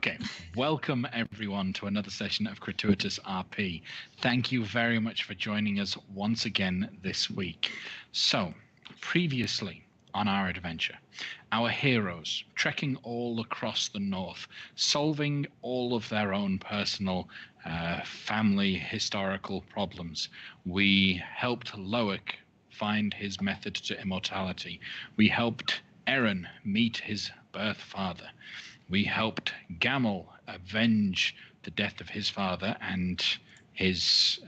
Okay, welcome everyone to another session of Crituitous RP. Thank you very much for joining us once again this week. So, previously on our adventure, our heroes, trekking all across the north, solving all of their own personal family historical problems. We helped Loic find his method to immortality. We helped Eren meet his birth father. We helped Gamel avenge the death of his father and his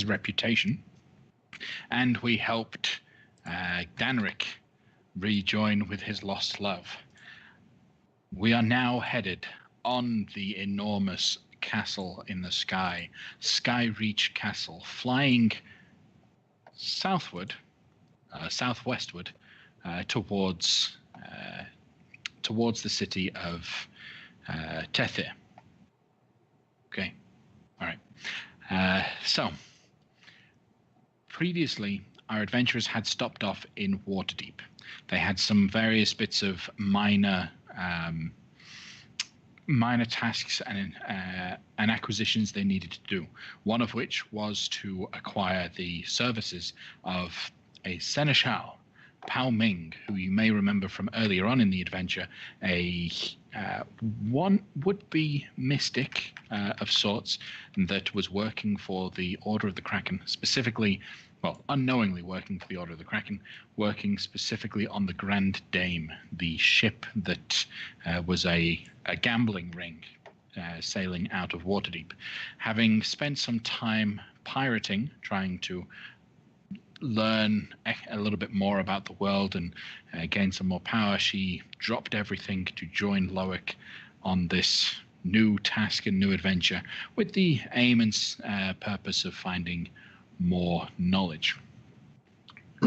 reputation. And we helped Danrik rejoin with his lost love. We are now headed on the enormous castle in the sky, Skyreach Castle, flying southwestward, towards the city of Tethyr. Okay, all right. So, previously, our adventurers had stopped off in Waterdeep. They had some various bits of minor tasks and acquisitions they needed to do. One of which was to acquire the services of a seneschal, Pao Ming, who you may remember from earlier on in the adventure, one would-be mystic of sorts that was working for the Order of the Kraken, specifically, well, unknowingly working for the Order of the Kraken, working specifically on the Grand Dame, the ship that was a gambling ring sailing out of Waterdeep. Having spent some time pirating, trying to learn a little bit more about the world and gain some more power, she dropped everything to join Loic on this new task and new adventure with the aim and purpose of finding more knowledge.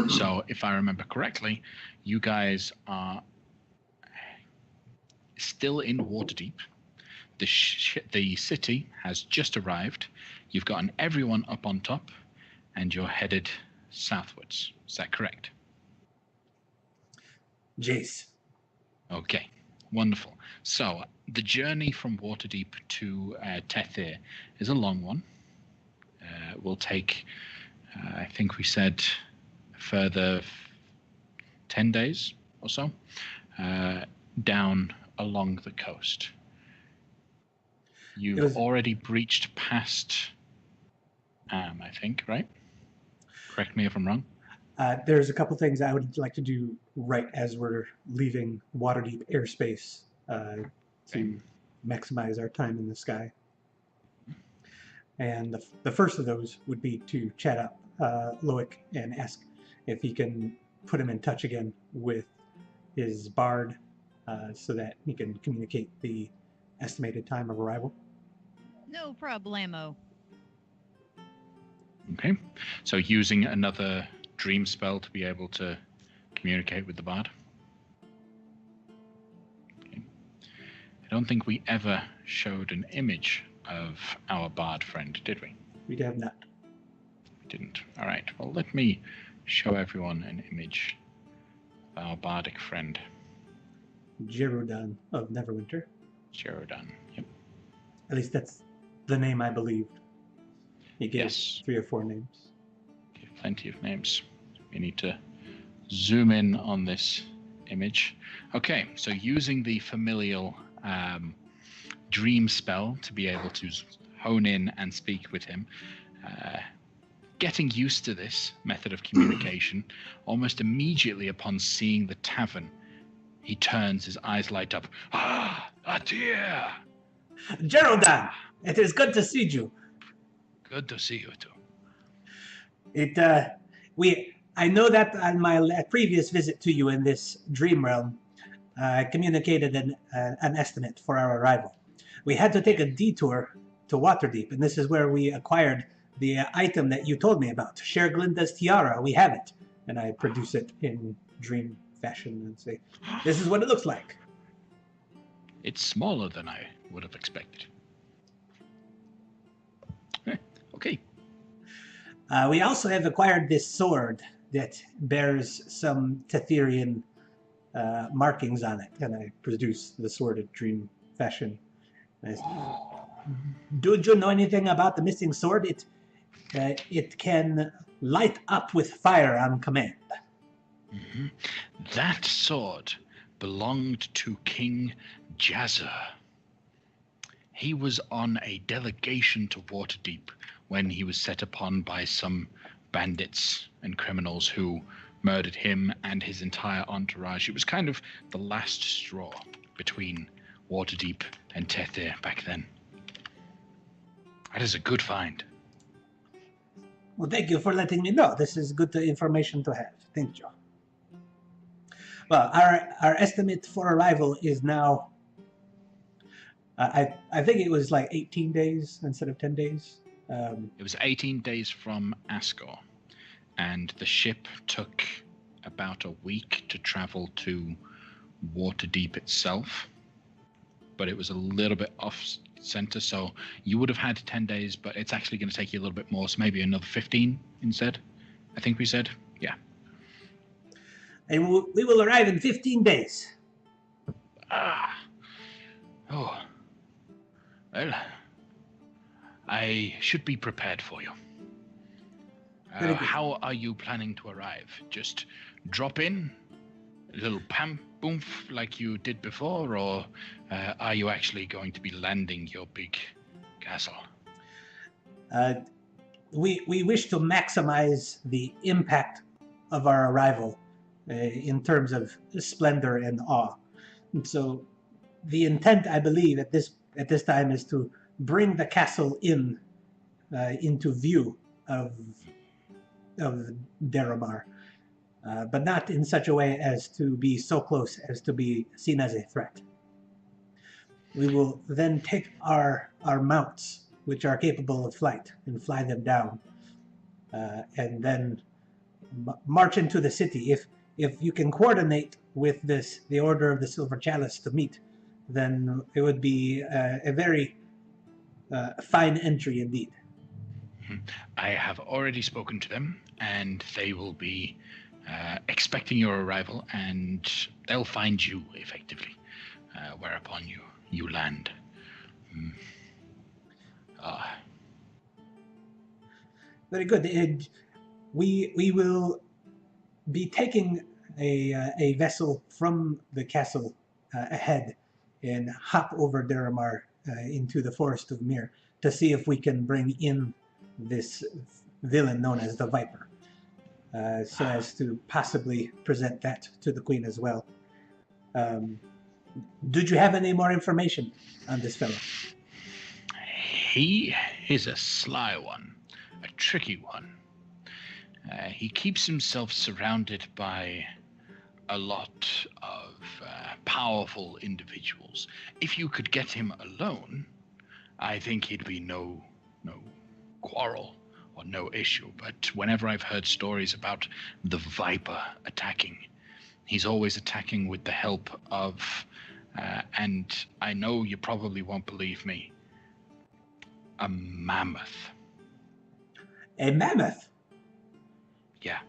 So if I remember correctly, you guys are still in Waterdeep. The city has just arrived. You've gotten everyone up on top and you're headed southwards. Is that correct? Jace. Okay, wonderful. So the journey from Waterdeep to Tethyr is a long one. Will take, I think we said, a further 10 days or so down along the coast. You've already breached past I think, right? Correct me if I'm wrong. There's a couple things I would like to do right as we're leaving Waterdeep airspace to maximize our time in the sky. And the first of those would be to chat up Loic and ask if he can put him in touch again with his bard so that he can communicate the estimated time of arrival. No problemo. Okay, so using another dream spell to be able to communicate with the bard. Okay. I don't think we ever showed an image of our bard friend, did we? We have not. We didn't. All right, well, let me show everyone an image of our bardic friend. Gerudan of Neverwinter. Gerudan, yep. At least that's the name I believed. He gave Yes. 3 or 4 names. Okay, plenty of names. We need to zoom in on this image. Okay, so using the familial dream spell to be able to hone in and speak with him, getting used to this method of communication, almost immediately upon seeing the tavern, he turns, his eyes light up. Ah, a dear! Gerudan, it is good to see you. Good to see you too. I know that on my previous visit to you in this dream realm, I communicated an estimate for our arrival. We had to take a detour to Waterdeep, and this is where we acquired the item that you told me about, Sherglinda's tiara. We have it, and I produce it in dream fashion and say, "This is what it looks like." It's smaller than I would have expected. Okay. We also have acquired this sword that bears some Tethyrian markings on it, and I produce the sword of dream fashion. Do you know anything about the missing sword? It can light up with fire on command. Mm-hmm. That sword belonged to King Jazzer. He was on a delegation to Waterdeep when he was set upon by some bandits and criminals who murdered him and his entire entourage. It was kind of the last straw between Waterdeep and Tethyr back then. That is a good find. Well, thank you for letting me know. This is good information to have. Thank you. Well, our estimate for arrival is now, I think it was like 18 days instead of 10 days. It was 18 days from Ascot, and the ship took about a week to travel to Waterdeep itself, but it was a little bit off-center, so you would have had 10 days, but it's actually going to take you a little bit more, so maybe another 15 instead, I think we said. Yeah. And we will arrive in 15 days. Ah. Oh. Well, I should be prepared for you. How are you planning to arrive? Just drop in? A little pam-boomf like you did before? Or are you actually going to be landing your big castle? We wish to maximize the impact of our arrival in terms of splendor and awe. And so the intent, I believe, at this time is to bring the castle into view of Deramar, but not in such a way as to be so close as to be seen as a threat. We will then take our mounts, which are capable of flight, and fly them down, and then march into the city. If you can coordinate with the Order of the Silver Chalice to meet, then it would be a very fine entry indeed. I have already spoken to them, and they will be expecting your arrival, and they'll find you effectively, whereupon you land. Very good. We will be taking a vessel from the castle ahead and hop over Deramar into the Forest of Mir to see if we can bring in this villain known as the Viper, so as to possibly present that to the Queen as well. Did you have any more information on this fellow? He is a sly one, a tricky one. He keeps himself surrounded by a lot of powerful individuals. If you could get him alone, I think he'd be no quarrel or no issue. But whenever I've heard stories about the Viper attacking, he's always attacking with the help of, and I know you probably won't believe me, a mammoth. A mammoth? Yeah.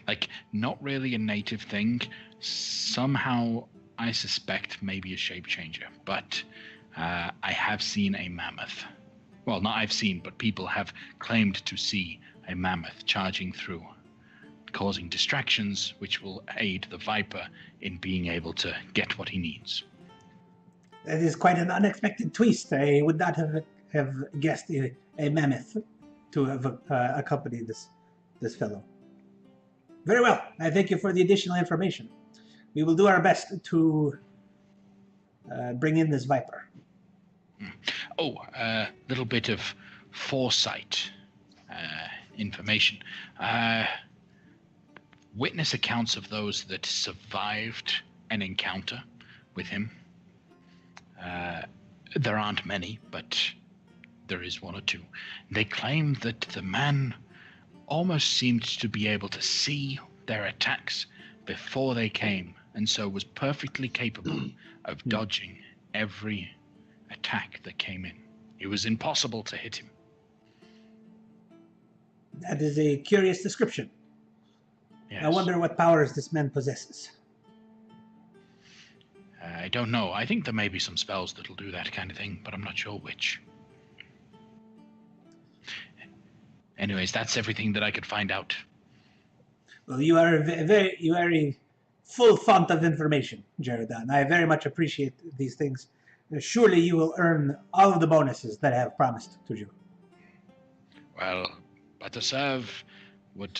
Like, not really a native thing. Somehow, I suspect maybe a shape changer. But I have seen a mammoth. Well, not I've seen, but people have claimed to see a mammoth charging through, causing distractions, which will aid the Viper in being able to get what he needs. That is quite an unexpected twist. I would not have guessed a mammoth to have accompanied this fellow. Very well. I thank you for the additional information. We will do our best to bring in this Viper. Oh, a little bit of foresight information. Witness accounts of those that survived an encounter with him. There aren't many, but there is one or two. They claim that the man almost seemed to be able to see their attacks before they came, and so was perfectly capable of dodging every attack that came in. It was impossible to hit him. That is a curious description. Yes. I wonder what powers this man possesses. I don't know. I think there may be some spells that'll do that kind of thing, but I'm not sure which. Anyways, that's everything that I could find out. Well, you are a very full font of information, Jaredan. I very much appreciate these things. Surely you will earn all of the bonuses that I have promised to you. Well, but to serve would,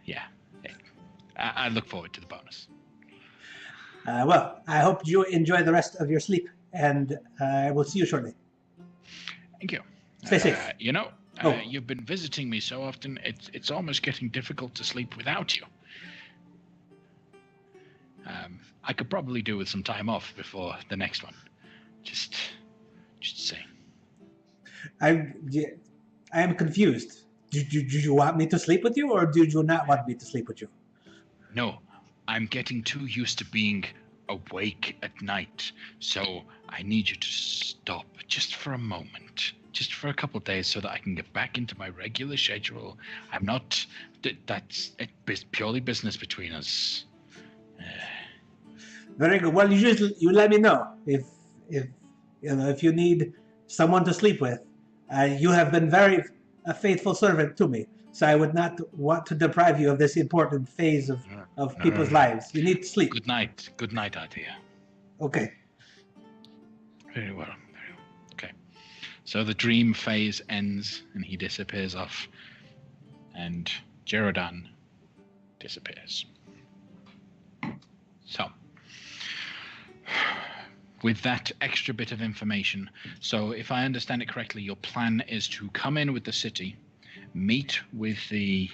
yeah. I look forward to the bonus. Well, I hope you enjoy the rest of your sleep, and I will see you shortly. Thank you. Stay safe. You've been visiting me so often, it's almost getting difficult to sleep without you. I could probably do with some time off before the next one. Just saying. I am confused. Do you want me to sleep with you, or do you not want me to sleep with you? No, I'm getting too used to being awake at night, so I need you to stop just for a moment, just for a couple of days, so that I can get back into my regular schedule. I'm not. That's purely business between us. Very good. Well, you let me know if you need someone to sleep with. You have been a faithful servant to me, so I would not want to deprive you of this important phase of people's lives. You need to sleep. Good night, Artia. Okay. Very well. Okay. So the dream phase ends, and he disappears off, and Jaredan disappears. So, with that extra bit of information, so if I understand it correctly, your plan is to come in with the city, meet with the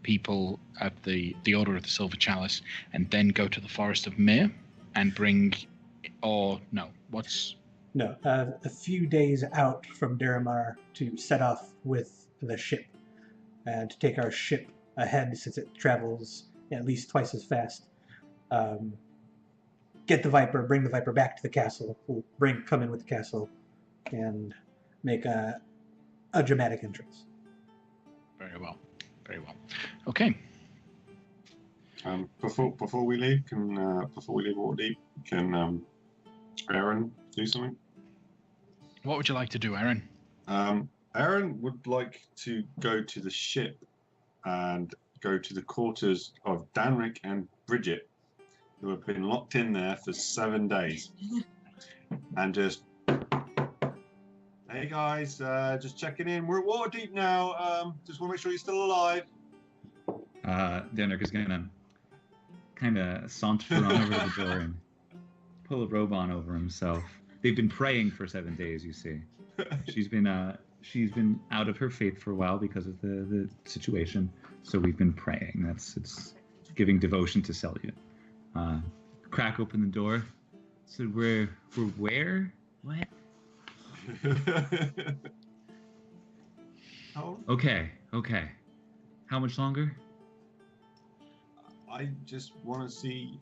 people at the Order of the Silver Chalice, and then go to the Forest of Mir and bring, or no, what's... No, a few days out from Daramar to set off with the ship, and to take our ship ahead since it travels at least twice as fast. Get the Viper, bring the Viper back to the castle. We'll come in with the castle, and make a dramatic entrance. Very well. Okay. Before we leave, Waterdeep, can Aaron do something? What would you like to do, Aaron? Aaron would like to go to the ship and go to the quarters of Danric and Bridget, who have been locked in there for 7 days, and just, hey guys, just checking in. We're at Waterdeep now. Just want to make sure you're still alive. Danric is gonna kind of saunter on over to the door and pull a robe on over himself. They've been praying for 7 days, you see. She's been out of her faith for a while because of the situation. So we've been praying. It's giving devotion to Selya. Crack open the door. So we're where? What? Okay. How much longer? I just want to see.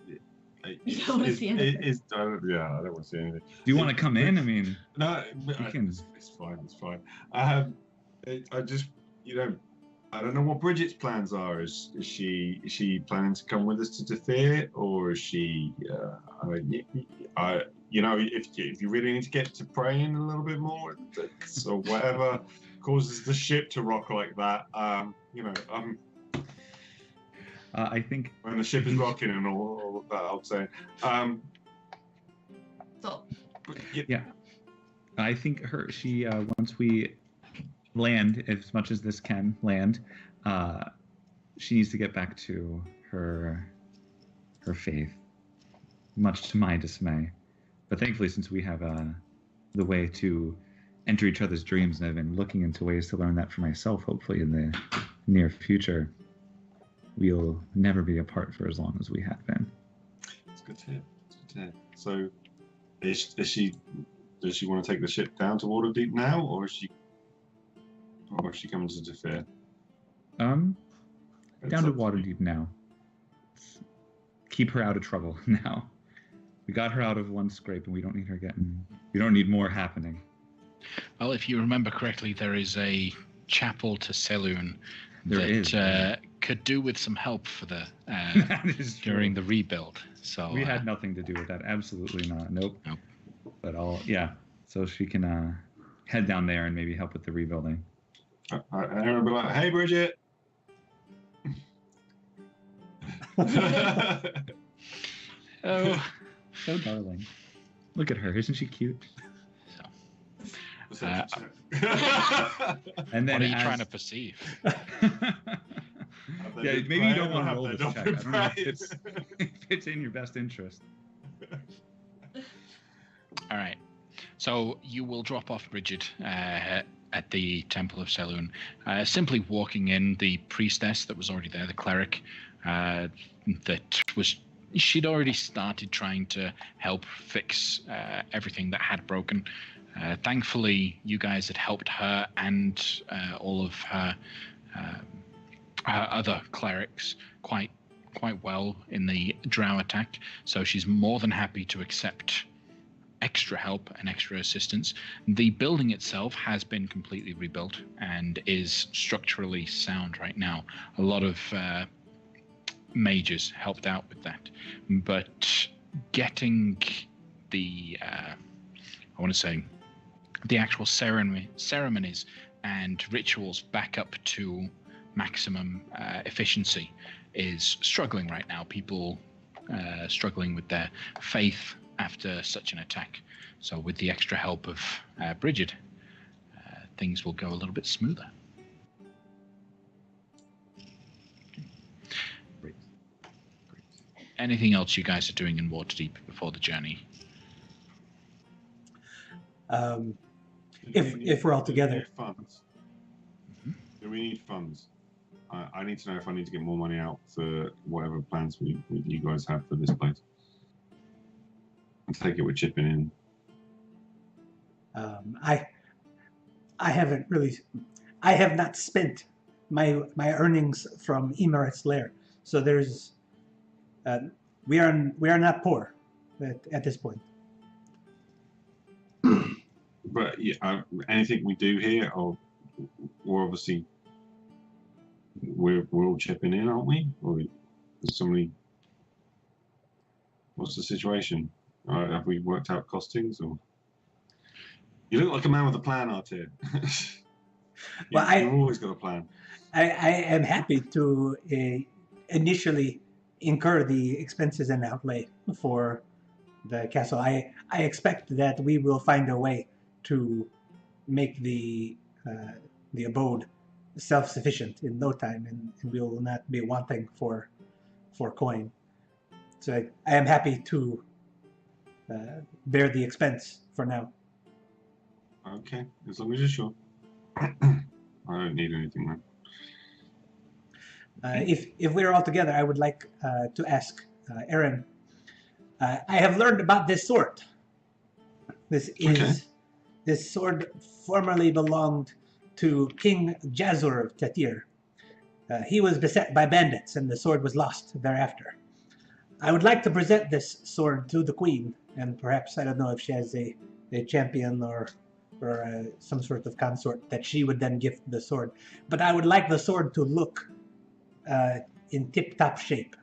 You don't want to see anything. I don't want to see anything. Do you want to come in? I mean, no, it's fine. It's fine. I just, I don't know what Bridget's plans are. Is she planning to come with us to Tethyr, or is she? If you really need to get to praying a little bit more, so whatever causes the ship to rock like that, I think when the ship is rocking and all of that, I'll say. Yeah, I think she once we land, as much as this can land, she needs to get back to her faith, much to my dismay. But thankfully, since we have the way to enter each other's dreams, and I've been looking into ways to learn that for myself, hopefully in the near future, we'll never be apart for as long as we have been. It's good to hear. So, does she want to take the ship down to Waterdeep now, or is she coming to Tethyr? Down to Waterdeep now. Keep her out of trouble now. We got her out of one scrape, and we don't need more happening. Well, if you remember correctly, there is a chapel to Selûne could do with some help for the That is true. during the rebuild. So We had nothing to do with that. Absolutely not. Nope. But so she can head down there and maybe help with the rebuilding. Aaron will be like, "Hey, Bridget." Oh, So darling. Look at her. Isn't she cute? And then what are you trying to perceive? Yeah, maybe you don't want to roll this check. I don't know if it's in your best interest. All right. So you will drop off Bridget at the Temple of Selûne. Simply walking in, the priestess that was already there, the cleric, she'd already started trying to help fix everything that had broken. Thankfully, you guys had helped her and all of her other clerics quite well in the drow attack. So she's more than happy to accept extra help and extra assistance. The building itself has been completely rebuilt and is structurally sound right now. A lot of mages helped out with that, but getting the the actual ceremonies and rituals back up to maximum efficiency is struggling right now. People struggling with their faith after such an attack. So with the extra help of Bridget, things will go a little bit smoother. Great. Anything else you guys are doing in Waterdeep before the journey? If we're all together. Funds. Do we need funds? I need to know if I need to get more money out for whatever plans you guys have for this place. And take it with chipping in. I have not spent my earnings from Emerit's lair, so there's we are not poor at this point. But yeah, anything we do here, we're obviously we're all chipping in, aren't we? Or is somebody? What's the situation? Have we worked out costings? Or you look like a man with a plan, Artir. Well, you've always got a plan. I am happy to initially incur the expenses and outlay for the castle. I expect that we will find a way to make the abode self-sufficient in no time, and we will not be wanting for coin. So I am happy to bear the expense for now. Okay, as long as you're sure. I don't need anything, man. If we're all together, I would like to ask Aaron. I have learned about this sword. This sword formerly belonged to King Jazur of Tethyr. He was beset by bandits, and the sword was lost thereafter. I would like to present this sword to the Queen, and perhaps, I don't know if she has a champion or some sort of consort that she would then gift the sword. But I would like the sword to look in tip-top shape.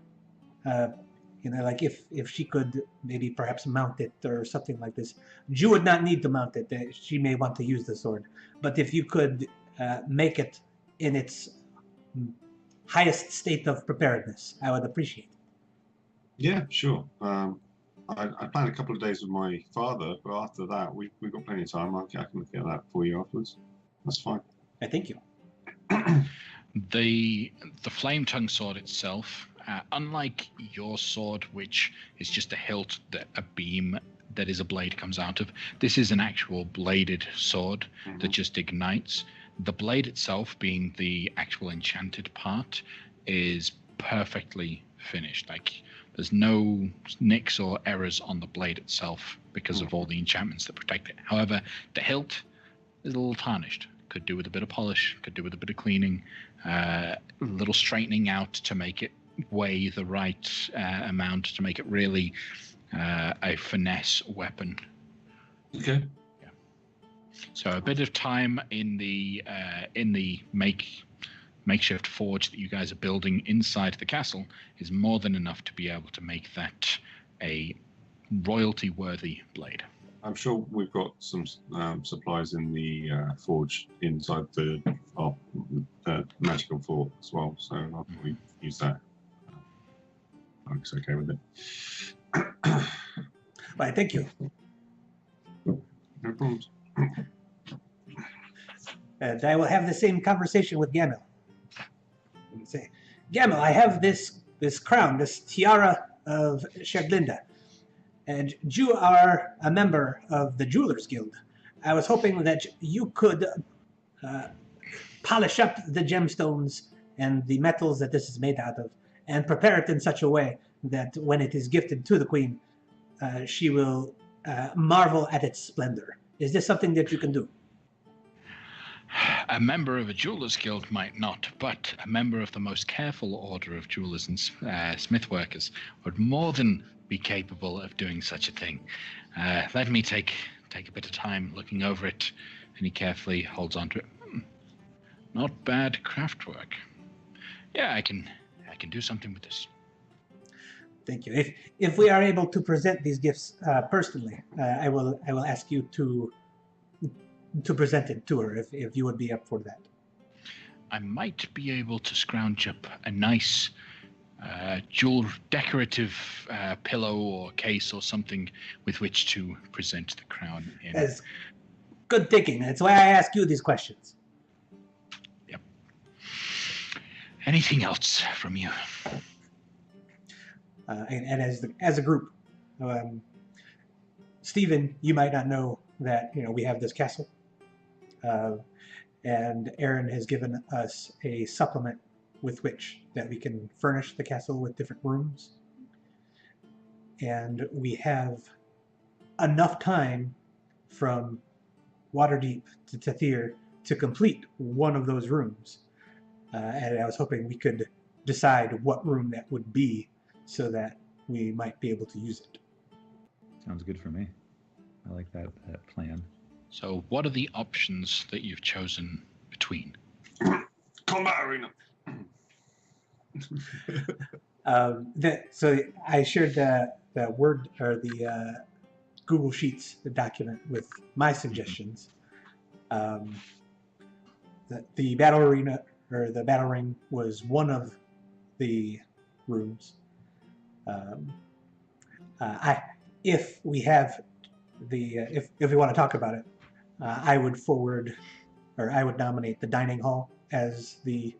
Like if she could maybe perhaps mount it or something like this. Ju would not need to mount it. She may want to use the sword. But if you could make it in its highest state of preparedness, I would appreciate it. Yeah, sure. I planned a couple of days with my father, but after that, we've got plenty of time. I can look at that for you afterwards. That's fine. Thank you. The flame tongue sword itself, unlike your sword, which is just a hilt that a beam that is a blade comes out of, this is an actual bladed sword that just ignites. The blade itself, being the actual enchanted part, is perfectly finished. Like, there's no nicks or errors on the blade itself because of all the enchantments that protect it. However, the hilt is a little tarnished. Could do with a bit of polish, could do with a bit of cleaning, a little straightening out to make it weigh the right amount, to make it really a finesse weapon. Okay. Yeah. So a bit of time in the makeshift forge that you guys are building inside the castle is more than enough to be able to make that a royalty-worthy blade. I'm sure we've got some supplies in the forge inside the magical fort as well, so I'll probably use that. I'm okay with it. Right, thank you. No problems. And I will have the same conversation with Gamel. And say, Gamel, I have this crown, this tiara of Shaglinda, and you are a member of the Jewelers Guild. I was hoping that you could polish up the gemstones and the metals that this is made out of, and prepare it in such a way that when it is gifted to the Queen, she will marvel at its splendor. Is this something that you can do? A member of a Jewelers Guild might not, but a member of the most careful order of jewelers and smith workers would more than be capable of doing such a thing. Let me take a bit of time looking over it, and he carefully holds onto it. Not bad craft work. Yeah, I can do something with this. Thank you. If we are able to present these gifts personally, I will ask you to present it to her if you would be up for that. I might be able to scrounge up a nice jewel decorative pillow or case or something with which to present the crown in. That's good thinking. That's why I ask you these questions. Yep. Anything else from you? And as a group, Stephen, you might not know that we have this castle, and Aaron has given us a supplement with which that we can furnish the castle with different rooms, and we have enough time from Waterdeep to Tethyr to complete one of those rooms, and I was hoping we could decide what room that would be, so that we might be able to use it. Sounds good for me. I like that plan. So what are the options that you've chosen between? Combat arena. So I shared the Word or the Google Sheets, the document with my suggestions. The battle arena or the battle ring was one of the rooms. If we have if we want to talk about it, I would nominate the dining hall as the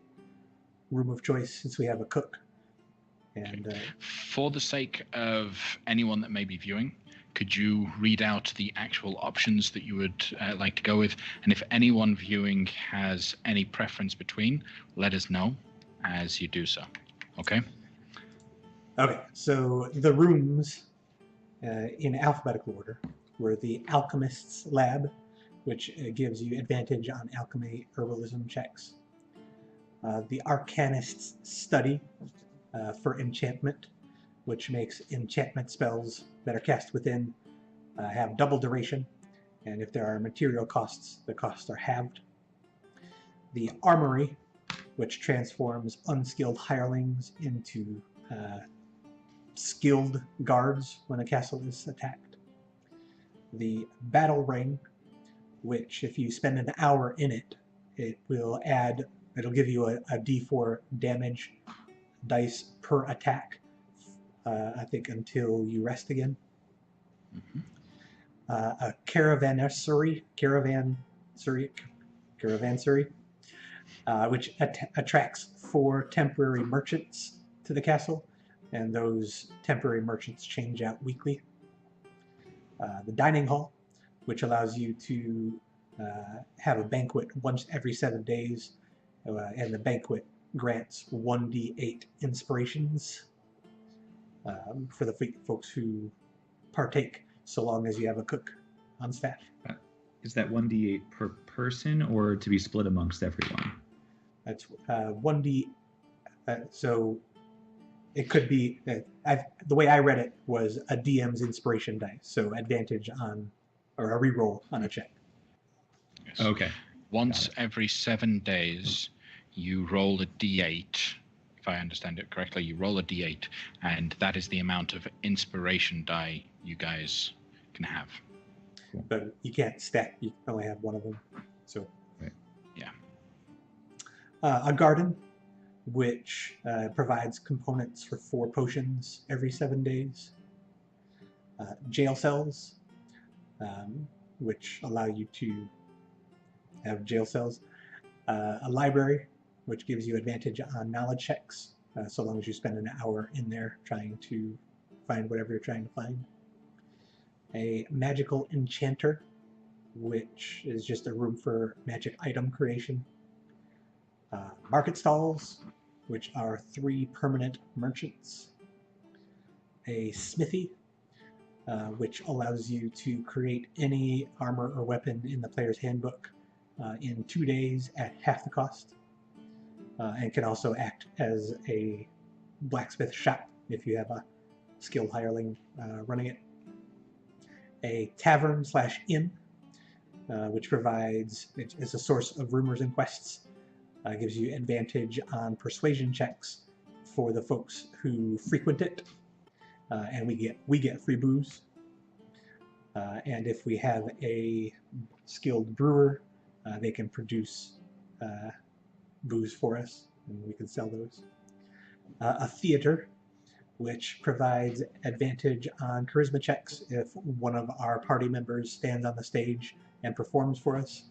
room of choice, since we have a cook. And for the sake of anyone that may be viewing, could you read out the actual options that you would like to go with? And if anyone viewing has any preference between, let us know as you do so. Okay? Okay, so the rooms in alphabetical order were the Alchemist's Lab, which gives you advantage on alchemy herbalism checks. The Arcanist's Study for enchantment, which makes enchantment spells that are cast within have double duration, and if there are material costs, the costs are halved. The Armory, which transforms unskilled hirelings into skilled guards when a castle is attacked. The Battle Ring, which if you spend an hour in it, it'll give you a d4 damage dice per attack, I think until you rest again. Mm-hmm. A Caravansary, which attracts 4 temporary merchants to the castle, and those temporary merchants change out weekly. The Dining Hall, which allows you to have a banquet once every 7 days, and the banquet grants 1d8 inspirations for the folks who partake, so long as you have a cook on staff. Is that 1d8 per person, or to be split amongst everyone? That's 1d. So it could be. The way I read it was a DM's inspiration dice, so advantage on, or a reroll on a check. Yes. Okay. Once every 7 days, you roll a d8. If I understand it correctly, you roll a d8, and that is the amount of inspiration die you guys can have. But you can't stack. You can only have one of them. So, Right. Yeah. A garden, which provides components for 4 potions every 7 days. Jail cells, which allow you to have jail cells. A library, which gives you advantage on knowledge checks, so long as you spend an hour in there trying to find whatever you're trying to find. A magical enchanter, which is just a room for magic item creation. Market stalls, which are 3 permanent merchants. A smithy, which allows you to create any armor or weapon in the player's handbook in 2 days at half the cost, and can also act as a blacksmith shop if you have a skilled hireling running it. A tavern/inn, which provides, it's a source of rumors and quests, gives you advantage on persuasion checks for the folks who frequent it, and we get free booze. And if we have a skilled brewer, they can produce booze for us, and we can sell those. A theater, which provides advantage on charisma checks if one of our party members stands on the stage and performs for us.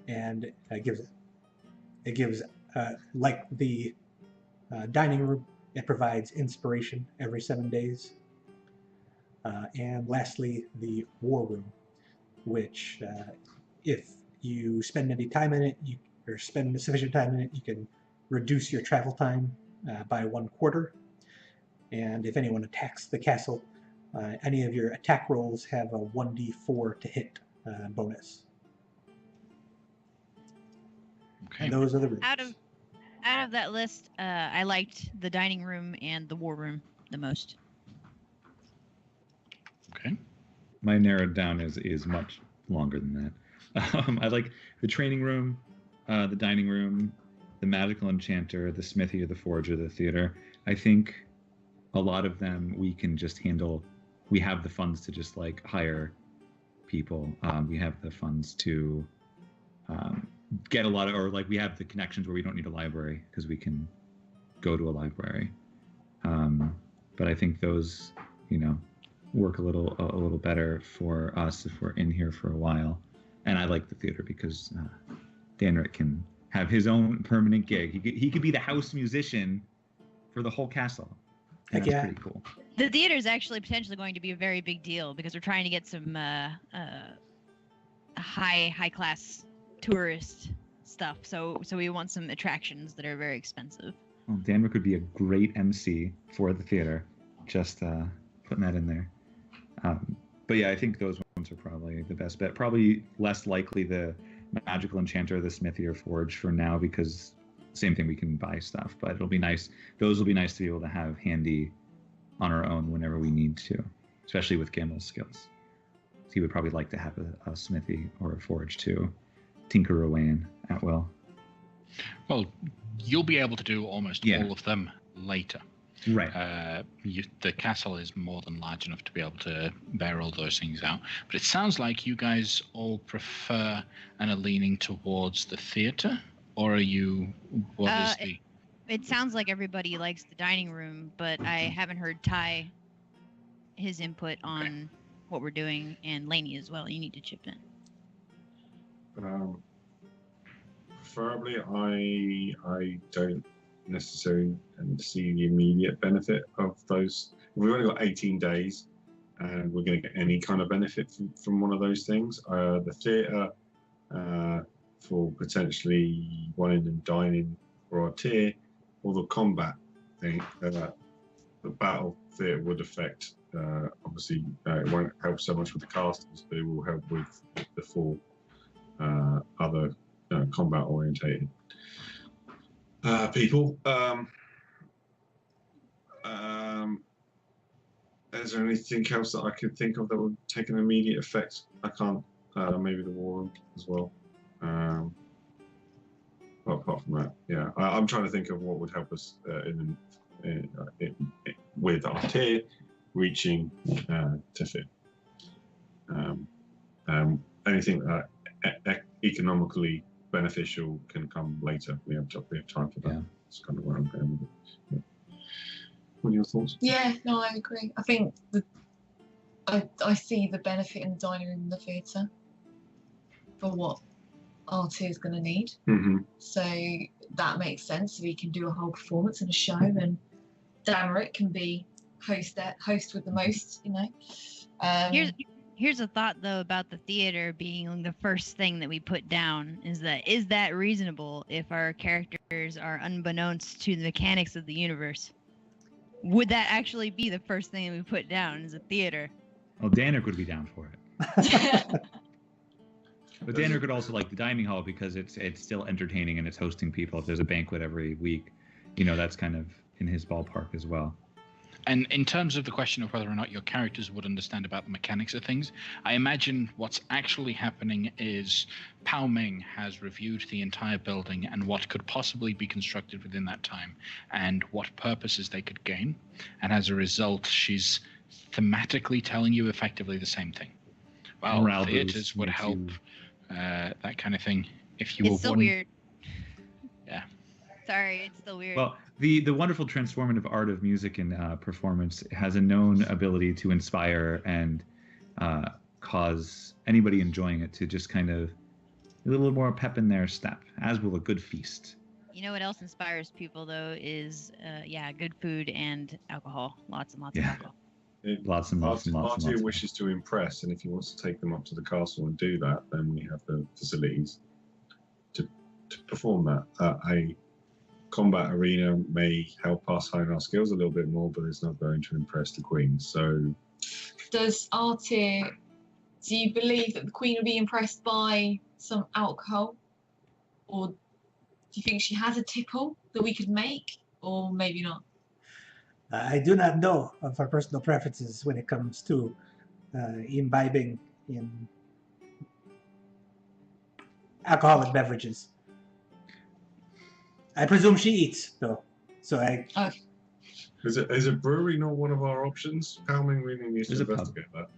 And it gives like the dining room, it provides inspiration every 7 days. And lastly, the war room, which if you spend any time in it, or spend sufficient time in it, you can reduce your travel time by 1/4. And if anyone attacks the castle, any of your attack rolls have a 1d4 to hit bonus. Okay. And those are the rooms. Out of that list, I liked the dining room and the war room the most. Okay. My narrowed down is much longer than that. I like the training room, the dining room, the magical enchanter, the smithy, or the forge, or the theater. I think a lot of them we can just handle. We have the funds to just like hire people. We have the funds to get a lot of, or like we have the connections where we don't need a library because we can go to a library. But I think those, work a little better for us if we're in here for a while. And I like the theater because Danrick can have his own permanent gig. He could be the house musician for the whole castle. And that's pretty cool. The theater is actually potentially going to be a very big deal because we're trying to get some high class tourist stuff. So we want some attractions that are very expensive. Well, Danrick would be a great MC for the theater. Just putting that in there. But yeah, I think those ones are probably the best bet. Probably less likely the magical enchanter, the smithy, or forge for now because same thing, we can buy stuff. But it'll be nice. Those will be nice to be able to have handy on our own whenever we need to, especially with Gamel's skills. He would probably like to have a smithy or a forge to tinker away in at will. Well, you'll be able to do almost all of them later. Right. The castle is more than large enough to be able to bear all those things out. But it sounds like you guys all prefer and are leaning towards the theater, or are you? It sounds like everybody likes the dining room, but I haven't heard Ty, his input on what we're doing, and Lainey as well. You need to chip in. Preferably, I don't necessarily see the immediate benefit of those. We've only got 18 days, and we're going to get any kind of benefit from one of those things. The theatre, for potentially wanting and dining for our tier, or the combat thing. The battle theatre would affect. Obviously, it won't help so much with the casters, but it will help with the 4 other combat orientated people. Is there anything else that I could think of that would take an immediate effect? I can't. Maybe the war room as well. apart from that, yeah, I'm trying to think of what would help us with our tier reaching Tethyr. Anything that economically beneficial can come later. We have time for that. That's kind of where I'm going with it. Yeah. What are your thoughts? Yeah, no, I agree. I think I see the benefit in the dining room and the theatre for what our tier is going to need. Mm-hmm. So that makes sense. We can do a whole performance and a show, and Damrick can be host with the most, you know. Here's a thought though about the theater being the first thing that we put down. Is that reasonable if our characters are unbeknownst to the mechanics of the universe? Would that actually be the first thing that we put down as a theater? Well, Danner would be down for it. But Danner could also like the dining hall because it's still entertaining and it's hosting people. If there's a banquet every week, you know, that's kind of in his ballpark as well. And in terms of the question of whether or not your characters would understand about the mechanics of things, I imagine what's actually happening is Pao Ming has reviewed the entire building and what could possibly be constructed within that time and what purposes they could gain. And as a result, she's thematically telling you effectively the same thing. Well, Morale theaters would help, that kind of thing. If you were It's still weird. Yeah. Sorry, it's still weird. Well, the wonderful transformative art of music and performance has a known ability to inspire and cause anybody enjoying it to just kind of a little more pep in their step, as will a good feast. You know what else inspires people though is good food and alcohol. Lots and lots of alcohol. Lots and lots. Artie wishes to impress, and if he wants to take them up to the castle and do that, then we have the facilities to perform that. A combat arena may help us hone our skills a little bit more, but it's not going to impress the Queen. So, does Artie? Do you believe that the Queen will be impressed by some alcohol, or do you think she has a tipple that we could make, or maybe not? I do not know of her personal preferences when it comes to imbibing in alcoholic beverages. I presume she eats, though. So Is a brewery not one of our options? How many we need to investigate that?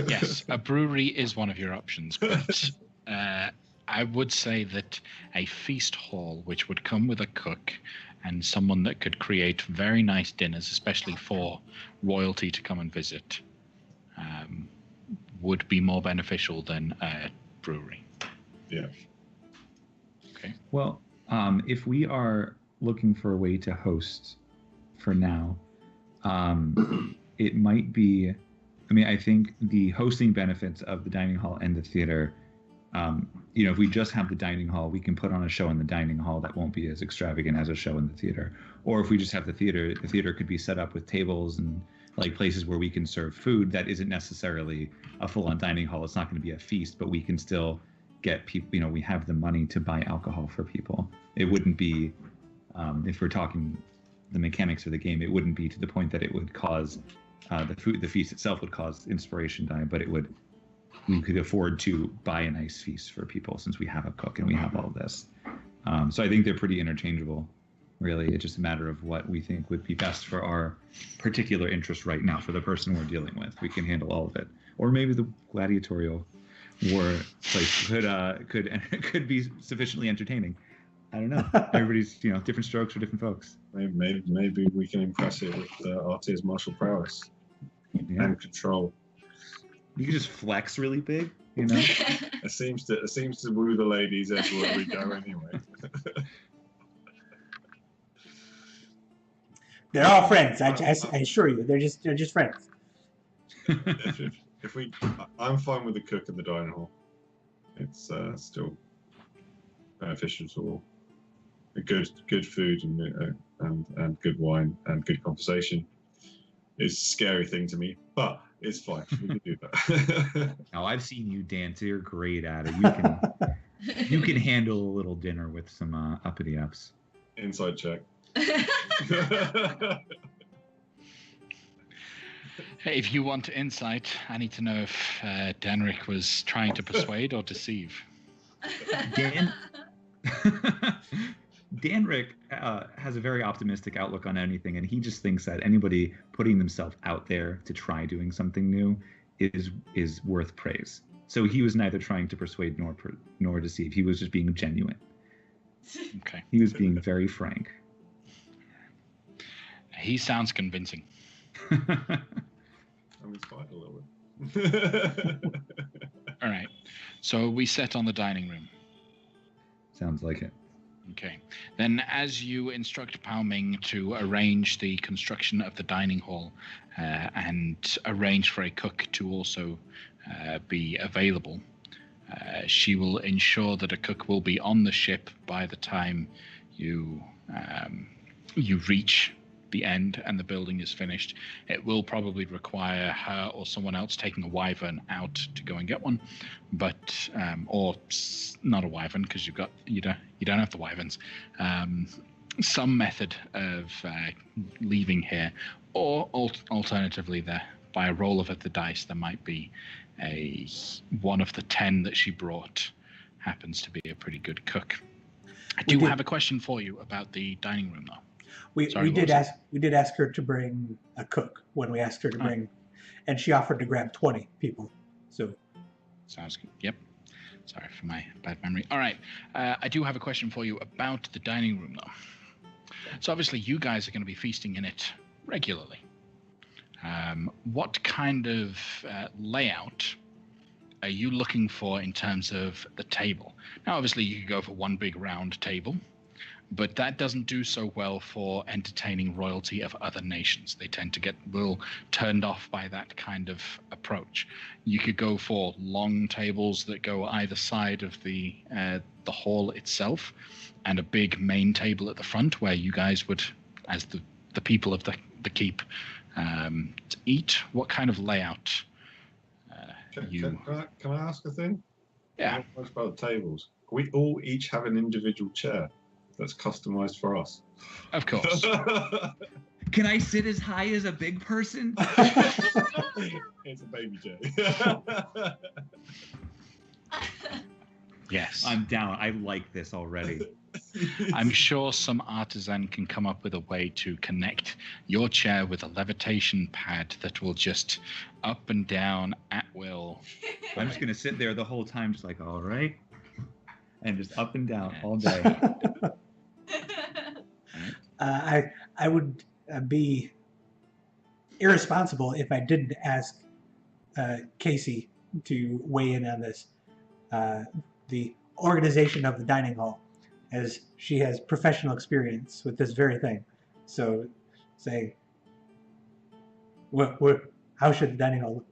Yes, a brewery is one of your options, but I would say that a feast hall, which would come with a cook and someone that could create very nice dinners, especially for royalty to come and visit, would be more beneficial than a brewery. Yeah. Okay. Well, if we are looking for a way to host for now, it might be, I think the hosting benefits of the dining hall and the theater, if we just have the dining hall, we can put on a show in the dining hall that won't be as extravagant as a show in the theater. Or if we just have the theater could be set up with tables and like places where we can serve food that isn't necessarily a full-on dining hall. It's not going to be a feast, but we can still get people, we have the money to buy alcohol for people. It wouldn't be, if we're talking the mechanics of the game, it wouldn't be to the point that it would cause the feast itself would cause inspiration die, but we could afford to buy a nice feast for people since we have a cook and we have all of this. So I think they're pretty interchangeable, really. It's just a matter of what we think would be best for our particular interest right now, for the person we're dealing with. We can handle all of it. Or maybe the gladiatorial war place could be sufficiently entertaining. I don't know. Everybody's, different strokes for different folks. Maybe we can impress it with Artie's martial prowess and control. You can just flex really big, It seems to woo the ladies everywhere we go anyway. They're all friends. I assure you, they're just friends. I'm fine with the cook and the dining hall. It's still beneficial to all. Good food and good wine and good conversation is a scary thing to me, but it's fine. We can do that. Now I've seen you dance. You're great at it. You can handle a little dinner with some uppity ups. Inside check. If you want insight, I need to know if Danrick was trying to persuade or deceive. Danrick has a very optimistic outlook on anything, and he just thinks that anybody putting themselves out there to try doing something new is worth praise. So he was neither trying to persuade nor deceive. He was just being genuine. Okay. He was being very frank. He sounds convincing. I'm inspired a little bit. All right. So we set on the dining room. Sounds like it. Okay. Then as you instruct Pao Ming to arrange the construction of the dining hall and arrange for a cook to also be available, she will ensure that a cook will be on the ship by the time you reach the end and the building is finished. It will probably require her or someone else taking a wyvern out to go and get one, but or not a wyvern because you don't have the wyverns. Some method of leaving here, or alternatively, by a roll of the dice, there might be one of the 10 that she brought happens to be a pretty good cook. I do have a question for you about the dining room, though. We did ask her to bring a cook when we asked her to bring, and she offered to grab 20 people. So sounds good. Yep. Sorry for my bad memory. All right. I do have a question for you about the dining room, though. So obviously you guys are going to be feasting in it regularly. What kind of layout are you looking for in terms of the table? Now, obviously you could go for one big round table, but that doesn't do so well for entertaining royalty of other nations. They tend to get turned off by that kind of approach. You could go for long tables that go either side of the hall itself, and a big main table at the front where you guys would, as the people of the keep, to eat. What kind of layout? Can I ask a thing? Yeah. What about the tables? We all each have an individual chair that's customized for us. Of course. Can I sit as high as a big person? It's a baby chair. Yes. I'm down. I like this already. I'm sure some artisan can come up with a way to connect your chair with a levitation pad that will just up and down at will. I'm just going to sit there the whole time, just like, all right. And just up and down all day. I would be irresponsible if I didn't ask Casey to weigh in on this. The organization of the dining hall, as she has professional experience with this very thing. So, say, how should the dining hall look?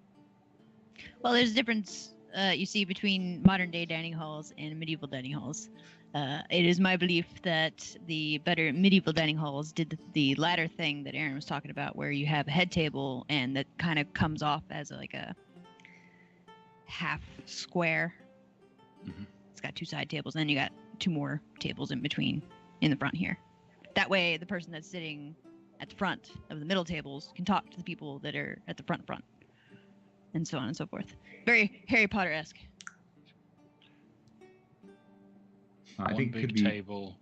Well, there's a difference you see between modern day dining halls and medieval dining halls. It is my belief that the better medieval dining halls did the latter thing that Aaron was talking about, where you have a head table and that kind of comes off as like a half square. Mm-hmm. It's got two side tables, and then you got two more tables in between in the front here. That way, the person that's sitting at the front of the middle tables can talk to the people that are at the front, and so on and so forth. Very Harry Potter-esque. I think One it could big be... table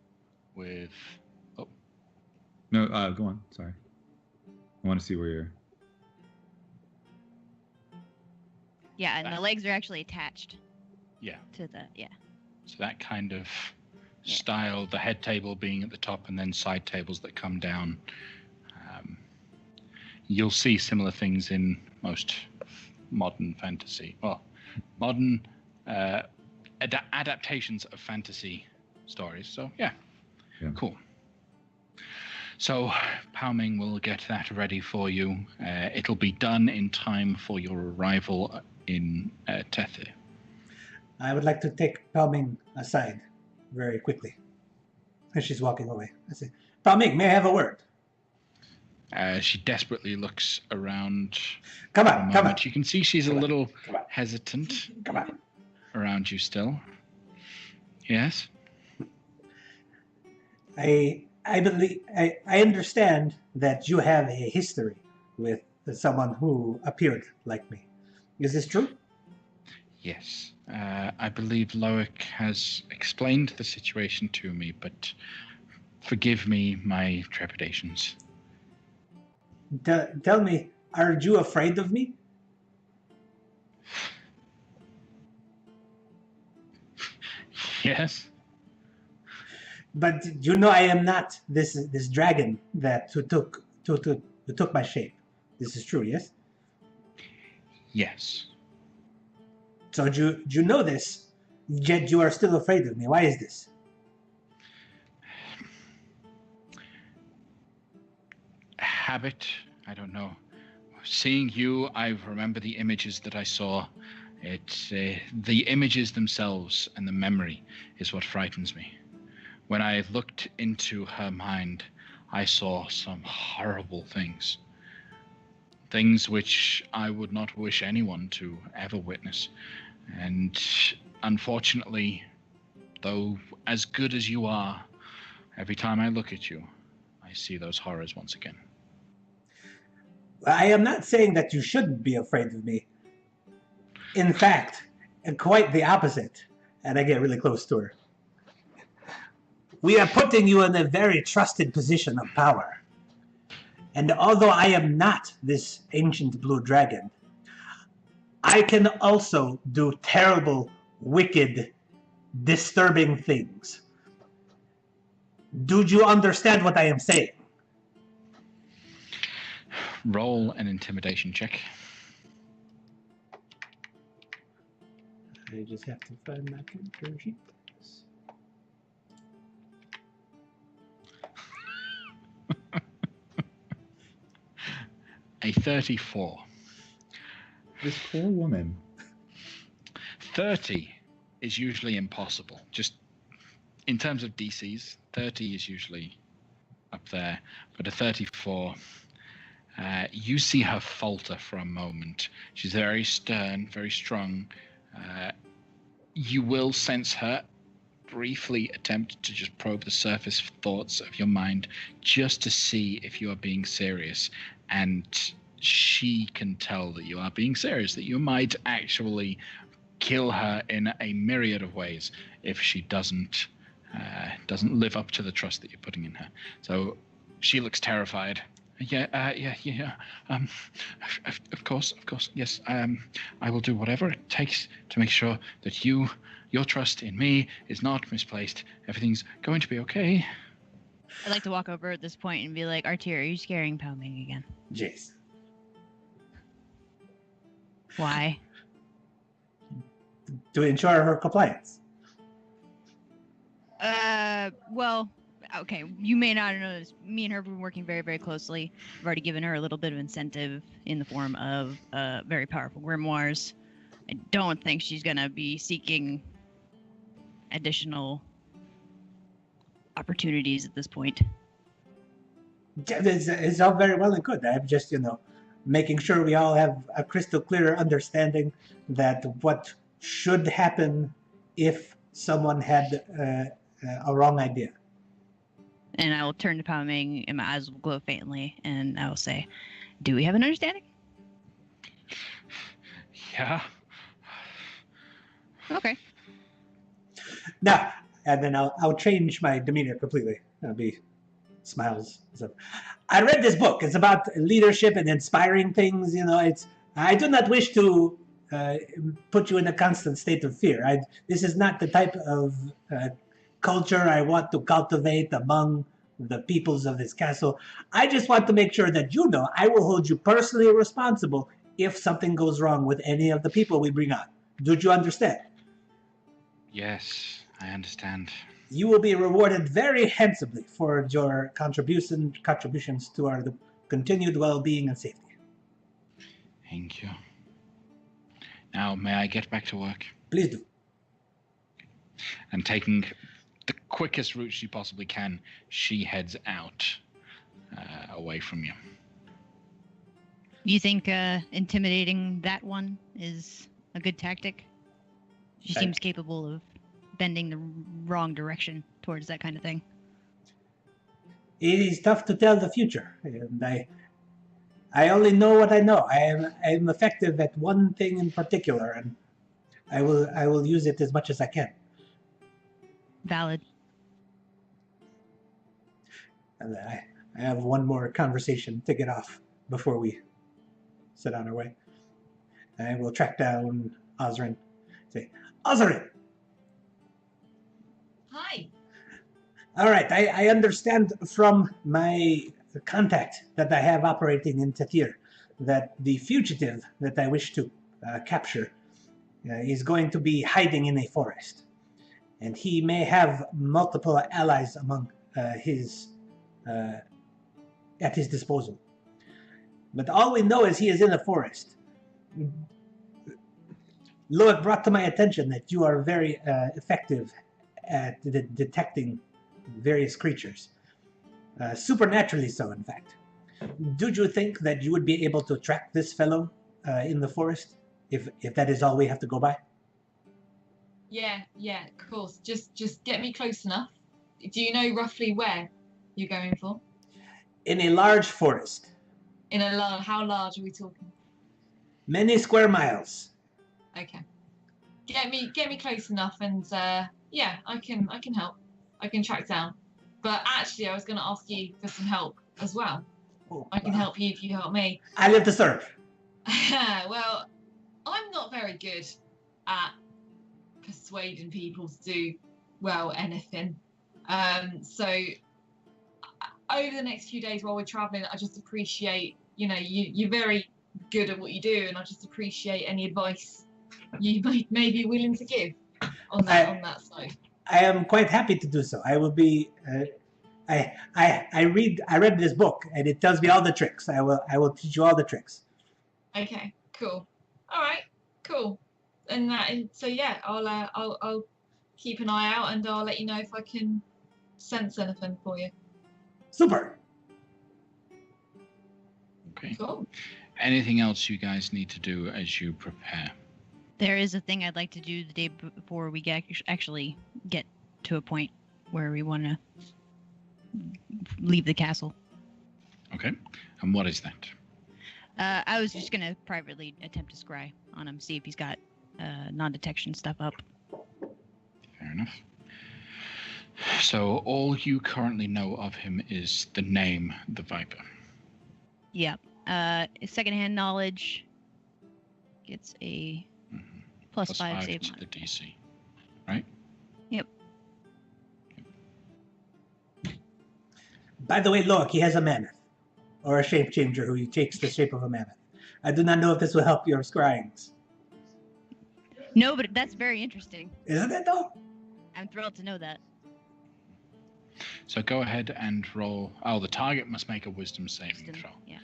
with... Oh. No, go on. Sorry. I want to see where you're... Yeah, and the legs are actually attached. Yeah. To the, yeah. So that kind of style, the head table being at the top and then side tables that come down. You'll see similar things in most modern fantasy. Well, modern adaptations of fantasy stories. So, yeah. Cool. So, Pao Ming will get that ready for you. It'll be done in time for your arrival in Tethyr. I would like to take Pao Ming aside very quickly as she's walking away. I say, Pao Ming, may I have a word? She desperately looks around. Come on. You can see she's a little hesitant. Come on. Around you still. Yes? I understand that you have a history with someone who appeared like me. Is this true? Yes. I believe Loic has explained the situation to me, but forgive me my trepidations. Tell me, are you afraid of me? Yes. But you know I am not this dragon who took my shape. This is true, yes? Yes. So you know this, yet you are still afraid of me. Why is this? Habit, I don't know. Seeing you, I remember the images that I saw. It's the images themselves and the memory is what frightens me. When I looked into her mind, I saw some horrible things. Things which I would not wish anyone to ever witness. And unfortunately, though as good as you are, every time I look at you, I see those horrors once again. I am not saying that you shouldn't be afraid of me. In fact, quite the opposite. And I get really close to her. We are putting you in a very trusted position of power. And although I am not this ancient blue dragon, I can also do terrible, wicked, disturbing things. Do you understand what I am saying? Roll an intimidation check. I just have to find my character sheet. A 34. This poor woman. 30 is usually impossible. Just in terms of DCs, 30 is usually up there. But a 34, you see her falter for a moment. She's very stern, very strong. You will sense her briefly attempt to just probe the surface thoughts of your mind just to see if you are being serious. And she can tell that you are being serious, that you might actually kill her in a myriad of ways if she doesn't live up to the trust that you're putting in her. So she looks terrified. Yeah. Of course. Yes. I will do whatever it takes to make sure that your trust in me is not misplaced. Everything's going to be okay. I'd like to walk over at this point and be like, Artir, are you scaring Palming again? Jace. Why? To ensure her compliance. Well, okay, you may not know this. Me and her have been working very, very closely. I've already given her a little bit of incentive in the form of very powerful grimoires. I don't think she's going to be seeking additional opportunities at this point. It's all very well and good. I'm just, making sure we all have a crystal clear understanding that what should happen if someone had a wrong idea. And I will turn to Palming and my eyes will glow faintly and I will say, do we have an understanding? Yeah. Okay. Now, and then I'll change my demeanor completely. I'll be smiles. So, I read this book. It's about leadership and inspiring things. I do not wish to put you in a constant state of fear. This is not the type of culture I want to cultivate among the peoples of this castle. I just want to make sure that I will hold you personally responsible if something goes wrong with any of the people we bring on. Do you understand? Yes, I understand. You will be rewarded very handsomely for your contributions to our continued well-being and safety. Thank you. Now, may I get back to work? Please do. And taking the quickest route she possibly can, she heads out away from you. You think intimidating that one is a good tactic? She seems capable of bending the wrong direction towards that kind of thing. It is tough to tell the future, and I only know what I know. I am effective at one thing in particular, and I will use it as much as I can. Valid. And I have one more conversation to get off before we set on our way. I will track down Osrin. Say, Osrin! Hi. All right, I understand from my contact that I have operating in Tethyr that the fugitive that I wish to capture is going to be hiding in a forest. And he may have multiple allies among at his disposal. But all we know is he is in the forest. Loic brought to my attention that you are very effective at detecting various creatures. Supernaturally so, in fact. Do you think that you would be able to track this fellow in the forest, if that is all we have to go by? Yeah, of course. Just get me close enough. Do you know roughly where you're going for? In a large forest. In a large, how large are we talking? Many square miles. Okay. Get me close enough, and yeah, I can help. I can track down. But actually, I was going to ask you for some help as well. Oh, I can help you if you help me. I live to serve. Well, I'm not very good at persuading people to do, well, anything. So over the next few days while we're traveling, I just appreciate, you're very good at what you do, and I just appreciate any advice you may be willing to give on that side. I am quite happy to do so. I will be. I read this book, and it tells me all the tricks. I will teach you all the tricks. Okay, cool. All right, cool. And so yeah, I'll keep an eye out, and I'll let you know if I can sense anything for you. Super. Okay. Cool. Anything else you guys need to do as you prepare? There is a thing I'd like to do the day before we actually get to a point where we want to leave the castle. Okay. And what is that? I was just going to privately attempt to scry on him, see if he's got non-detection stuff up. Fair enough. So all you currently know of him is the name, the Viper. Yep. Secondhand knowledge gets a plus 5 save to on the it. DC, right? Yep. By the way, look, he has a mammoth, or a shape changer who takes the shape of a mammoth. I do not know if this will help your scryings. No, but that's very interesting. Isn't it though? I'm thrilled to know that. So go ahead and roll. Oh, the target must make a wisdom saving throw. Yeah.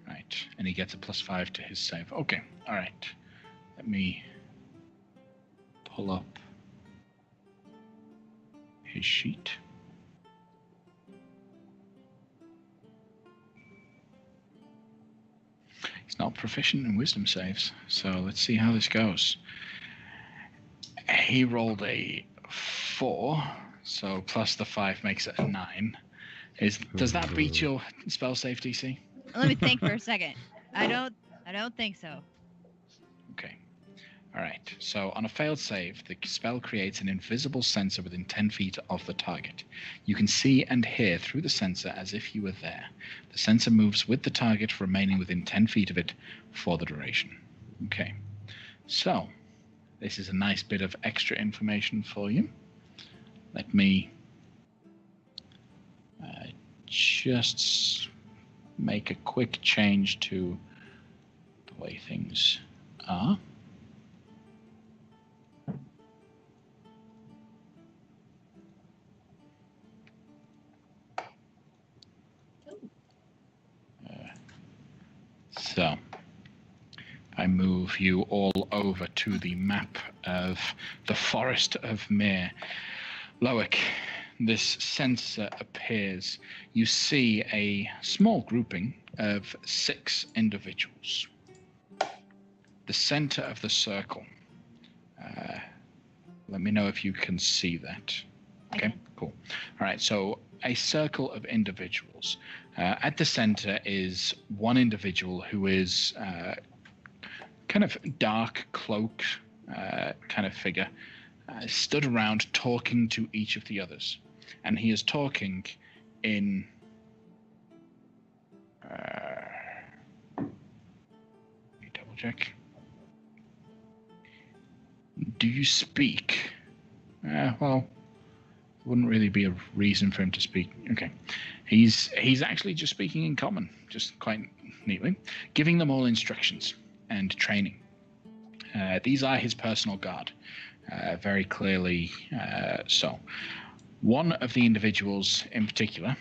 Right. And he gets a plus 5 to his save. Okay. All right. Let me pull up his sheet. He's not proficient in wisdom saves, so let's see how this goes. He rolled a 4, so plus the 5 makes it a 9. Does that beat your spell save DC? Let me think for a second. I don't think so. Okay. All right. So on a failed save, the spell creates an invisible sensor within 10 feet of the target. You can see and hear through the sensor as if you were there. The sensor moves with the target, remaining within 10 feet of it for the duration. Okay. So this is a nice bit of extra information for you. Let me just make a quick change to the way things are. So I move you all over to the map of the Forest of Mir. Loic, this sensor appears. You see a small grouping of 6 individuals. The center of the circle. Let me know if you can see that. Okay, cool. All right, so a circle of individuals. At the center is one individual who is kind of dark cloaked, kind of figure, stood around talking to each of the others. And he is talking in... let me double check. Do you speak? Well, wouldn't really be a reason for him to speak. Okay. He's actually just speaking in common, just quite neatly, giving them all instructions and training. These are his personal guard, very clearly so. One of the individuals in particular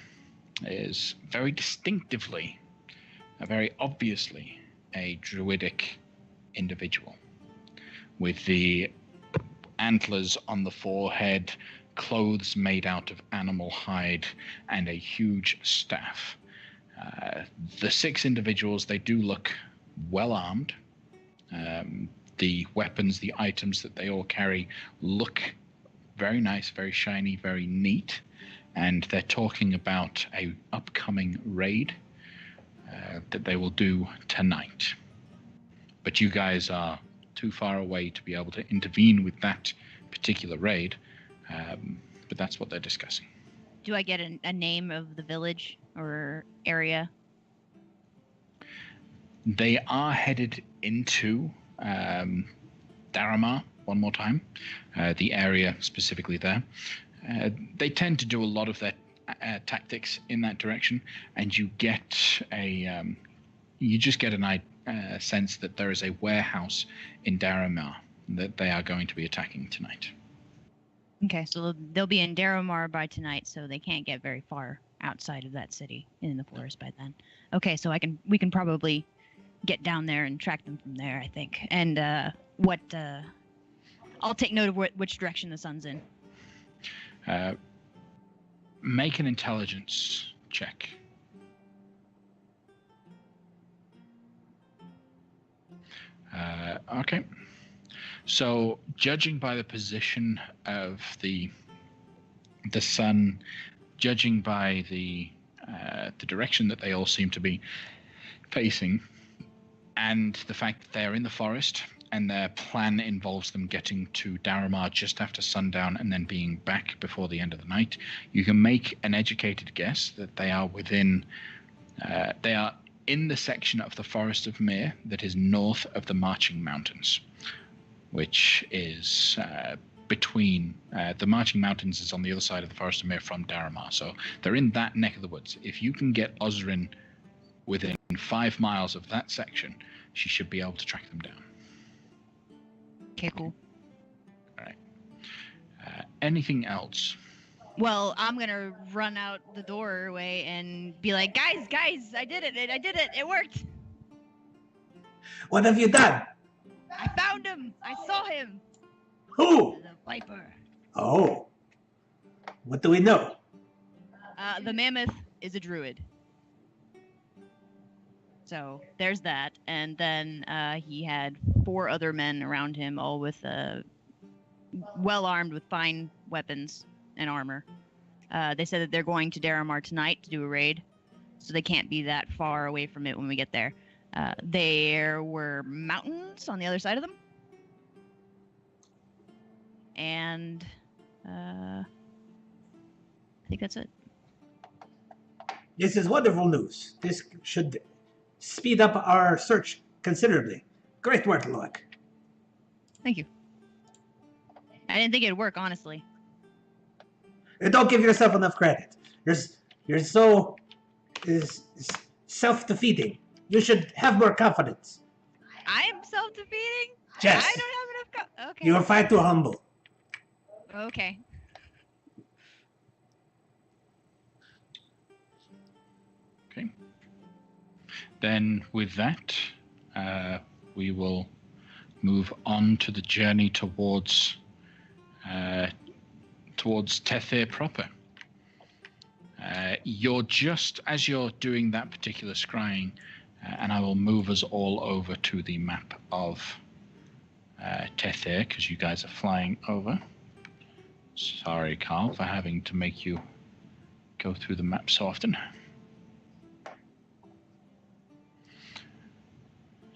is very distinctively, very obviously, a druidic individual with the antlers on the forehead, clothes made out of animal hide, and a huge staff. The 6 individuals, they do look well armed. The weapons, the items that they all carry look very nice, very shiny, very neat. And they're talking about a upcoming raid that they will do tonight. But you guys are too far away to be able to intervene with that particular raid. But that's what they're discussing. Do I get a name of the village or area? They are headed into Daramar one more time, the area specifically there. They tend to do a lot of their tactics in that direction, and you get a sense that there is a warehouse in Daramar that they are going to be attacking tonight. Okay, so they'll be in Daramar by tonight, so they can't get very far outside of that city in the forest by then. Okay, so we can probably get down there and track them from there, I think. And I'll take note of which direction the sun's in. Make an intelligence check. Okay. So, judging by the position of the sun, judging by the direction that they all seem to be facing, and the fact that they are in the forest, and their plan involves them getting to Daramar just after sundown and then being back before the end of the night, you can make an educated guess that they are within. They are in the section of the Forest of Myr that is north of the Marching Mountains, which is between the Marching Mountains is on the other side of the Forest of Myr from Daramar. So they're in that neck of the woods. If you can get Osrin within 5 miles of that section, she should be able to track them down. Okay, cool. All right. Anything else? Well, I'm gonna run out the doorway and be like, guys, I did it! It worked! What have you done? I found him! I saw him! Who? The Viper. Oh. What do we know? The mammoth is a druid. So there's that. And then he had 4 other men around him, all with well armed with fine weapons and armor. They said that they're going to Daramar tonight to do a raid, so they can't be that far away from it when we get there. There were mountains on the other side of them. And I think that's it. This is wonderful news. This should speed up our search considerably. Great work, Loic. Thank you. I didn't think it'd work, honestly. Don't give yourself enough credit. You're so self-defeating. You should have more confidence. I am self-defeating? Yes. I don't have enough okay. You are far too humble. Okay. Okay. Then with that, we will move on to the journey towards Tethyr proper. You're just as you're doing that particular scrying, and I will move us all over to the map of Tethyr because you guys are flying over. Sorry, Carl, for having to make you go through the map so often.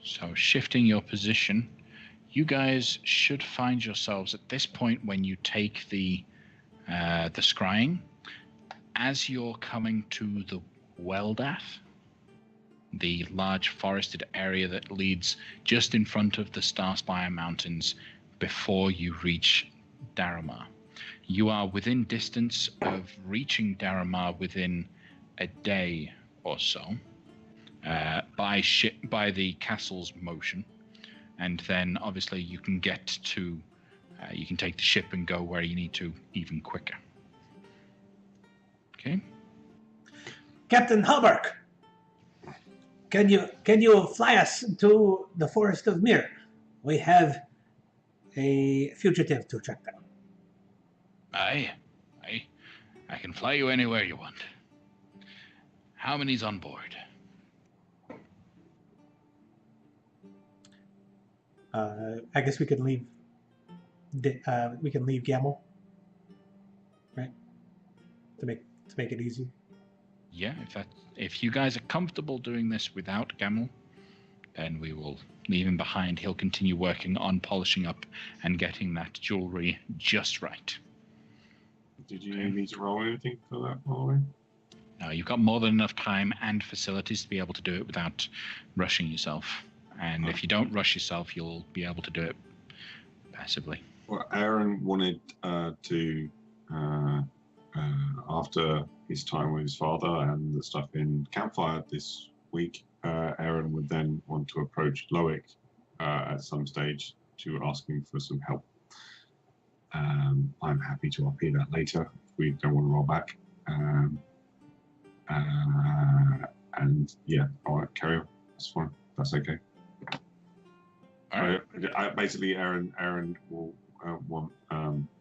So shifting your position, you guys should find yourselves at this point when you take the scrying, as you're coming to the Weldath, the large forested area that leads just in front of the Starspire Mountains before you reach Daramar. You are within distance of reaching Daramar within a day or so by the castle's motion, and then obviously you can get to you can take the ship and go where you need to even quicker. Okay. Captain Halberg, can you fly us to the Forest of Mir? We have a fugitive to track down. Aye. I can fly you anywhere you want. How many's on board? I guess we can leave. We can leave Gamel, right? To make it easy. Yeah, if you guys are comfortable doing this without Gamel, then we will leave him behind. He'll continue working on polishing up and getting that jewelry just right. Did you need me to roll anything for that, Molly? No, you've got more than enough time and facilities to be able to do it without rushing yourself. And if you don't rush yourself, you'll be able to do it passively. Well, Aaron wanted to, after his time with his father and the stuff in Campfire this week, Aaron would then want to approach Loic at some stage to ask him for some help. I'm happy to RP that later if we don't want to roll back. And yeah, all right, carry on. That's fine. That's okay. All right. Basically, Aaron will want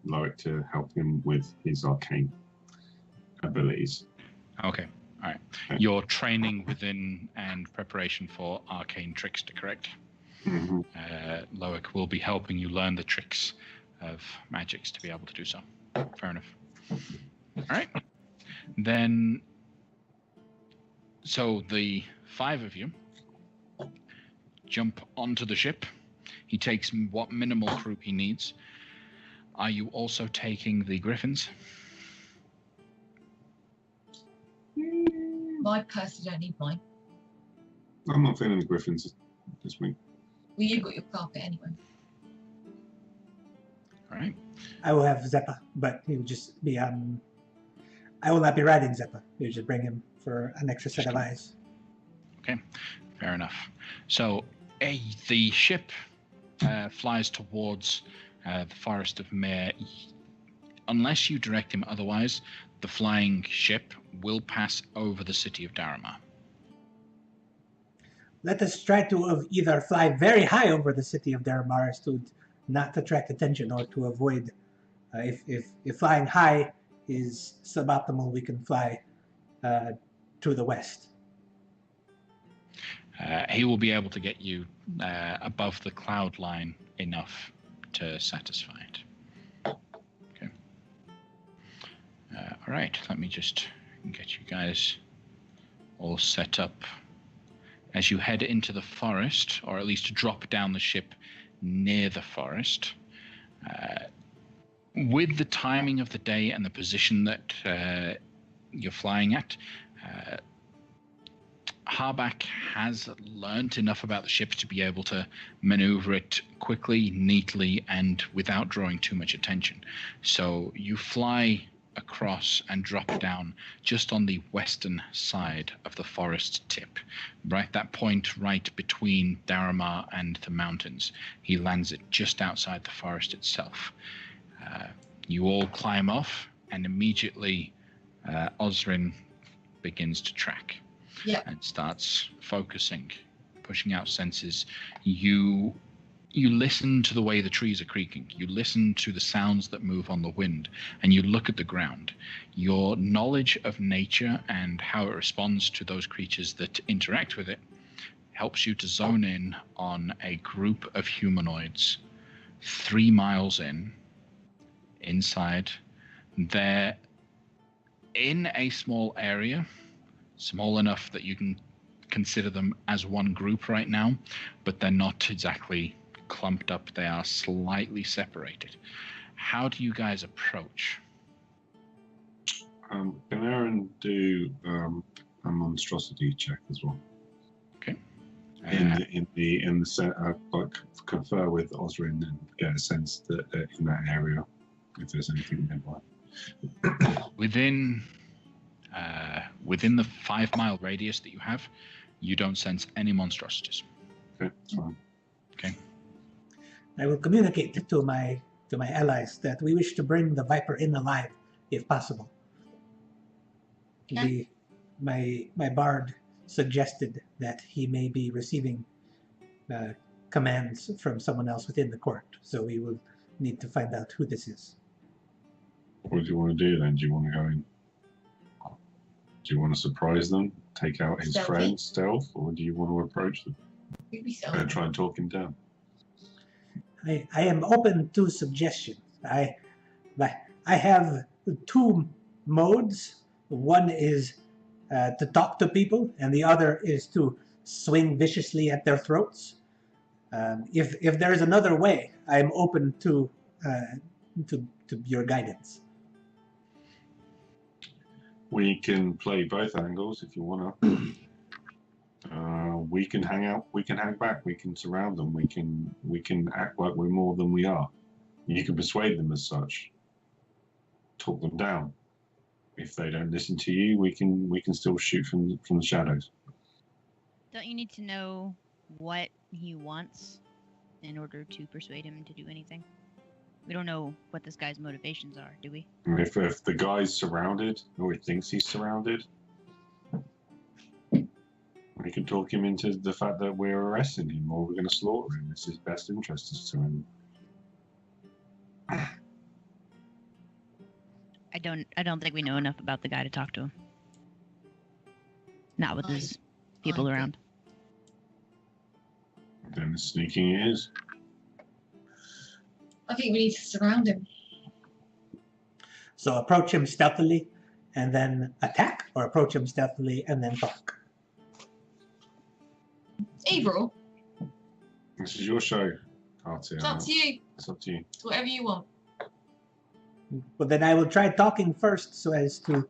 Loic to help him with his arcane abilities. Okay. All right. Okay. Your training within and preparation for arcane trickster, correct? Mm-hmm. Loic will be helping you learn the tricks of magics to be able to do so. Fair enough. All right. Then, so the 5 of you jump onto the ship. He takes what minimal crew he needs. Are you also taking the griffins? I personally don't need mine. I'm not feeling the griffins this week. Well, you've got your carpet anyway. All right. I will have Zeppa, but he will just be I will not be riding Zeppa. You just bring him for an extra set of eyes. Okay, fair enough. So the ship flies towards the Forest of Mir. Unless you direct him otherwise, the flying ship will pass over the city of Daramar. Let us try to either fly very high over the city of Daramar as to not attract attention, or to avoid. If flying high is suboptimal, we can fly to the west. He will be able to get you above the cloud line enough to satisfy it. Okay. All right, let me just get you guys all set up. As you head into the forest, or at least drop down the ship near the forest, with the timing of the day and the position that you're flying at, Harbak has learnt enough about the ship to be able to maneuver it quickly, neatly, and without drawing too much attention. So you fly across and drop down just on the western side of the forest tip, right, that point right between Daramar and the mountains. He lands it just outside the forest itself. You all climb off, and immediately Osrin begins to track. Yep. And starts focusing, pushing out senses. You listen to the way the trees are creaking. You listen to the sounds that move on the wind, and you look at the ground. Your knowledge of nature and how it responds to those creatures that interact with it helps you to zone in on a group of humanoids 3 miles inside. They're in a small area, small enough that you can consider them as one group right now, but they're not exactly clumped up. They are slightly separated. How do you guys approach? Can Aaron do a monstrosity check as well? Okay. In the set, like confer with Osrin and get a sense that in that area, if there's anything nearby. Within the 5 mile radius that you have, you don't sense any monstrosities. Okay, that's fine. Okay. I will communicate to my allies that we wish to bring the Viper in alive, if possible. Okay. My bard suggested that he may be receiving commands from someone else within the court, so we will need to find out who this is. What do you want to do then? Do you want to go in? Do you want to surprise them, take out his Stealthy. friend, stealth, or do you want to approach them Maybe so. and try and talk him down? I am open to suggestions. I have 2 modes. One is to talk to people, and the other is to swing viciously at their throats. If there is another way, I am open to your guidance. We can play both angles if you want to. We can hang out. We can hang back. We can surround them. We can act like we're more than we are. You can persuade them as such. Talk them down. If they don't listen to you, we can still shoot from the shadows. Don't you need to know what he wants in order to persuade him to do anything? We don't know what this guy's motivations are, do we? If the guy's surrounded, or he thinks he's surrounded, we can talk him into the fact that we're arresting him or we're going to slaughter him. It's his best interest to him. I don't think we know enough about the guy to talk to him. Not with his people around. Then the sneaking is. I think we need to surround him. So approach him stealthily and then attack, or approach him stealthily and then talk. Either or. This is your show, Artie. It's up to you. It's up to you. It's whatever you want. Well, then I will try talking first so as to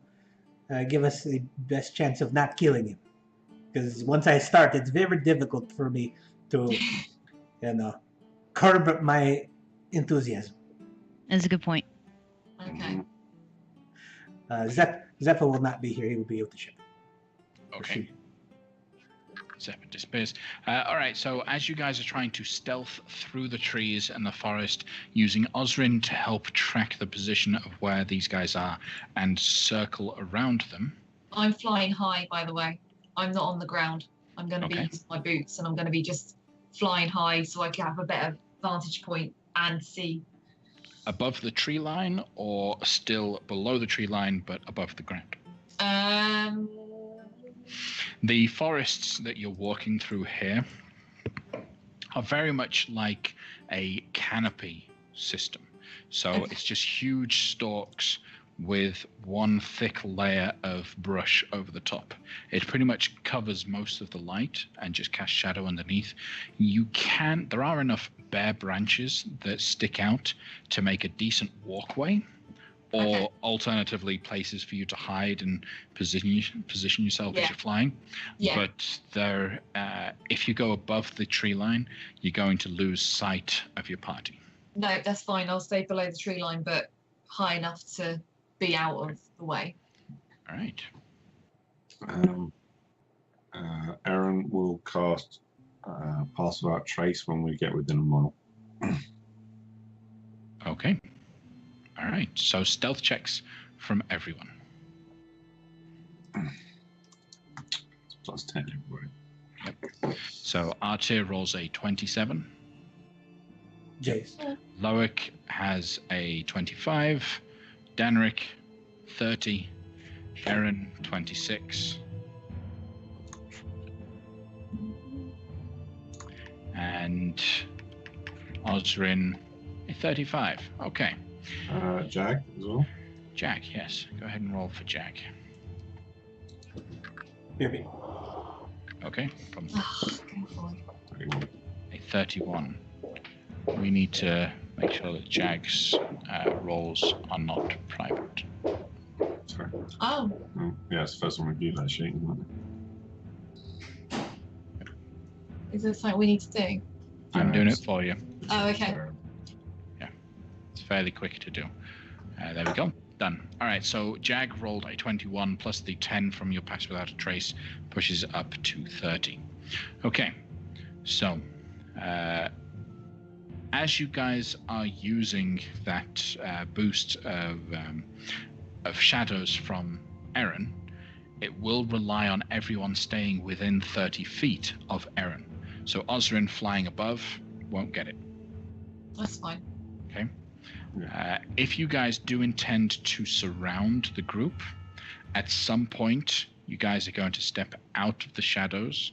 give us the best chance of not killing him. Because once I start, it's very difficult for me to, curb my enthusiasm. That's a good point. Okay. Zephyr will not be here. He will be with the ship. Okay. Zephyr disappears. All right, so as you guys are trying to stealth through the trees and the forest, using Osrin to help track the position of where these guys are and circle around them. I'm flying high, by the way. I'm not on the ground. I'm going to be Okay. using my boots, and I'm going to be just flying high so I can have a better vantage point and see. Above the tree line or still below the tree line but above the ground? The forests that you're walking through here are very much like a canopy system. So Okay. it's just huge stalks with one thick layer of brush over the top. It pretty much covers most of the light and just casts shadow underneath. There are enough bare branches that stick out to make a decent walkway, or Okay. alternatively places for you to hide and position yourself as Yeah. you're flying. Yeah. But if you go above the tree line, you're going to lose sight of your party. No, that's fine. I'll stay below the tree line, but high enough to be out of the way. All right. Aaron will cast Pass Without Trace when we get within a mile. Okay. All right. So stealth checks from everyone. It's plus 10 everybody. Yep. So Artir rolls a 27. Jace. Loic has a 25. Danrik, 30. Aaron, 26. And Osrin, a 35. Okay. Jack as well. Jack, yes. Go ahead and roll for Jack. Hear me. Okay. From Oh, good boy. 31. a 31. we need to make sure that Jag's rolls are not private. Sorry. Oh, Yeah, it's the first one we viewed that sheet, isn't it? is there something we need to do? I'm doing it for you. Oh, okay. It's fairly quick to do. There we go. Done. All right, so Jag rolled a 21 plus the 10 from your pass without a trace pushes up to 30. Okay, so as you guys are using that boost of shadows from Erin, it will rely on everyone staying within 30 feet of Erin. So Osrin flying above won't get it. That's fine. Okay. If you guys do intend to surround the group, at some point you guys are going to step out of the shadows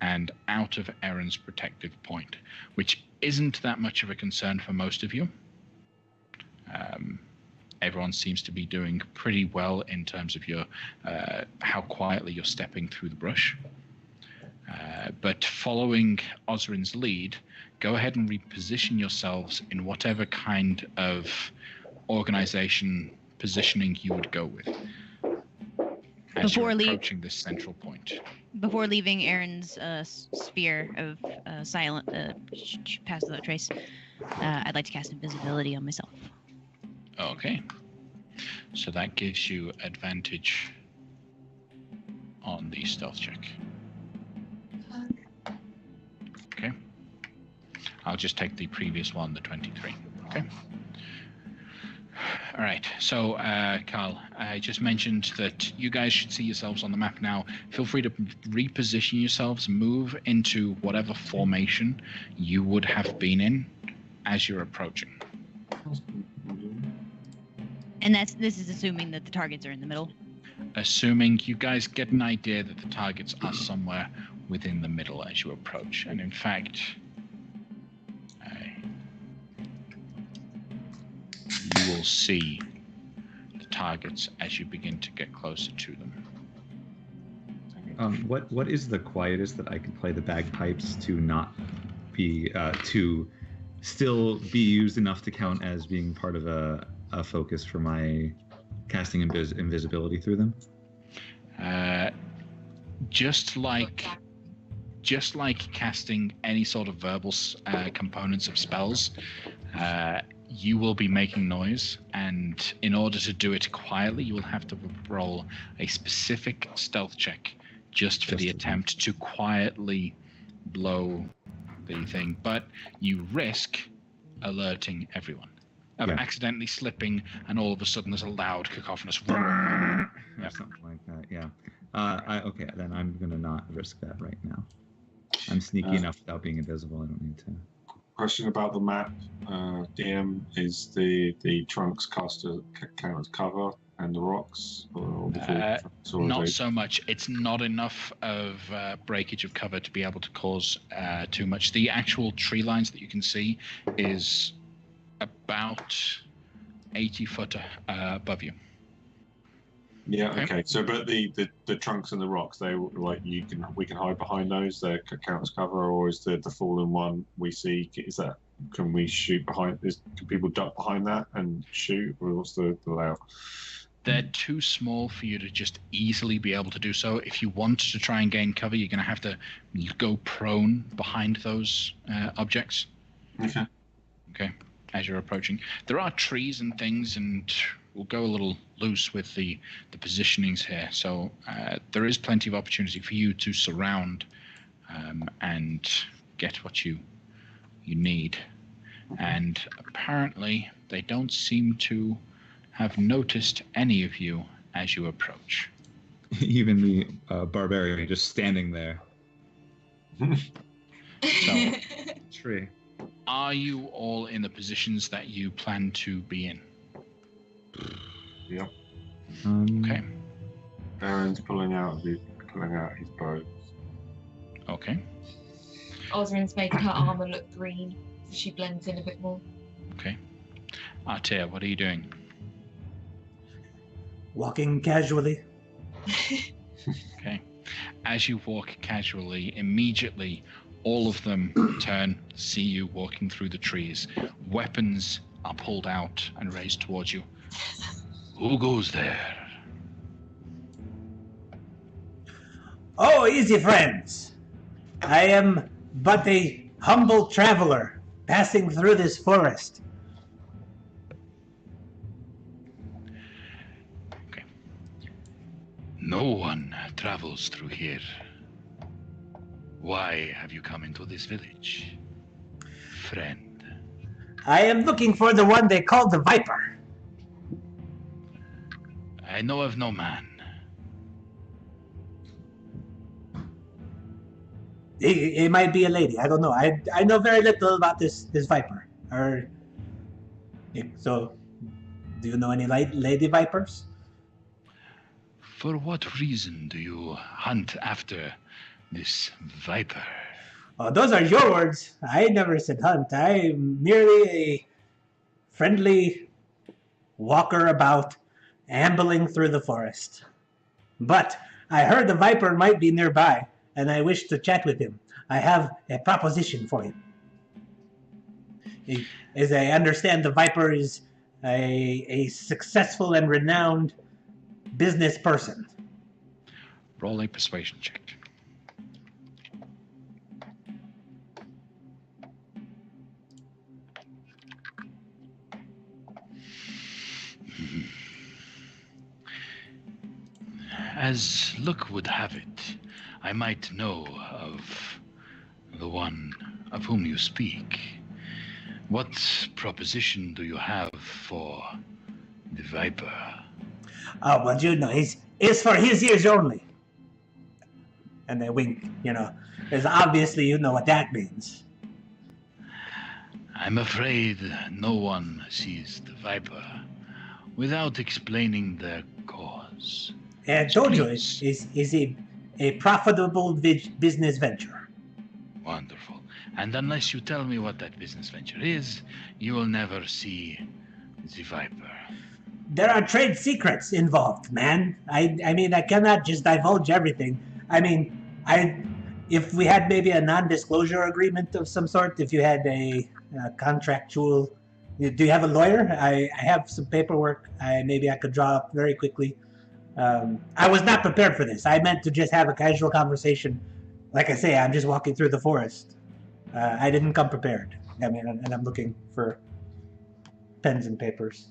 and out of Erin's protective point, which isn't that much of a concern for most of you. Everyone seems to be doing pretty well in terms of your how quietly you're stepping through the brush. But following Osrin's lead, go ahead and reposition yourselves in whatever kind of organization positioning you would go with as Before you're approaching this central point. Before leaving Erin's sphere of silent pass without trace, I'd like to cast invisibility on myself. Okay. So that gives you advantage on the stealth check. Okay. I'll just take the previous one, the 23. Okay. All right. So, Carl, I just mentioned that you guys should see yourselves on the map now. Feel free to reposition yourselves, move into whatever formation you would have been in as you're approaching. And this is assuming that the targets are in the middle. Assuming you guys get an idea that the targets are somewhere within the middle as you approach. And in fact, you will see the targets as you begin to get closer to them. What is the quietest that I can play the bagpipes to not be to still be used enough to count as being part of a focus for my casting invisibility through them? Just like casting any sort of verbal components of spells, you will be making noise, and in order to do it quietly, you will have to roll a specific stealth check just for the attempt to quietly blow the thing. But you risk alerting everyone of accidentally slipping, and all of a sudden there's a loud cacophonous roar. Or something like that. Yeah. Okay, then I'm gonna not risk that right now. I'm sneaky enough without being invisible. I don't need to. Question about the map, DM, is the trunks cast count as cover and the rocks? Not so much. It's not enough of breakage of cover to be able to cause too much. The actual tree lines that you can see is about 80 foot above you. Yeah. Okay. So, but the trunks and the rocks, they like we can hide behind those. They count as cover, or is the fallen one we see? Is that can we shoot behind? Can people duck behind that and shoot, or what's the layout? They're too small for you to just easily be able to do so. If you want to try and gain cover, you're going to have to go prone behind those objects. Okay. Okay. As you're approaching, there are trees and things, and we'll go a little loose with the positionings here. So there is plenty of opportunity for you to surround and get what you need. And apparently, they don't seem to have noticed any of you as you approach. Even the barbarian just standing there. So, Tree. Are you all in the positions that you plan to be in? Yep. Okay. Aaron's pulling out his bow. Okay. Osrin's making her armor look green, so she blends in a bit more. Okay. Artea, what are you doing? Walking casually. Okay. As you walk casually, immediately All of them turn, see you walking through the trees. Weapons are pulled out and raised towards you. Who goes there? Oh, easy, friends. I am but a humble traveler passing through this forest. Okay. No one travels through here. Why have you come into this village, friend? I am looking for the one they call the Viper. I know of no man. It might be a lady. I don't know. I know very little about this Viper. So, do you know any lady Vipers? For what reason do you hunt after this Viper? Oh, those are your words. I never said hunt. I'm merely a friendly walker about, ambling through the forest. But I heard the Viper might be nearby, and I wish to chat with him. I have a proposition for him. As I understand, the Viper is a successful and renowned business person. Roll a persuasion check. As luck would have it, I might know of the one of whom you speak. What proposition do you have for the Viper? Oh, well, you know, it's for his ears only. And they wink, because obviously you know what that means. I'm afraid no one sees the Viper without explaining their cause. And I told you, Please. it's a profitable business venture. Wonderful. And unless you tell me what that business venture is, you will never see the Viper. There are trade secrets involved, man. I mean, I cannot just divulge everything. I mean, if we had maybe a non-disclosure agreement of some sort, if you had a contractual... Do you have a lawyer? I have some paperwork. Maybe I could draw up very quickly. I was not prepared for this. I meant to just have a casual conversation. Like I say, I'm just walking through the forest. I didn't come prepared. I mean, and I'm looking for pens and papers.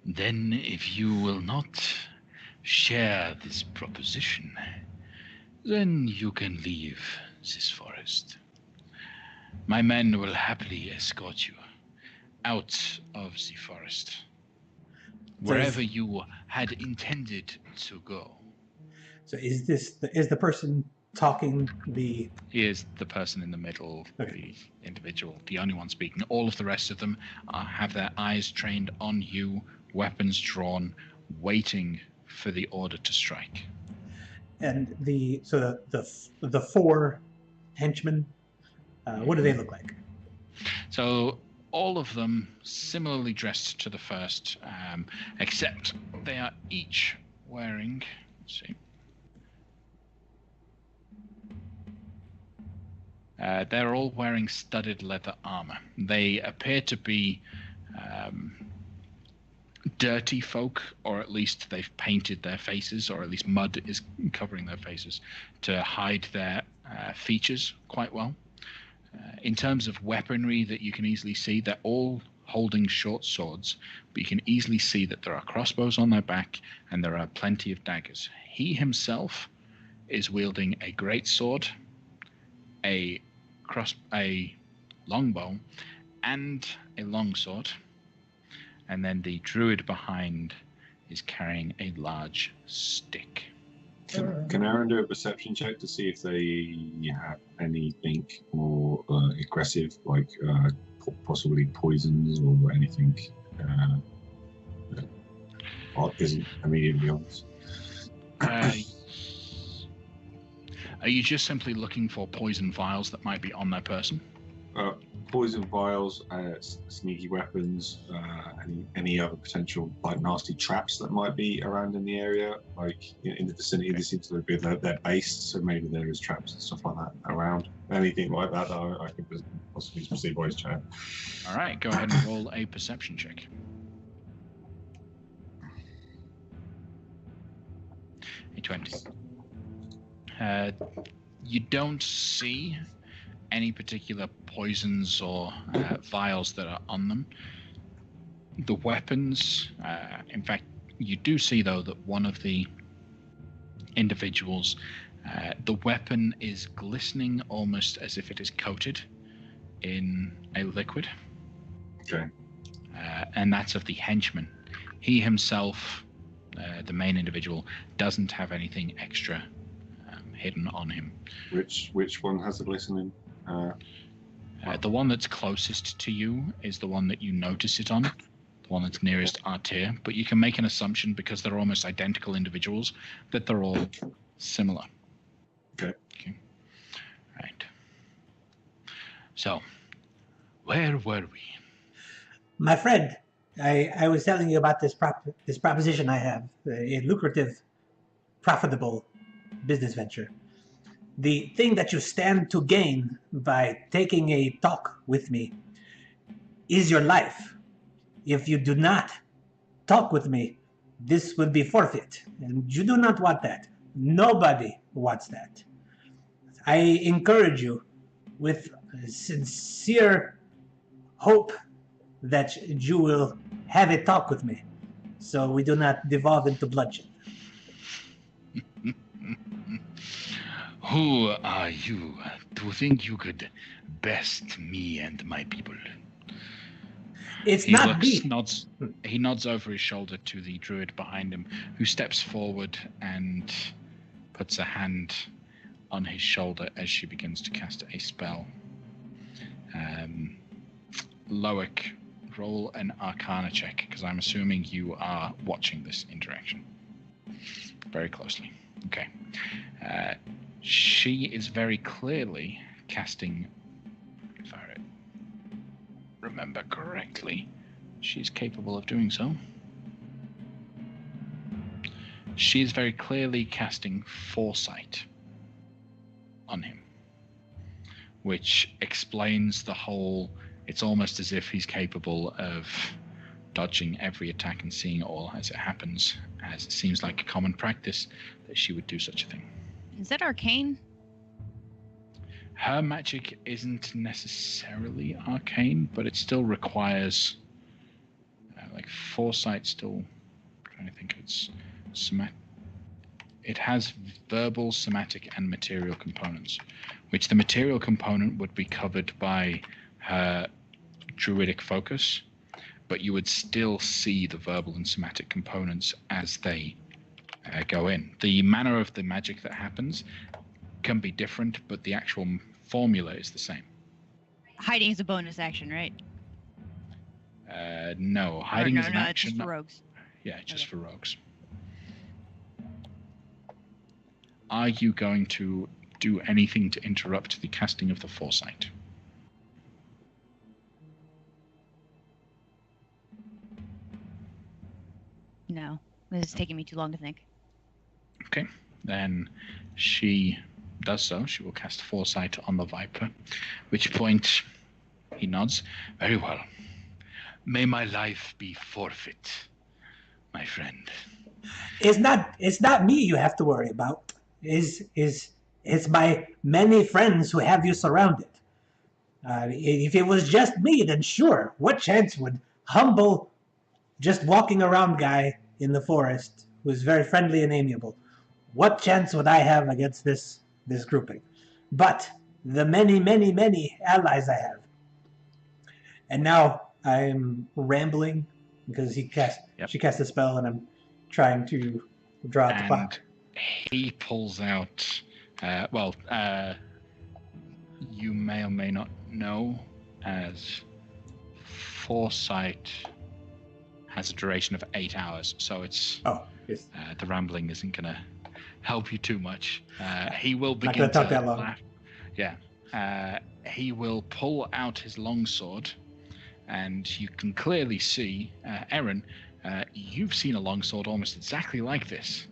Then if you will not share this proposition, then you can leave this forest. My men will happily escort you out of the forest, wherever you had intended to go. So is the person talking the... He is the person in the middle, Okay. the individual, the only one speaking. All of the rest of them have their eyes trained on you, weapons drawn, waiting for the order to strike. And the four henchmen, what do they look like? So all of them similarly dressed to the first, except they are each wearing, let's see. They're all wearing studded leather armor. They appear to be dirty folk, or at least they've painted their faces, or at least mud is covering their faces to hide their features quite well. In terms of weaponry that you can easily see, they're all holding short swords, but you can easily see that there are crossbows on their back and there are plenty of daggers. He himself is wielding a great sword, a longbow, and a longsword. And then the druid behind is carrying a large stick. Can Aaron do a perception check to see if they have anything more aggressive, like possibly poisons or anything that isn't immediately obvious? Are you just simply looking for poison vials that might be on their person? poison vials, sneaky weapons, any other potential like nasty traps that might be around in the area, like in the vicinity. This seems to be their base, so maybe there is traps and stuff like that around. Anything like that I could possibly see voice chat. All right, go ahead and roll a perception check. A 20. You don't see any particular poisons or vials that are on them. The weapons, in fact, you do see though that one of the individuals, the weapon is glistening almost as if it is coated in a liquid. Okay. And that's of the henchman. He himself, the main individual, doesn't have anything extra hidden on him. Which one has the glistening? The one that's closest to you is the one that you notice it on, the one that's nearest Artir, but you can make an assumption because they're almost identical individuals that they're all similar. Okay. Right. So, where were we? My friend, I was telling you about this proposition I have, a lucrative, profitable business venture. The thing that you stand to gain by taking a talk with me is your life. If you do not talk with me, this will be forfeit, and you do not want that. Nobody wants that. I encourage you with sincere hope that you will have a talk with me, so we do not devolve into bloodshed. Who are you to think you could best me and my people? It's not me. He nods over his shoulder to the druid behind him, who steps forward and puts a hand on his shoulder as she begins to cast a spell. Loic, roll an Arcana check, because I'm assuming you are watching this interaction very closely. Okay. She is very clearly casting, if I remember correctly, she's capable of doing so. She is very clearly casting Foresight on him, which explains the whole, it's almost as if he's capable of dodging every attack and seeing it all as it happens, as it seems like a common practice that she would do such a thing. Is that arcane? Her magic isn't necessarily arcane, but it still requires like Foresight. Still trying to think, it's it has verbal, somatic, and material components, which the material component would be covered by her druidic focus, but you would still see the verbal and somatic components as they go in. The manner of the magic that happens can be different, but the actual formula is the same. Hiding is a bonus action, right? No, hiding is an action. It's just for rogues. Yeah, just for rogues. Are you going to do anything to interrupt the casting of the Foresight? No, this is taking me too long to think. Okay, then she does so. She will cast Foresight on the Viper, which point he nods. Very well. May my life be forfeit, my friend. It's not me you have to worry about. It's my many friends who have you surrounded. If it was just me, then sure. What chance would humble, just walking around guy in the forest who is very friendly and amiable, what chance would I have against this grouping? But the many, many, many allies I have. And now I'm rambling because she cast a spell and I'm trying to draw out the clock. He pulls out, you may or may not know, as Foresight has a duration of 8 hours, so it's the rambling isn't going to help you too much. He will begin to laugh. Yeah, he will pull out his longsword, and you can clearly see, Aaron, you've seen a longsword almost exactly like this.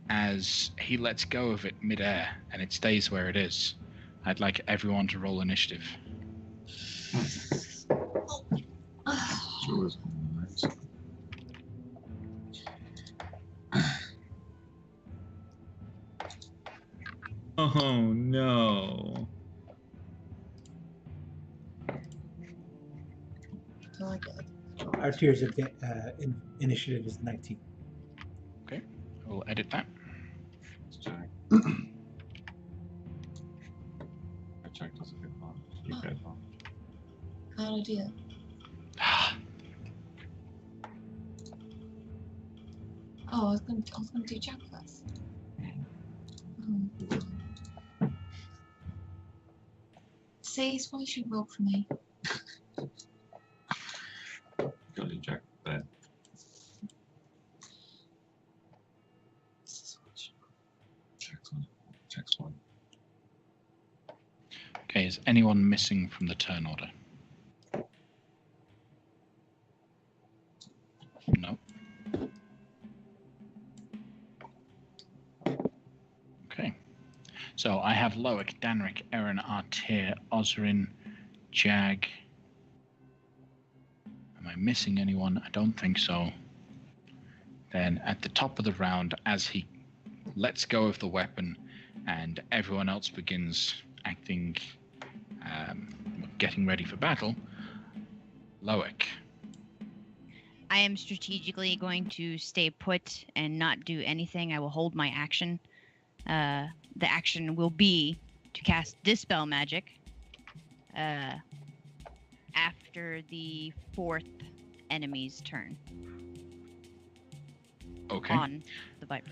As he lets go of it midair, and it stays where it is. I'd like everyone to roll initiative. Oh no. Our tiers of initiative is 19. Okay, we'll edit that. Jack doesn't get far. You get far. Bad idea. Oh, I was gonna do Jack first. See, it's why you shouldn't roll for me. Got you, Jack. There. Jack's one. Okay, is anyone missing from the turn order? No. Okay. So I have Loic, Danrik, Aaron, Artir, Osrin, Jag. Am I missing anyone? I don't think so. Then at the top of the round, as he lets go of the weapon and everyone else begins acting, getting ready for battle, Loic. I am strategically going to stay put and not do anything. I will hold my action. The action will be to cast Dispel Magic after the 4th enemy's turn. Okay. On the Viper.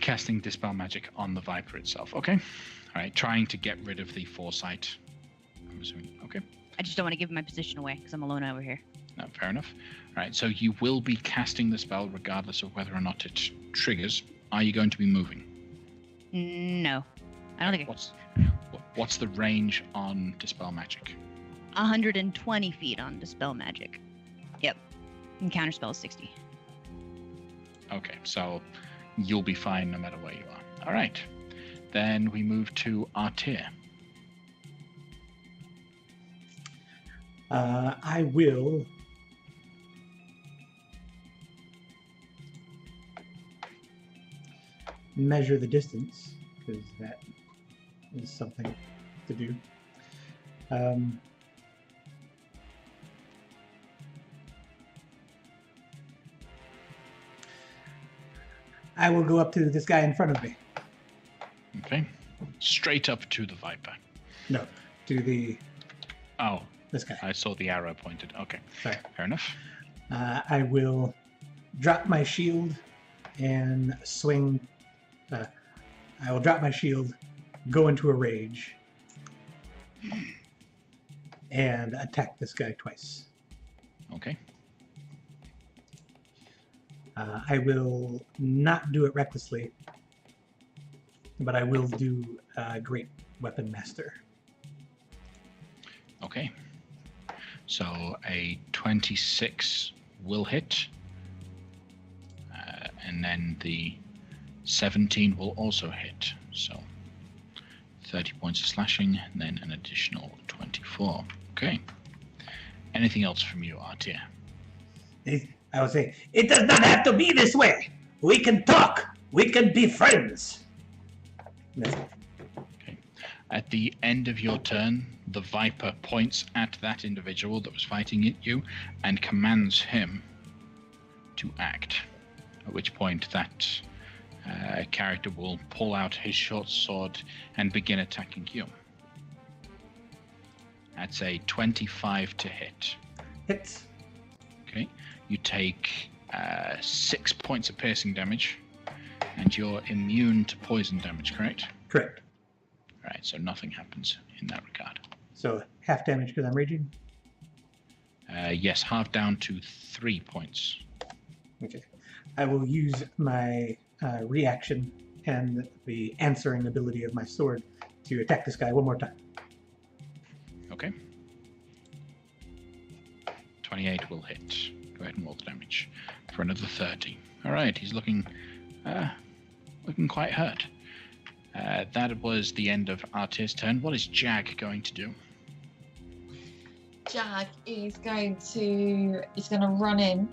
Casting Dispel Magic on the Viper itself. Okay. All right. Trying to get rid of the foresight. I'm assuming. Okay. I just don't want to give my position away because I'm alone over here. No, fair enough. All right. So you will be casting the spell regardless of whether or not it triggers. Are you going to be moving? No. I don't think What's the range on Dispel Magic? 120 feet on Dispel Magic. Yep. And Counterspell is 60. Okay, so you'll be fine no matter where you are. All right. Then we move to Artir. I will measure the distance, because that is something to do. I will go up to this guy in front of me. Okay. Straight up to the Viper. No, to Oh, this guy. I saw the arrow pointed. Okay. Sorry. Fair enough. I will drop my shield and swing. I will drop my shield, go into a rage, and attack this guy twice. Okay. I will not do it recklessly, but I will do Great Weapon Master. Okay. So a 26 will hit. And then the 17 will also hit. So 30 points of slashing, and then an additional 24. Okay. Anything else from you, Artir? I would say, it does not have to be this way. We can talk. We can be friends. Okay. At the end of your turn, the Viper points at that individual that was fighting at you and commands him to act. At which point that character will pull out his short sword and begin attacking you. That's a 25 to hit. Hits. Okay. You take 6 points of piercing damage, and you're immune to poison damage, correct? Correct. All right, so nothing happens in that regard. So half damage because I'm raging? Yes, half down to 3 points. Okay. I will use my reaction and the answering ability of my sword to attack this guy one more time. Okay. 28 will hit. Go ahead and roll the damage for another 30. All right, he's looking quite hurt. That was the end of Artir's turn. What is Jag going to do? Jag is going to run in.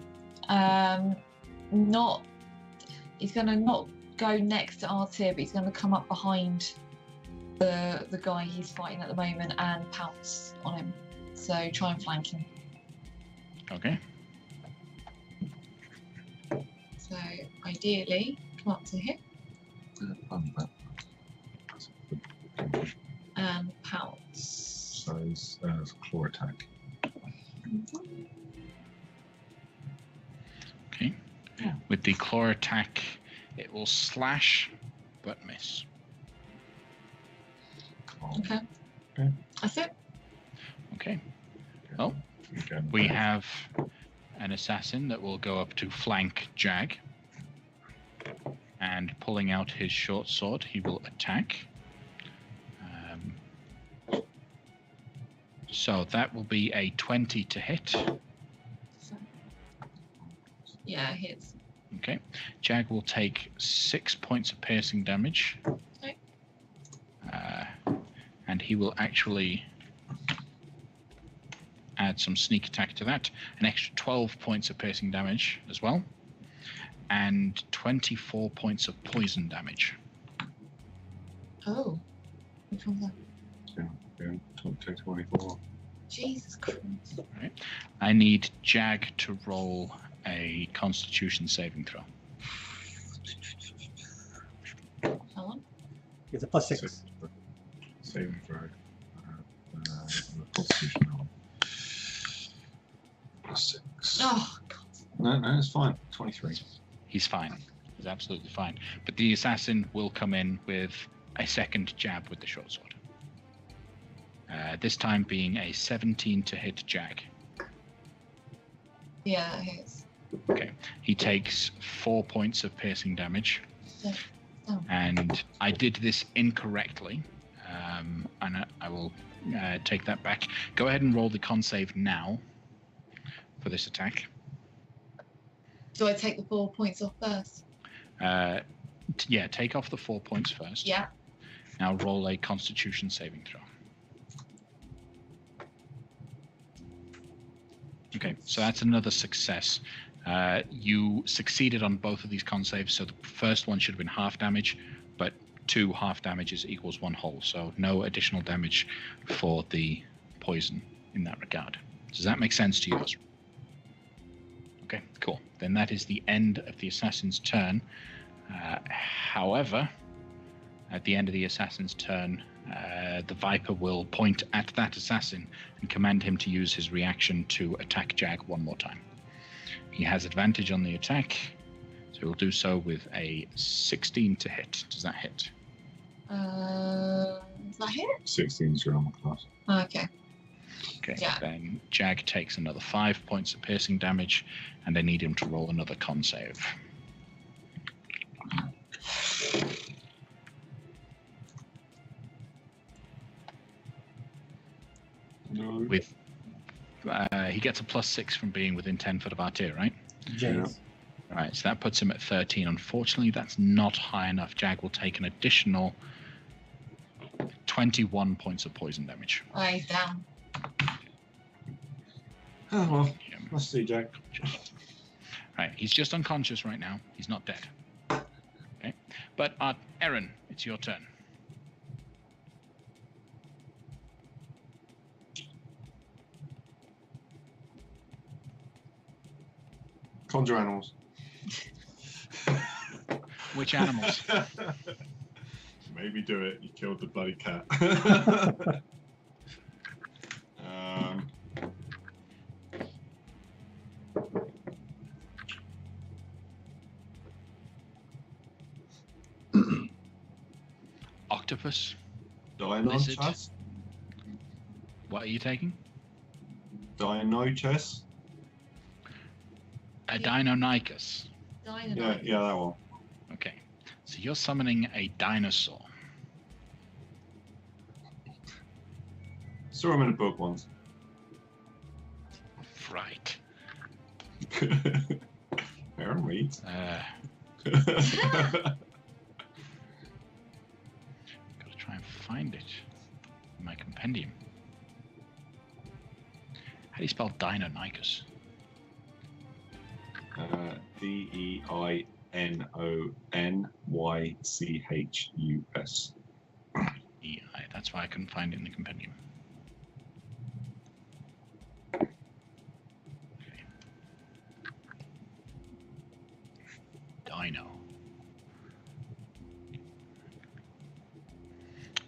He's going to not go next to Artir, but he's going to come up behind the guy he's fighting at the moment and pounce on him. So try and flank him. Okay. So ideally, come up to him and pounce. So it's claw attack. Okay. Yeah. With the claw attack, it will slash, but miss. Okay. Okay. That's it. Okay. Well, we have an assassin that will go up to flank Jag. And pulling out his short sword, he will attack. So that will be a 20 to hit. So, yeah, it hits. Okay. Jag will take 6 points of piercing damage. Okay. And he will actually add some sneak attack to that. An extra 12 points of piercing damage as well. And 24 points of poison damage. Oh. Which one's that? Yeah, take 24. Jesus Christ. Right. I need Jag to roll a Constitution saving throw. Hold on. It's a +6. Saving throw. Constitution roll. +6. Oh, God. No, it's fine. 23. He's fine. He's absolutely fine. But the assassin will come in with a second jab with the short sword. This time being a 17 to hit Jag. Yeah, it hits. Okay. He takes 4 points of piercing damage. Oh. And I did this incorrectly. And I will take that back. Go ahead and roll the con save now for this attack. Do I take the 4 points off first? Yeah, take off the 4 points first. Yeah. Now roll a Constitution saving throw. Okay, so that's another success. You succeeded on both of these con saves, so the first one should have been half damage, but 2 half damages equals 1 whole, so no additional damage for the poison in that regard. Does that make sense to you, Osram? Okay, cool. Then that is the end of the assassin's turn. However, at the end of the assassin's turn, the Viper will point at that assassin and command him to use his reaction to attack Jag one more time. He has advantage on the attack, so he'll do so with a 16 to hit. Does that hit? Does that hit? 16 is your armor class. Okay. Okay, Yeah. then Jag takes another 5 points of piercing damage, and I need him to roll another con save. No. With he gets a +6 from being within 10 foot of Artir, right? James. All right, so that puts him at 13. Unfortunately, that's not high enough. Jag will take an additional 21 points of poison damage. He's down. Oh, well, Yeah. let's see, Jack. Right, he's just unconscious right now. He's not dead. Okay, but Erin, it's your turn. Conjure animals. Which animals? Maybe do it. You killed the bloody cat. Octopus. Dinochus. What are you taking? Dinochus. A Deinonychus. Dynamite. Yeah, that one. Okay, so you're summoning a dinosaur. Saw him in a book once. Right. Aaron reads. Gotta try and find it in my compendium. How do you spell Deinonychus? Deinonychus. E-I. That's why I couldn't find it in the compendium. Dino.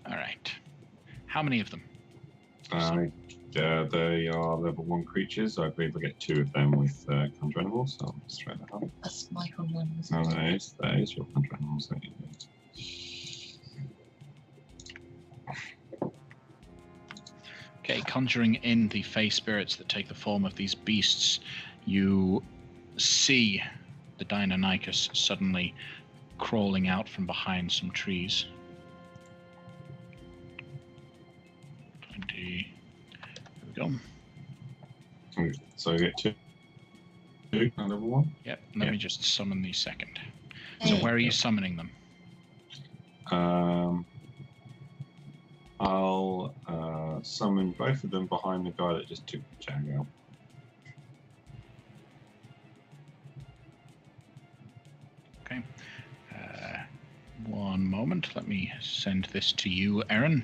All right. How many of them? They are level 1 creatures. I believe I get 2 of them with conjure animals, so I'll just throw that up. That's my conjure animals. No, that is your conjure animals. Okay, conjuring in the fey spirits that take the form of these beasts, you see the Deinonychus suddenly crawling out from behind some trees. 20. There we go. So I get 2 on level 1? Yep, let me just summon these second. So where are you summoning them? I'll summon both of them behind the guy that just took the jag out. Okay. One moment. Let me send this to you, Aaron.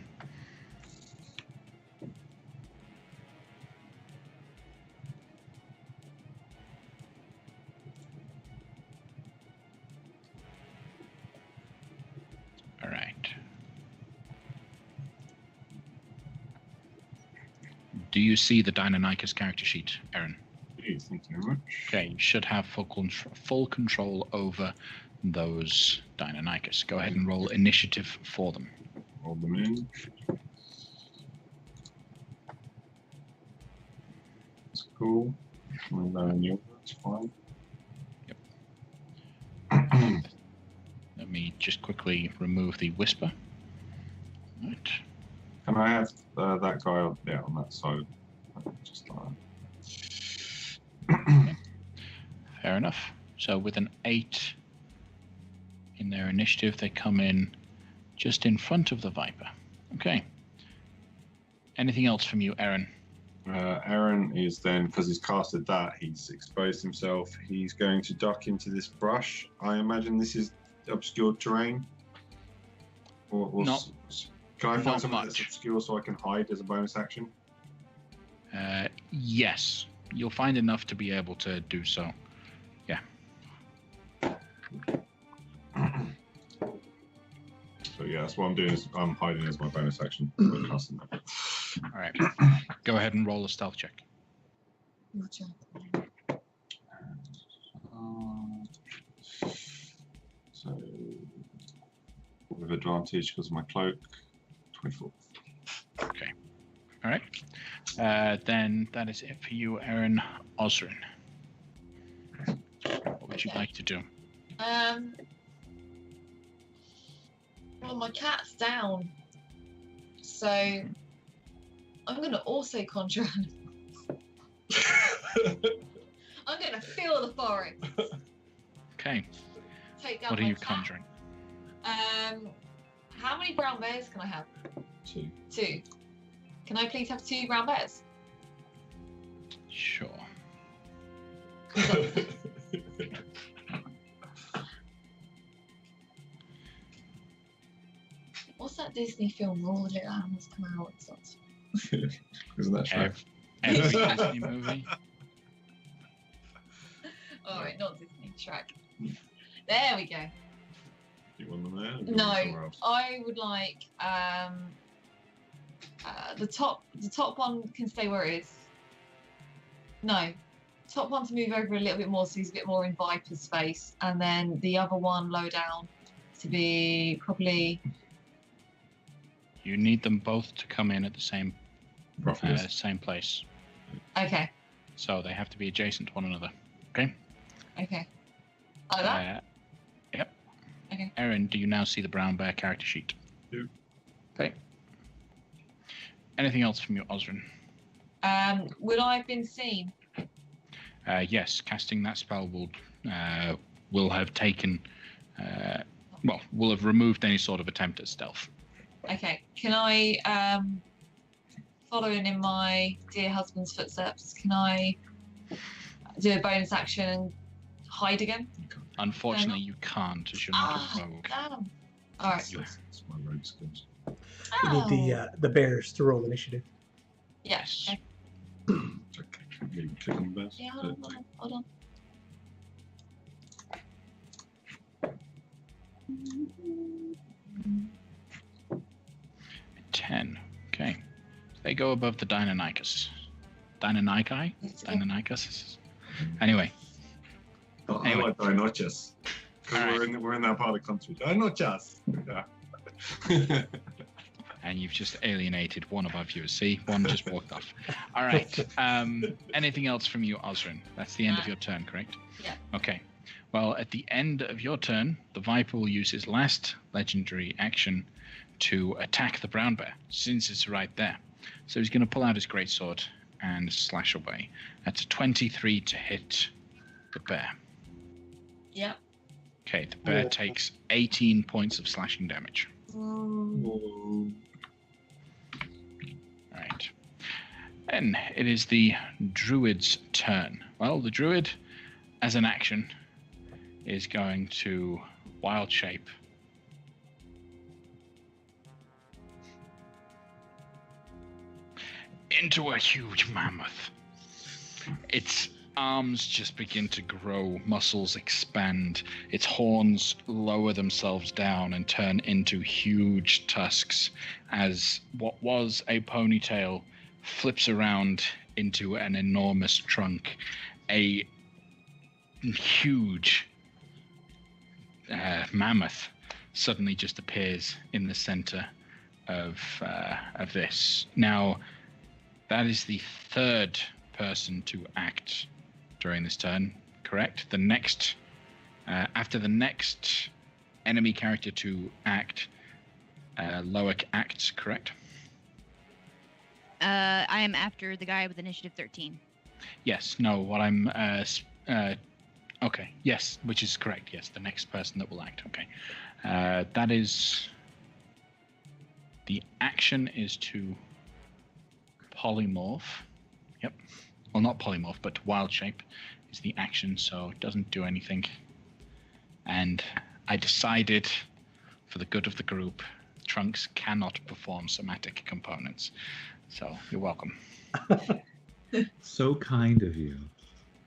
All right. Do you see the Deinonychus character sheet, Aaron? Please, thank you very much. Okay, you should have full control over those Deinonychus. Go ahead and roll initiative for them. Roll them in. That's cool. That's fine. Yep. Let me just quickly remove the whisper. Right. Can I have that guy on that side? Just like that. Okay. Fair enough. So with an 8 in their initiative, they come in just in front of the Viper. Okay. Anything else from you, Aaron? Aaron is then, because he's casted that, he's exposed himself. He's going to duck into this brush. I imagine this is obscure terrain. Or Not, can I not find something much. that's obscure so I can hide as a bonus action? Yes. You'll find enough to be able to do so. Yeah. So yeah, that's what I'm doing. Is I'm hiding as my bonus action. When casting that. All right. Go ahead and roll a stealth check. Gotcha. So with advantage because of my cloak, 24. Okay. All right. Then that is it for you, Aaron. Osrin. What would you like to do? Well, my cat's down, so I'm gonna also conjure animals. I'm gonna fill the forest. Okay. Take down What are my you cat. conjuring? How many brown bears can I have? 2. 2. Can I please have 2 brown bears? Sure. What's that Disney film where all the little animals come out and stuff? Isn't that true? Every Disney movie. Alright, not Disney, Shrek. There we go. Do you want them there? Or do you No, want somewhere else? I would like the top one can stay where it is. No, top one to move over a little bit more so he's a bit more in Viper's space, and then the other one low down to be probably. You need them both to come in at the same Roughly. same place. Okay. So they have to be adjacent to one another. Okay. Okay. Like that. Yep. Okay. Aaron, do you now see the brown bear character sheet? Do. Okay. Anything else from you, Osrin? Will I have been seen? Yes, casting that spell will have taken, will have removed any sort of attempt at stealth. Okay. Can I, following in my dear husband's footsteps, can I do a bonus action and hide again? Unfortunately, you can't, as you're not a rogue. Damn. All right. That's my rogue skills. You need the bears to roll initiative. Yes. Yes. Okay. You click on the bears. Yeah, hold on. 10. Okay. They go above the Deinonychus. Deinonychus? Anyway. Oh, I like Deinonychus. Because we're in that part of the country. Deinonychus. Yeah. And you've just alienated one of our viewers. See? One just walked off. All right. Anything else from you, Osrin? That's the end of your turn, correct? Yeah. Okay. Well, at the end of your turn, the Viper will use his last legendary action to attack the brown bear, since it's right there. So he's going to pull out his greatsword and slash away. That's a 23 to hit the bear. Yep. Okay, the bear takes 18 points of slashing damage. Right. And it is the druid's turn. Well, the druid, as an action, is going to wild shape. Into a huge mammoth. Its arms just begin to grow, muscles expand, its horns lower themselves down and turn into huge tusks as what was a ponytail flips around into an enormous trunk. A huge mammoth suddenly just appears in the center of this. Now, that is the third person to act during this turn, correct? The next, after the next enemy character to act, Loic acts, correct? I am after the guy with initiative 13. Yes. No. What I'm. Okay. Yes, which is correct. Yes, the next person that will act. Okay. That is. The action is to polymorph. Yep. Well, not polymorph, but wild shape is the action, so it doesn't do anything. And I decided, for the good of the group, Trunks cannot perform somatic components. So you're welcome. So kind of you.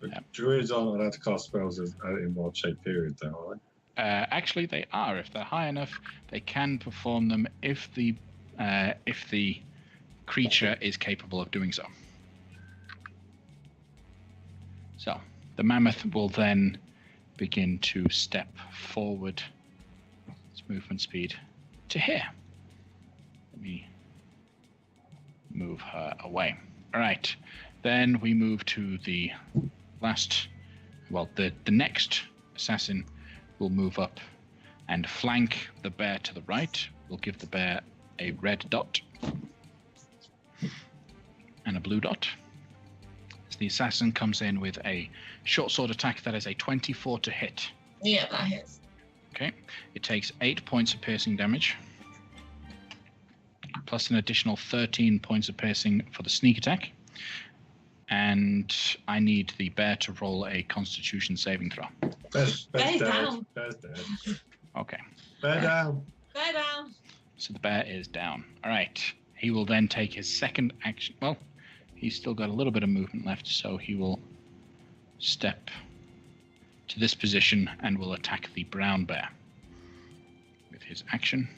But druids aren't allowed to cast spells in wild shape period, though, are they? Actually, they are. If they're high enough, they can perform them if the creature is capable of doing so. So the mammoth will then begin to step forward its movement speed to here. Let me move her away. All right. Then we move to the last, well, the next assassin will move up and flank the bear to the right. We'll give the bear a red dot and a blue dot. So the assassin comes in with a short sword attack that is a 24 to hit. Yeah, that hits. Okay. It takes 8 points of piercing damage, plus an additional 13 points of piercing for the sneak attack. And I need the bear to roll a Constitution saving throw. Bear's Bear's dead. down. Bear's dead. Okay. Bear down. Bear down. So the bear is down. All right. He will then take his second action. Well, he's still got a little bit of movement left, so he will step to this position and will attack the brown bear with his action.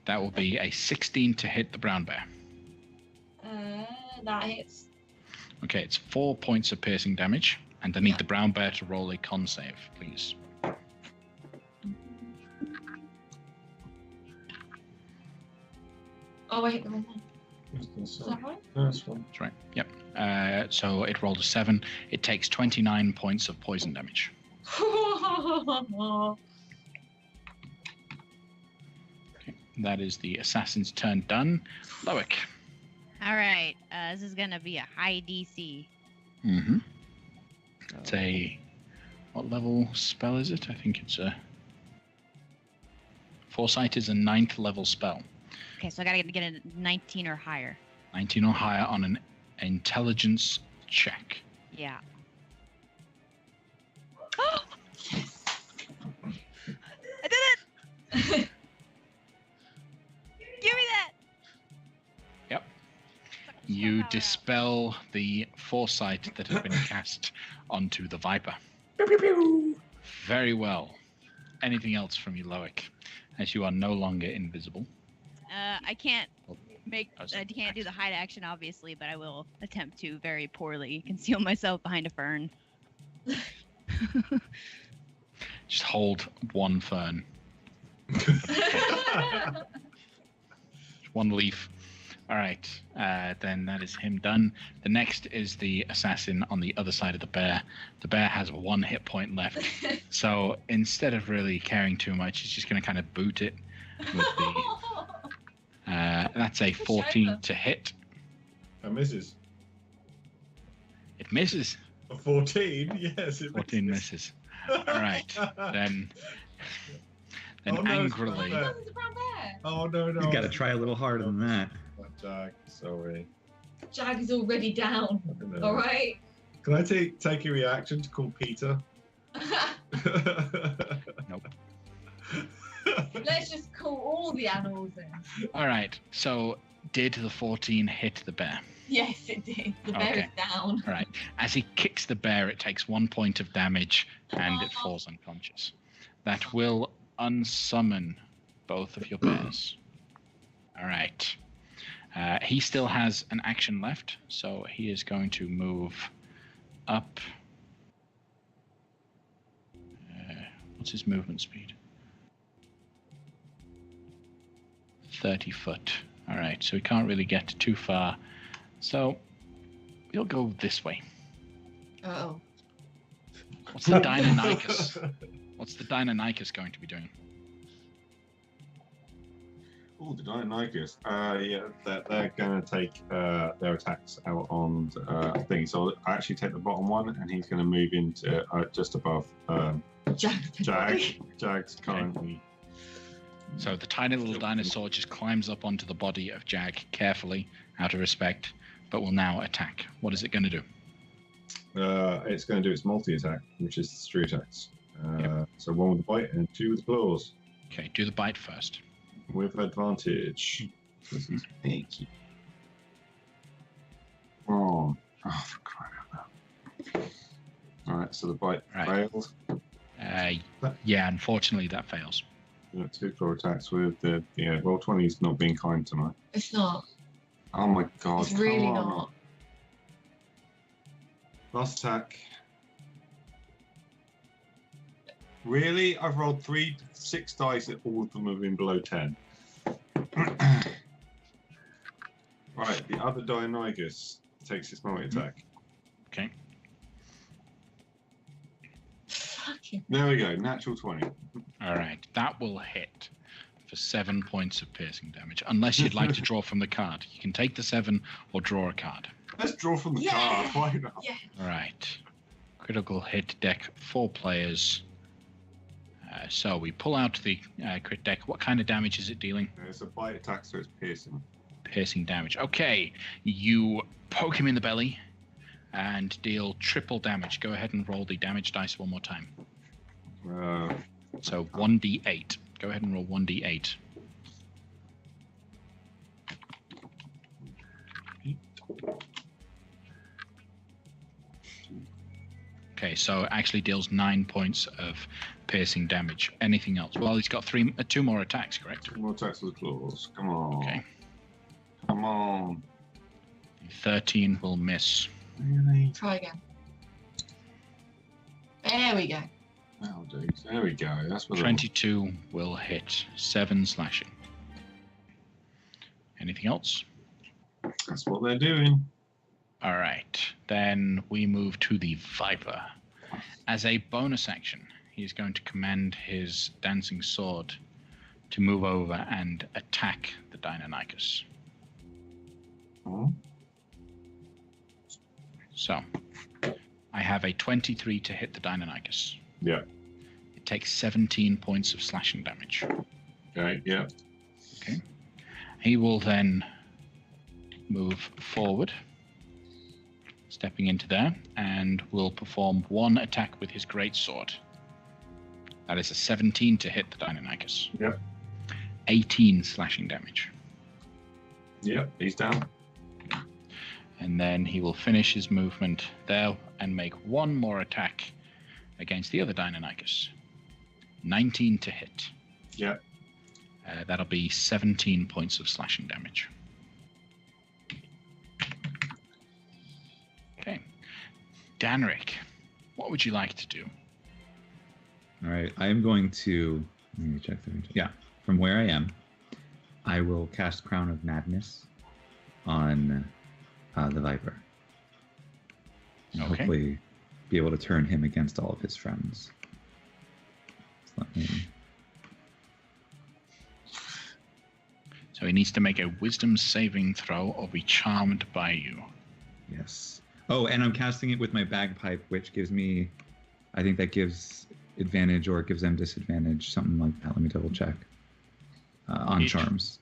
That will be a 16 to hit the brown bear. That hits. Okay, it's 4 points of piercing damage, and I need the brown bear to roll a con save, please. Oh, I hit the wrong one. Is that right? No, that's fine. That's right. Yep. So it rolled a 7. It takes 29 points of poison damage. that is the assassin's turn done. Loic. All right. This is gonna be a high DC. Mm-hmm. It's a... What level spell is it? I think it's a... Foresight is a 9th level spell. Okay, so I gotta get a 19 or higher. 19 or higher on an intelligence check. Yeah. I did it! Give me that! Yep. You dispel the foresight that has been cast onto the Viper. Pew, pew, pew. Very well. Anything else from you, Loic? As you are no longer invisible. I can't Oh, I can't do the hide action, obviously, but I will attempt to very poorly conceal myself behind a fern. Just hold one fern. One leaf. All right. Then that is him done. The next is the assassin on the other side of the bear. The bear has 1 hit point left. So instead of really caring too much, he's just going to kind of boot it with the... that's a 14 to hit. That misses. It misses. A 14? Yes, it 14 misses. All right. Then Oh, no, it's angrily... not Oh, there's a brown bear. Oh, no. You gotta try a little harder than that. Jag, sorry. Jag is already down. No. All right. Can I take a reaction to call Peter? Nope. Let's just call all the animals in. All right. So did the 14 hit the bear? Yes, it did. The bear Okay. is down. All right. As he kicks the bear, it takes 1 point of damage and it falls unconscious. That will unsummon both of your bears. All right. He still has an action left, so he is going to move up. What's his movement speed? 30 foot. All right, so he can't really get too far. So he'll go this way. Uh-oh. What's the Deinonychus? What's the Deinonychus going to be doing? Oh, the Deinonychus. Yeah, they're going to take their attacks out on things. So I actually take the bottom one, and he's going to move into just above Jag. Jag's currently. So the tiny little dinosaur just climbs up onto the body of Jag carefully, out of respect, but will now attack. What is it going to do? It's going to do its multi-attack, which is 3 attacks. Yep. So 1 with the bite and 2 with the claws. Okay, do the bite first. With advantage. This is pinky. Oh, for crying out loud. Alright, so the bite failed. Yeah, unfortunately that fails. 2 claw attacks with the roll 20 is not being kind tonight. It's not. Oh my god. It's really come on. not. Last attack. Really? I've rolled 6 dice and all of them have been below 10. Right, the other Deinonychus takes its multi-attack. Okay. Fucking. There we go, natural 20. All right, that will hit for 7 points of piercing damage. Unless you'd like to draw from the card. You can take the 7 or draw a card. Let's draw from the Yeah. card, why not? Yeah. All right. Critical hit deck, 4 players. So we pull out the crit deck. What kind of damage is it dealing? It's a bite attack, so it's piercing. Piercing damage. Okay, you poke him in the belly and deal triple damage. Go ahead and roll the damage dice one more time. So 1d8. Go ahead and roll 1d8. Okay, so it actually deals 9 points of piercing damage. Anything else? Well, he's got 2 more attacks, correct? 2 more attacks with the claws. Come on. Okay. Come on. 13 will miss. Really? Try again. There we go. Oh, dude. There we go. That's what 22 will hit. 7 slashing. Anything else? That's what they're doing. All right. Then we move to the Viper. As a bonus action, he's going to command his dancing sword to move over and attack the Deinonychus. Oh. So, I have a 23 to hit the Deinonychus. Yeah. It takes 17 points of slashing damage. Okay, yeah. Okay. He will then move forward, stepping into there, and will perform one attack with his greatsword. That is a 17 to hit the Deinonychus. Yep. 18 slashing damage. Yep, he's down. And then he will finish his movement there and make one more attack against the other Deinonychus. 19 to hit. Yep. That'll be 17 points of slashing damage. Okay. Danrik, what would you like to do? All right, I am going to let me check the yeah. From where I am, I will cast Crown of Madness on the Viper. And Okay. hopefully be able to turn him against all of his friends. Let me... So he needs to make a wisdom saving throw or be charmed by you. Yes. Oh, and I'm casting it with my bagpipe, which gives me, I think that gives advantage or it gives them disadvantage, something like that. Let me double check. On charms.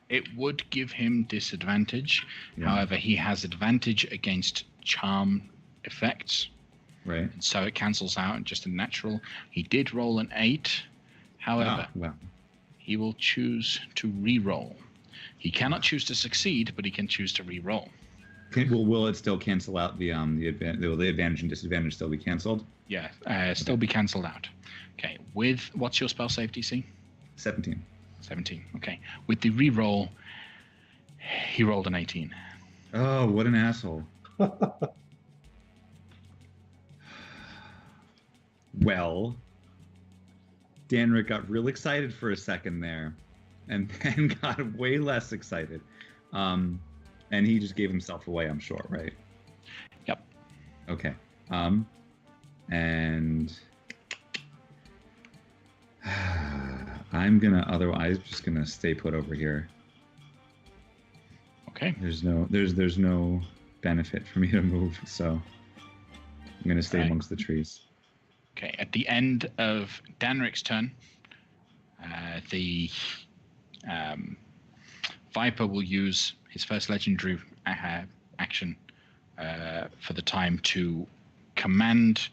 It would give him disadvantage. Yeah. However, he has advantage against charm effects. Right. And so it cancels out and just a natural. He did roll an 8. However, well. he will choose to re-roll. He cannot choose to succeed, but he can choose to re-roll. Will it still cancel out the advantage and disadvantage still be canceled? Yeah, still be cancelled out. Okay, with what's your spell save DC? 17. 17. Okay, with the re-roll, he rolled an 18. Oh, what an asshole. Well, Danrik got real excited for a second there, and then got way less excited. And he just gave himself away, I'm sure, right? Yep. Okay. And I'm just gonna stay put over here. Okay. There's no benefit for me to move, so I'm gonna stay amongst the trees. Okay, at the end of Danrik's turn, the Viper will use his first legendary action for the time to command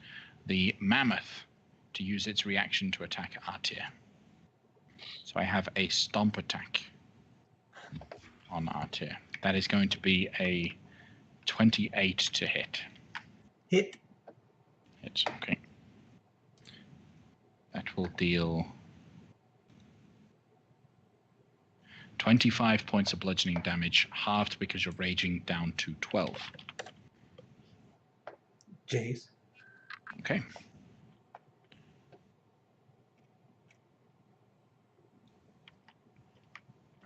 the Mammoth to use its reaction to attack Artir. So I have a stomp attack on Artir. That is going to be a 28 to hit. Hit. Hits, okay. That will deal 25 points of bludgeoning damage, halved because you're raging, down to 12. Jays. Okay.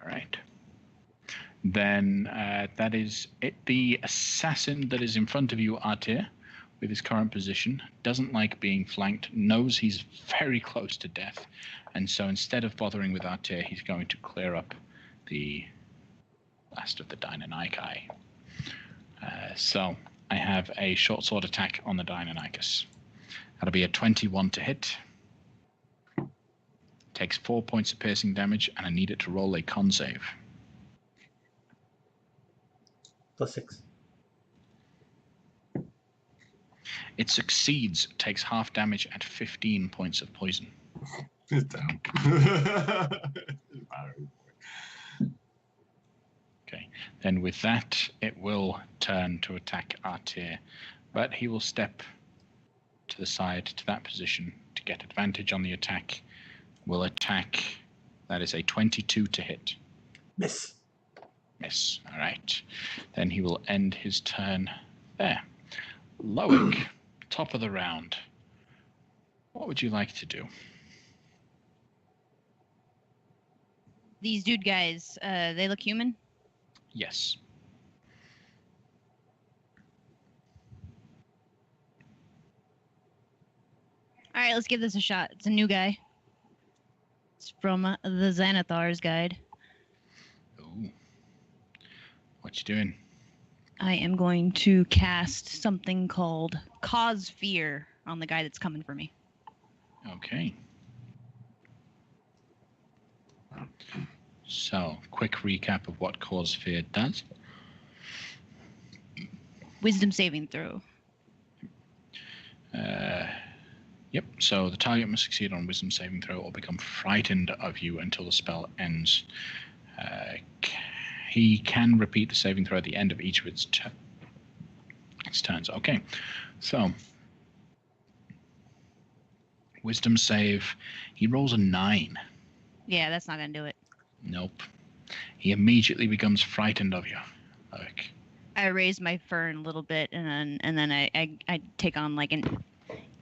All right. Then that is it. The assassin that is in front of you, Artir, with his current position, doesn't like being flanked, knows he's very close to death, and so instead of bothering with Artir, he's going to clear up the last of the Deinonychi. So I have a short sword attack on the Deinonychus. That'll be a 21 to hit. Takes 4 points of piercing damage, and I need it to roll a con save. +6. It succeeds, takes half damage at 15 points of poison. It's down. Okay, then with that, it will turn to attack Artir, but he will step to the side to that position to get advantage on the attack. Will attack. That is a 22 to hit. Miss. Miss. All right. Then he will end his turn there. Loic, top of the round. What would you like to do? These dude guys, they look human? Yes. All right, let's give this a shot. It's a new guy. Let's It's from the Xanathar's Guide. Ooh. What you doing? I am going to cast something called Cause Fear on the guy that's coming for me. Okay. So, quick recap of what Cause Fear does. Wisdom saving throw. Yep, so the target must succeed on wisdom saving throw or become frightened of you until the spell ends. He can repeat the saving throw at the end of each of its turns. Okay, so wisdom save. He rolls a 9. Yeah, that's not going to do it. Nope. He immediately becomes frightened of you. Like, I raise my fern a little bit, and then I take on like an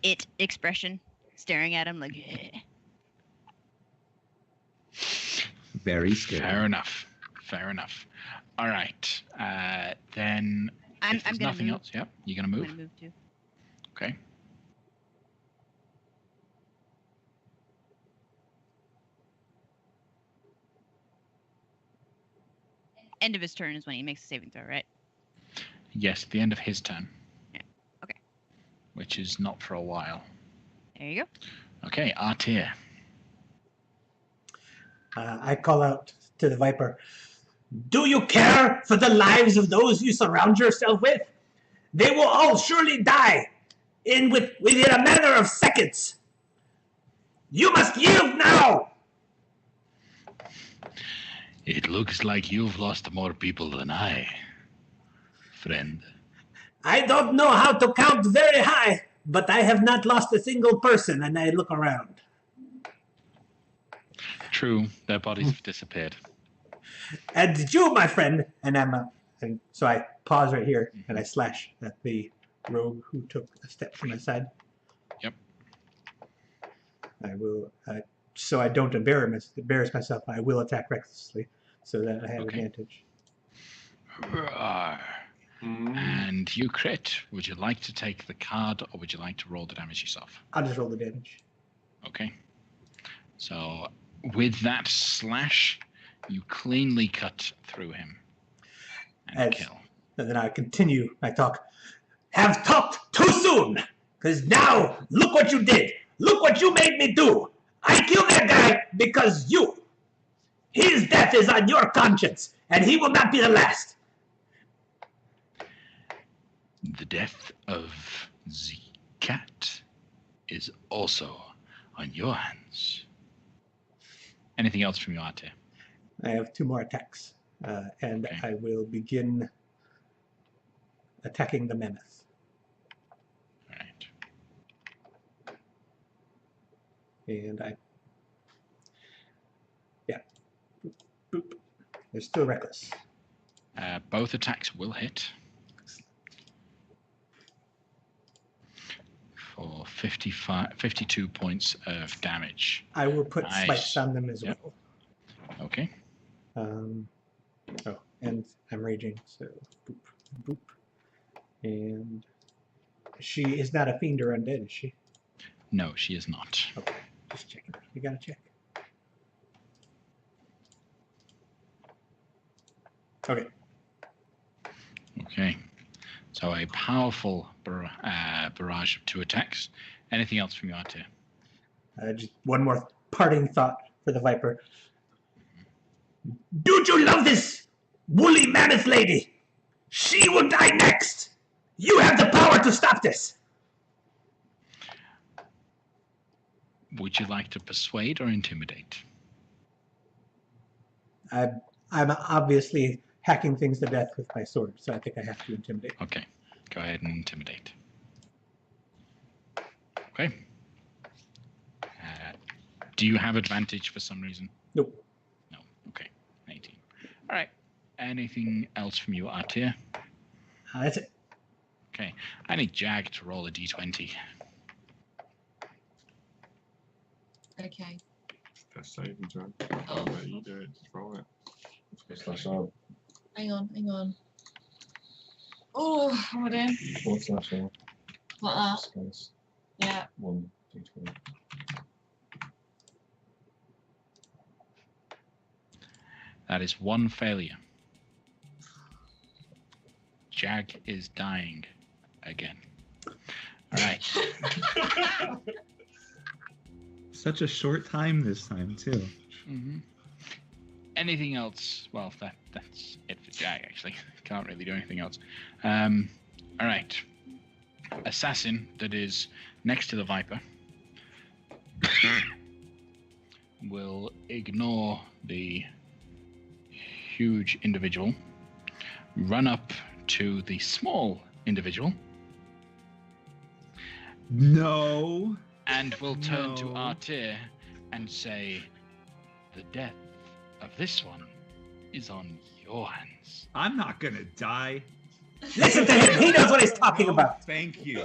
it expression, staring at him like. Very scary. Fair enough. All right. Then if there's gonna nothing move. else, yep, you're gonna move. I'm gonna move too. Okay. End of his turn is when he makes a saving throw, right? Yes, at the end of his turn. Yeah. Okay. Which is not for a while. There you go. Okay, Artir. I call out to the Viper. Do you care for the lives of those you surround yourself with? They will all surely die within a matter of seconds. You must yield now! It looks like you've lost more people than I, friend. I don't know how to count very high, but I have not lost a single person, and I look around. True, their bodies have disappeared. And you, my friend, and so I pause right here, and I slash at the rogue who took a step to my side. Yep. I will, so I don't embarrass myself, I will attack recklessly, so that I have advantage. Roar. And you crit. Would you like to take the card, or would you like to roll the damage yourself? I'll just roll the damage. Okay. So, with that slash, you cleanly cut through him and kill. And then I continue my talk. Have talked too soon, because now look what you did. Look what you made me do. I killed that guy because you. His death is on your conscience, and he will not be the last. The death of the cat is also on your hands. Anything else from you, Arte? I have 2 more attacks, and Okay. I will begin attacking the mammoth. All right. And boop, boop. They're still reckless. Both attacks will hit for 52 points of damage. I will put Nice. spikes on them as Yep. well. Okay. And I'm raging, so boop, boop. And she is not a fiend or undead, is she? No, she is not. Okay, just checking. You gotta check. Okay. Okay. So a powerful barrage of 2 attacks. Anything else from you, Arte? Just one more parting thought for the Viper. Don't you love this woolly mammoth lady? She will die next. You have the power to stop this. Would you like to persuade or intimidate? I'm obviously hacking things to death with my sword, so I think I have to intimidate. Okay. Go ahead and intimidate. Okay. Do you have advantage for some reason? Nope. No. Okay. 18. All right. Anything else from you, Artir? That's it. Okay. I need Jag to roll a d20. Okay. That's saving throw. Oh. Let you do it. Just roll it. Slash R. Hang on. Oh, hold on. /R. Like that. Space. Yeah. 1 d20. That is one failure. Jag is dying again. All right. Such a short time this time, too. Mm-hmm. Anything else? Well, that's it for Jag, actually. Can't really do anything else. All right. Assassin that is next to the Viper will ignore the huge individual, run up to the small individual. No. And will turn to Artir and say, the death of this one is on your hands. I'm not gonna die. Listen to him. He knows what he's talking about. Thank you.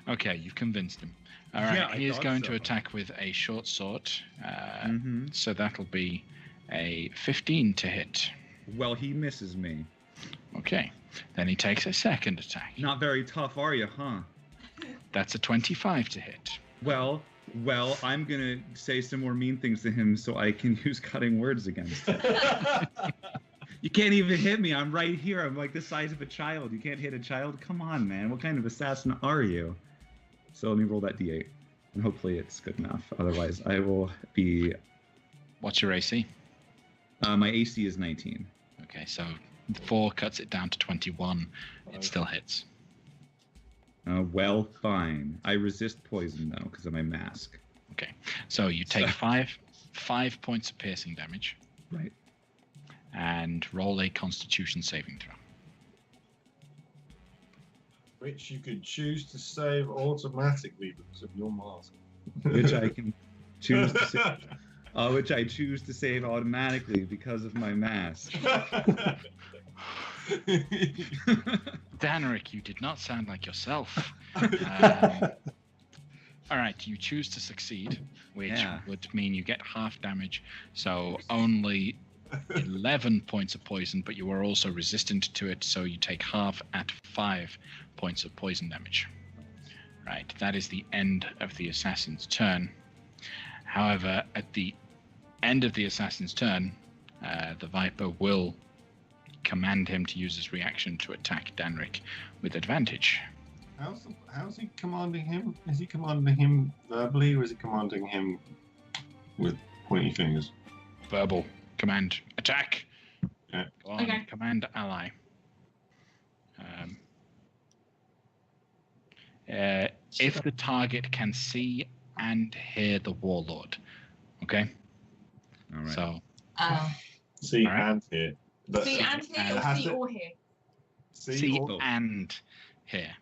Okay, you've convinced him. All right, Yeah, he is going to so. attack with a short sword. Mhm. So that'll be a 15 to hit. Well, he misses me. Okay, then he takes a second attack. Not very tough, are you, huh? That's a 25 to hit. Well, I'm gonna say some more mean things to him so I can use cutting words against him. You can't even hit me. I'm right here. I'm like the size of a child. You can't hit a child? Come on, man. What kind of assassin are you? So let me roll that d8. And hopefully it's good enough. Otherwise, I will be... What's your AC? My AC is 19. Okay, so 4 cuts it down to 21. It still hits. Well, fine. I resist poison, though, because of my mask. Okay, so you take five points of piercing damage. Right. And roll a Constitution saving throw. Which you could choose to save automatically because of your mask. Which I can choose to save. Which I choose to save automatically because of my mask. Danrik, you did not sound like yourself. All right, you choose to succeed, which would mean you get half damage, so only 11 points of poison, but you are also resistant to it, so you take half at 5 points of poison damage. Right, that is the end of the assassin's turn. However, at the end of the assassin's turn, the Viper will command him to use his reaction to attack Danrik with advantage. How's he commanding him? Is he commanding him verbally, or is he commanding him with pointy fingers? Verbal command, attack. Yeah. Go on, Okay. command ally. If the target can see and hear the warlord. Okay? All right. So, See All right. and hear. But see and hear or has see to- or hear? see or- and hear.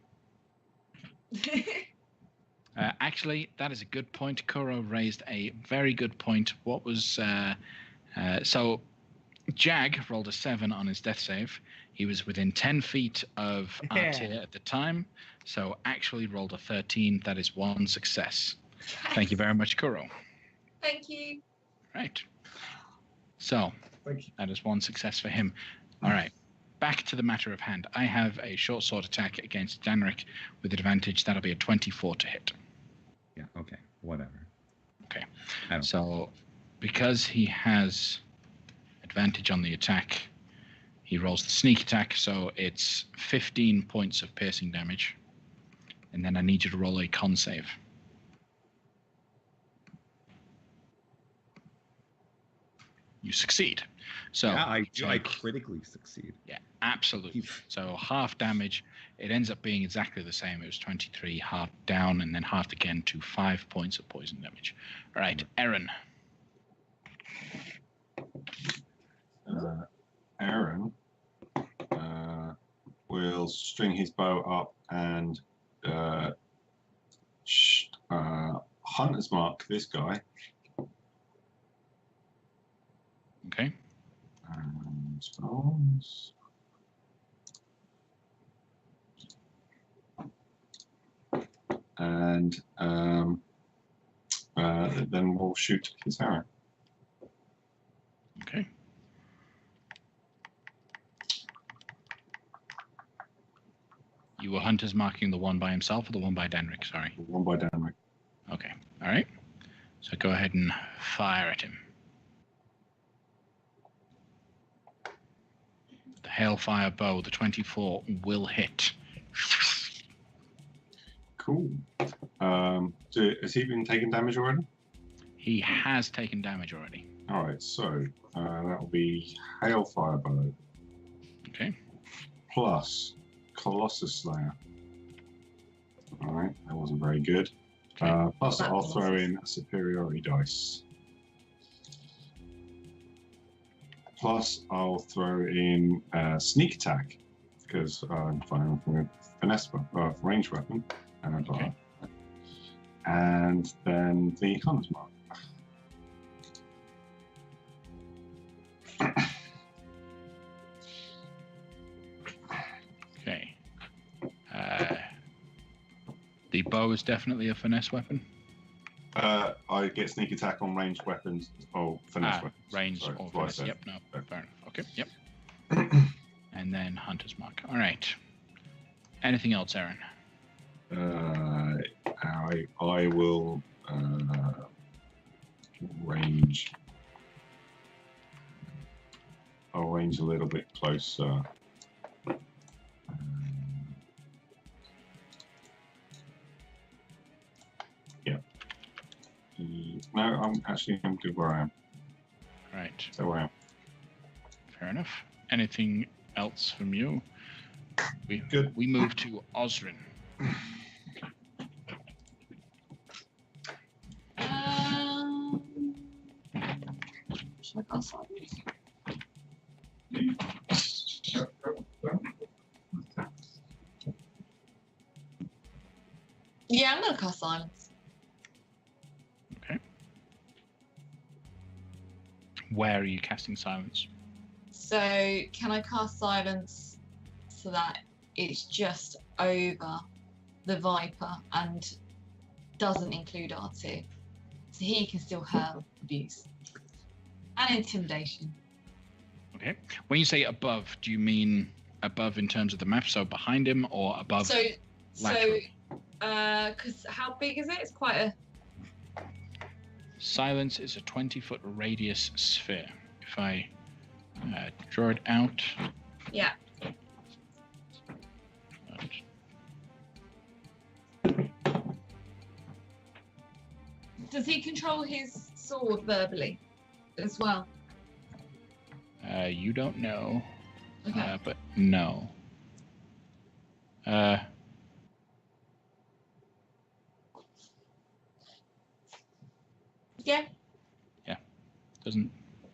Actually, that is a good point. Kuro raised a very good point. What was... so, Jag rolled a 7 on his death save. He was within 10 feet of Artir at the time, so actually rolled a 13. That is one success. Thank you very much, Kuro. Thank you. Right. So, Thank you. that is one success for him. All right. Back to the matter of hand. I have a short sword attack against Danrik with advantage. That'll be a 24 to hit. Yeah, okay. Whatever. Okay. I don't So, because he has advantage on the attack, he rolls the sneak attack, so it's 15 points of piercing damage. And then I need you to roll a con save. You succeed. So, Yeah, I take- critically succeed. Yeah, absolutely. So half damage. It ends up being exactly the same. It was 23, half down, and then halved again to 5 points of poison damage. All right, Aaron. Aaron will string his bow up and hunter's mark this guy. Okay. Spells. And then we'll shoot his arrow. Okay. You were hunters marking the one by himself or the one by Danrik? Sorry. One by Denric. Okay. All right. So go ahead and fire at him. Hailfire bow. The 24 will hit. Cool. Has he been taking damage already? He has taken damage already. All right, so that will be Hailfire bow. Okay. Plus Colossus Slayer. All right, that wasn't very good. Okay. Plus, I'll throw in a superiority dice. Plus, I'll throw in sneak attack because I'm firing from a finesse range weapon, and I've got Okay. and then the hunter's mark. Okay. The bow is definitely a finesse weapon. I get sneak attack on ranged weapons. Oh, finesse weapons. Range Sorry, or that's what I finesse. said. Yep, no, fair enough. Okay, yep. And then Hunter's Mark. All right. Anything else, Aaron? I will range. I'll range a little bit closer. Yeah. No, I'm good where I am. Right. So where I am. Fair enough. Anything else from you? Good. We move to Osrin. Should I cast silence? Yeah, I'm gonna cast silence. Okay. Where are you casting silence? So can I cast silence so that it's just over the Viper and doesn't include R2? So he can still hurl abuse and intimidation. Okay. When you say above, do you mean above in terms of the map, so behind him, or above? Laterally? Because how big is it? It's quite a. Silence is a 20-foot radius sphere. If I draw it out. Yeah. Does he control his sword verbally as well? You don't know, Okay. but no. Yeah.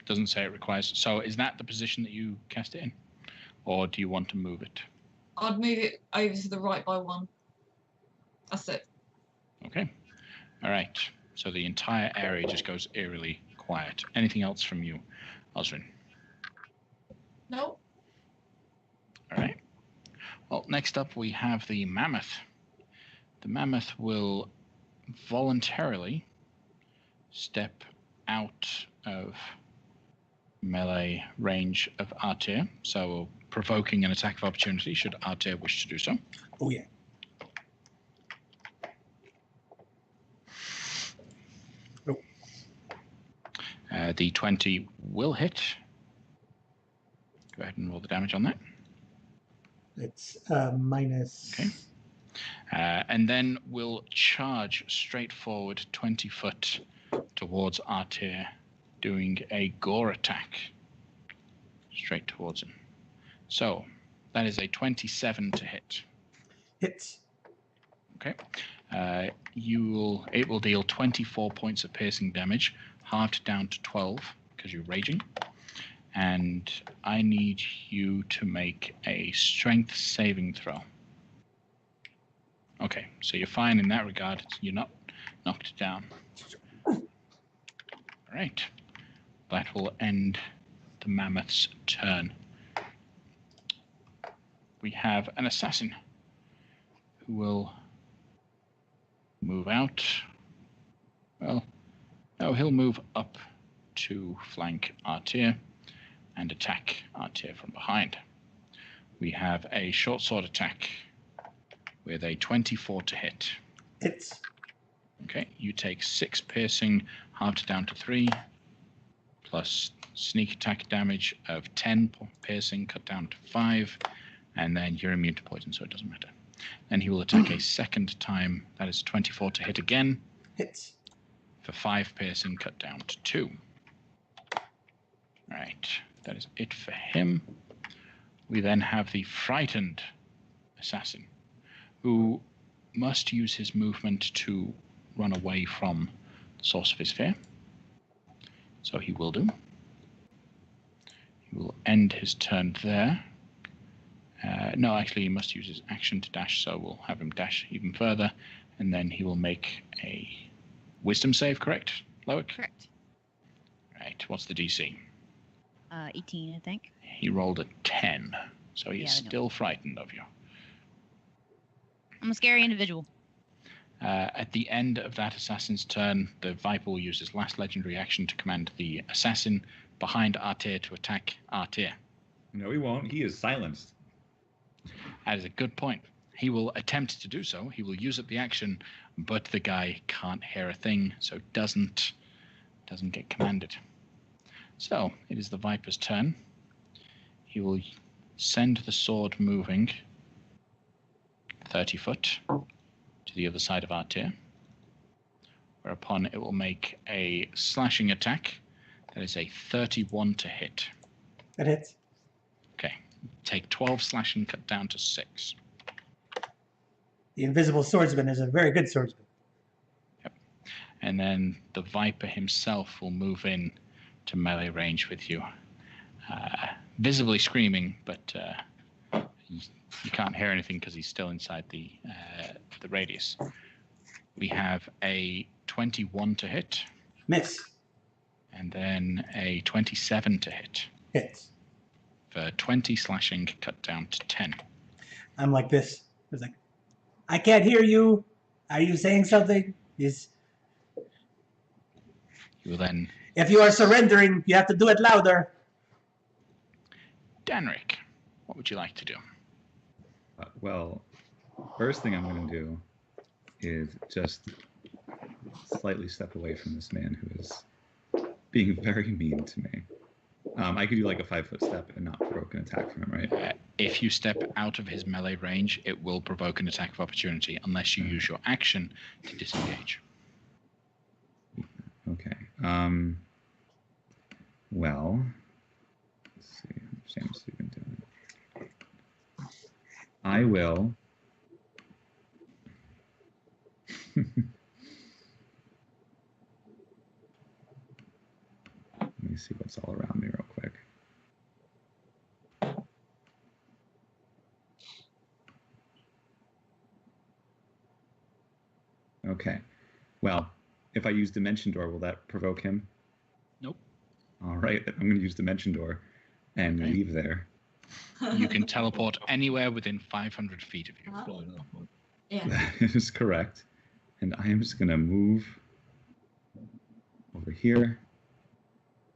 Doesn't say it requires. So is that the position that you cast it in, or do you want to move it? I'd move it over to the right by one. That's it. Okay. All right. So the entire area just goes eerily quiet. Anything else from you, Osrin? No. All right. Well, next up we have the mammoth. The mammoth will voluntarily step out of melee range of Artir, so provoking an attack of opportunity should Artir wish to do so. Oh, yeah. The 20 will hit. Go ahead and roll the damage on that. It's minus. Okay. And then we'll charge straight forward 20 foot towards Artir, doing a gore attack straight towards him. So that is a 27 to hit. Hits. Okay. It will deal 24 points of piercing damage, halved down to 12 because you're raging. And I need you to make a strength saving throw. Okay, so you're fine in that regard. You're not knocked down. All right. That will end the mammoth's turn. We have an assassin who will move out. Well, no, he'll move up to flank Artir and attack Artir from behind. We have a short sword attack with a 24 to hit. Hits. Okay, you take 6 piercing, halved down to 3, plus sneak attack damage of 10 piercing, cut down to 5, and then you're immune to poison, so it doesn't matter. Then he will attack a second time. That is 24 to hit again. Hits. For 5 piercing, cut down to 2. Right, that is it for him. We then have the frightened assassin, who must use his movement to run away from the source of his fear. So he will do. He will end his turn there. No, actually, he must use his action to dash, so we'll have him dash even further, and then he will make a wisdom save, correct, Loic? Correct. Right, what's the DC? 18, I think. He rolled a 10, so he is I know. still frightened of you. I'm a scary individual. At the end of that assassin's turn, the Viper will use his last legendary action to command the assassin behind Artir to attack Artir. No, he won't. He is silenced. That is a good point. He will attempt to do so. He will use up the action, but the guy can't hear a thing, so doesn't get commanded. So it is the Viper's turn. He will send the sword moving 30 foot to the other side of Artir, whereupon it will make a slashing attack. That is a 31 to hit. That hits. Okay. Take 12 slashing, cut down to 6. The invisible swordsman is a very good swordsman. Yep. And then the Viper himself will move in to melee range with you, visibly screaming, but you can't hear anything because he's still inside the radius. We have a 21 to hit, Miss. and then a 27 to hit. Hits. For 20 slashing, cut down to 10. I'm like this. It's like, I can't hear you. Are you saying something? You will then... If you are surrendering, you have to do it louder. Danrik, what would you like to do? Well, first thing I'm going to do is just slightly step away from this man who is being very mean to me. I could do like a 5-foot step and not provoke an attack from him, right? If you step out of his melee range, it will provoke an attack of opportunity unless you use your action to disengage. Okay. Well, let's see. James, you've been doing. I will. Let me see what's all around me real quick. Okay. Well, if I use Dimension Door, will that provoke him? Nope. All right. I'm going to use Dimension Door and leave there. You can teleport anywhere within 500 feet of you. Yeah. That is correct. And I am just going to move over here.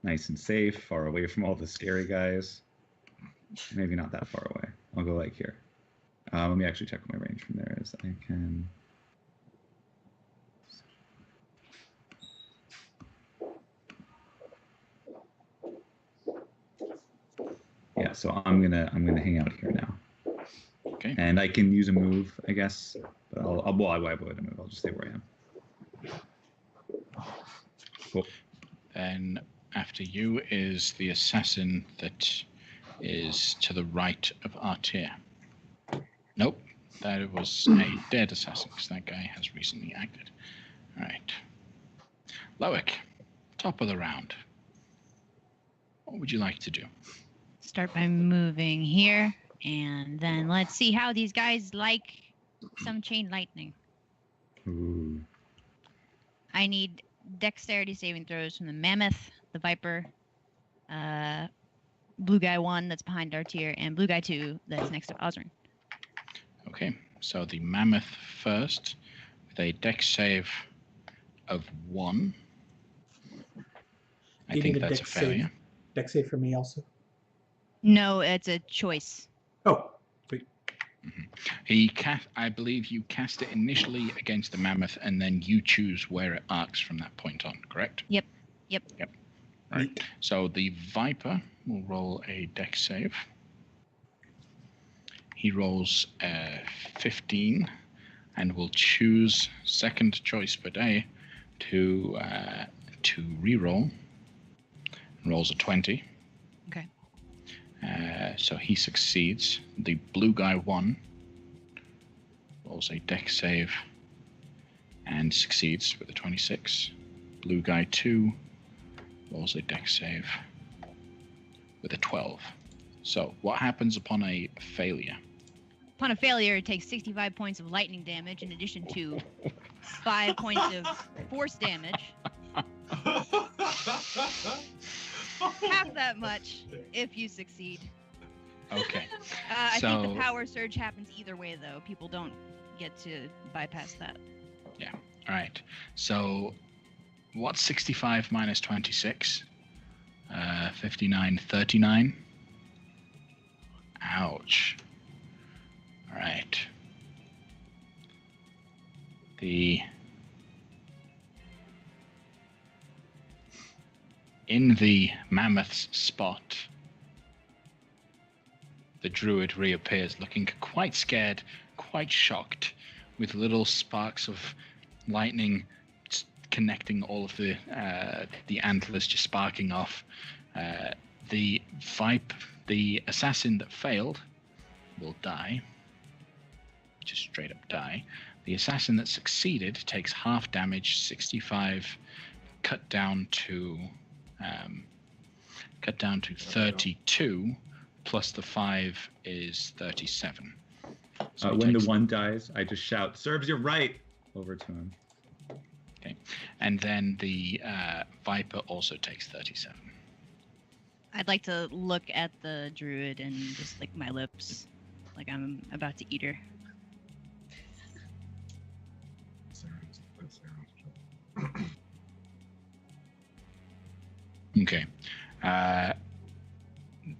Nice and safe, far away from all the scary guys. Maybe not that far away. I'll go like here. Let me actually check what my range from there is. I can... Yeah, so I'm gonna hang out here now. Okay. And I can use a move, I guess. But I won't move. I'll just stay where I am. Cool. Then after you is the assassin that is to the right of Artir. Nope, that was a dead assassin because that guy has recently acted. All right. Loic, top of the round. What would you like to do? Start by moving here, and then let's see how these guys like some chain lightning. Ooh. I need dexterity saving throws from the Mammoth, the Viper, Blue Guy 1 that's behind Artir, and Blue Guy 2 that's next to Osrin. Okay, so the Mammoth first with a dex save of 1. I You think need a that's a dex failure. save. Dex save for me also. No, it's a choice. Oh, sweet. I believe you cast it initially against the Mammoth, and then you choose where it arcs from that point on, correct? Yep. Right. So the Viper will roll a dex save. He rolls 15 and will choose second choice per day to re-roll. Rolls a 20. Okay. So he succeeds. The blue guy 1 rolls a dex save and succeeds with a 26. Blue guy 2 rolls a dex save with a 12. So what happens upon a failure? Upon a failure, it takes 65 points of lightning damage in addition to 5 points of force damage. Half that much if you succeed. Okay. I think the power surge happens either way, though. People don't get to bypass that. Yeah. All right. So what's 65 minus 26? 59, 39. Ouch. All right. In the mammoth's spot, the druid reappears looking quite scared, quite shocked, with little sparks of lightning connecting all of the antlers just sparking off. The assassin that failed will die. Just straight up die. The assassin that succeeded takes half damage, 65, cut down to 32, plus the 5 is 37. So when the 1 dies, I just shout, "Serves you right!" over to him. Okay, and then the Viper also takes 37. I'd like to look at the druid and just lick my lips like I'm about to eat her. Okay.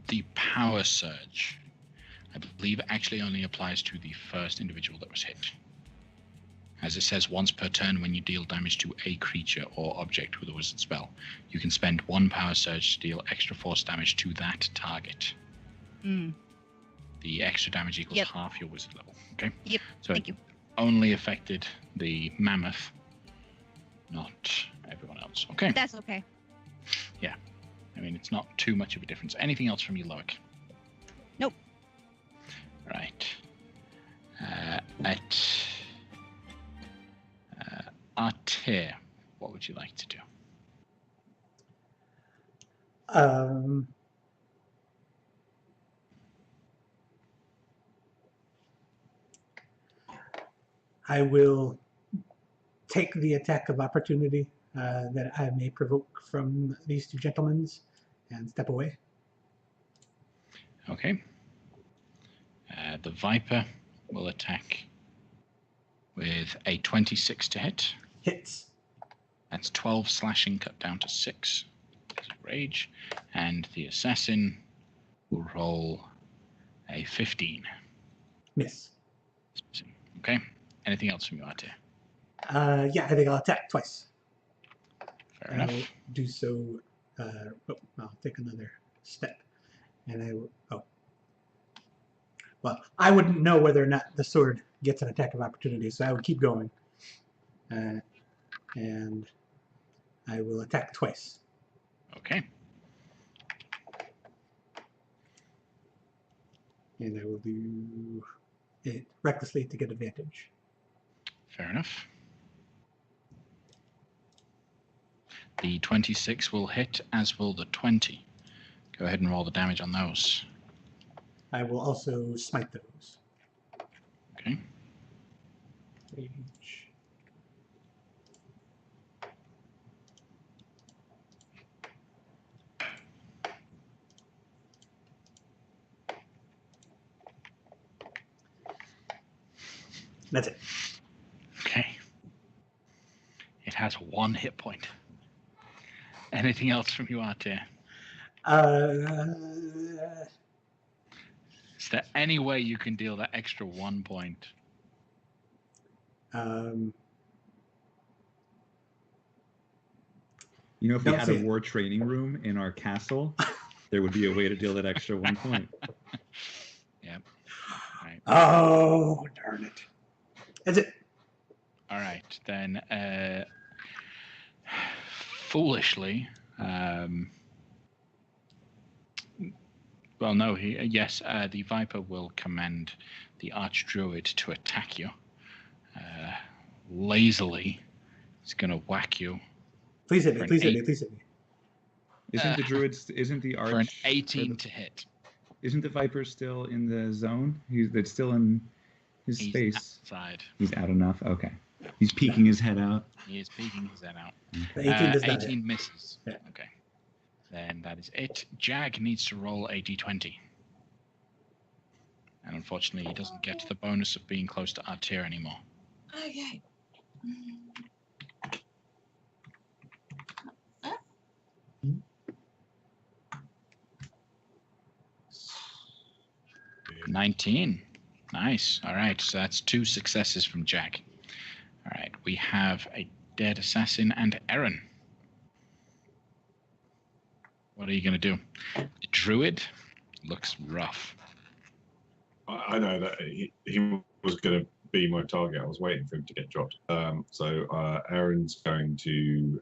The power surge, I believe, actually only applies to the first individual that was hit. As it says, once per turn when you deal damage to a creature or object with a wizard spell, you can spend 1 power surge to deal extra force damage to that target. The extra damage equals half your wizard level. Okay? Yep. So Thank you. Only affected the mammoth, not everyone else. Okay. That's okay. Yeah. I mean, it's not too much of a difference. Anything else from you, Loic? Nope. Right. Artir, what would you like to do? I will take the attack of opportunity that I may provoke from these 2 gentlemen and step away. Okay. The Viper will attack with a 26 to hit. Hits. That's 12 slashing cut down to 6. Rage. And the Assassin will roll a 15. Miss. Okay. Anything else from you, Artir? Yeah, I think I'll attack twice. Fair enough. I'll do so. I'll take another step, and I will. Oh, well, I wouldn't know whether or not the sword gets an attack of opportunity, so I would keep going, and I will attack twice. Okay. And I will do it recklessly to get advantage. Fair enough. The 26 will hit, as will the 20. Go ahead and roll the damage on those. I will also smite those. Okay. Rage. That's it. Okay. It has 1 hit point. Anything else from you, Artir? Is there any way you can deal that extra 1 point? You know, if we Don't had say a it. war training room in our castle, there would be a way to deal that extra 1 point. Yep. Right. Oh, darn it. That's it. All right, then. Foolishly, well, no. The Viper will command the Archdruid to attack you. Lazily, it's going to whack you. Please hit me. For an Please hit me. eight. Please hit me. Isn't the druid? Isn't the arch? For an 18 to hit. Isn't the Viper still in the zone? It's still in his He's space. outside. He's out enough. Okay. He's peeking his head out. He is peeking his head out. The 18 does not 18 hit. misses. Yeah. Okay. Then that is it. Jag needs to roll a d20. And unfortunately, he doesn't get the bonus of being close to our tier anymore. Okay. 19. Nice. All right. So that's 2 successes from Jag. All right. We have a dead assassin and Aaron. What are you going to do? The druid looks rough. I know that he was going to be my target. I was waiting for him to get dropped. So Aaron's going to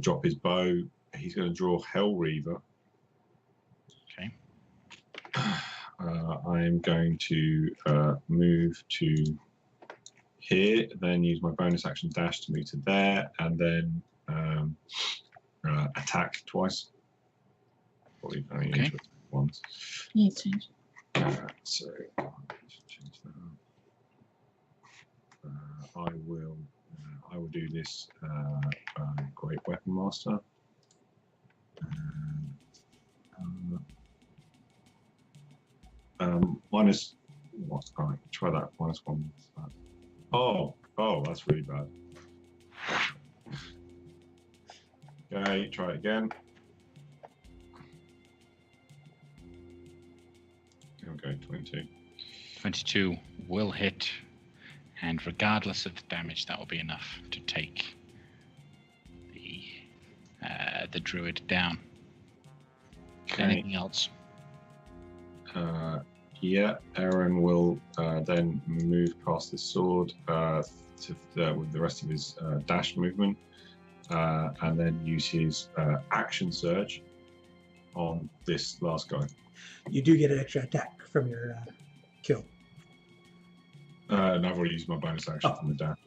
drop his bow. He's going to draw Hell Reaver. Okay. I'm going to move to here, then use my bonus action dash to move to there, and then attack twice. Probably only Okay. attack once. You change. So change that up. I will do this Great Weapon Master. Minus what? All right, try that. -1. Oh, that's really bad. Okay, try it again. Okay, 22. 22 will hit. And regardless of the damage, that will be enough to take the druid down. Okay. Anything else? Yeah, Aaron will then move past the sword with the rest of his dash movement, and then use his action surge on this last guy. You do get an extra attack from your kill. And I've already used my bonus action from the dash.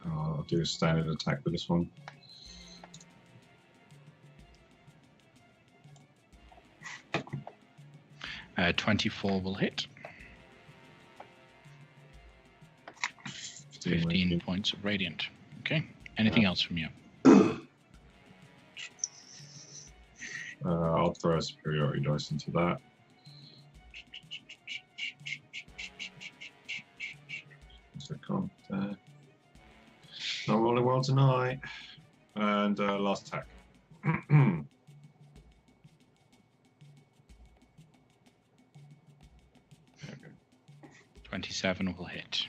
I'll do a standard attack with this one. Uh, 24 will hit. 15 points of radiant. Okay. Anything else from you? I'll throw a superiority dice into that. So come there. Not rolling well tonight. And last attack. 27 will hit.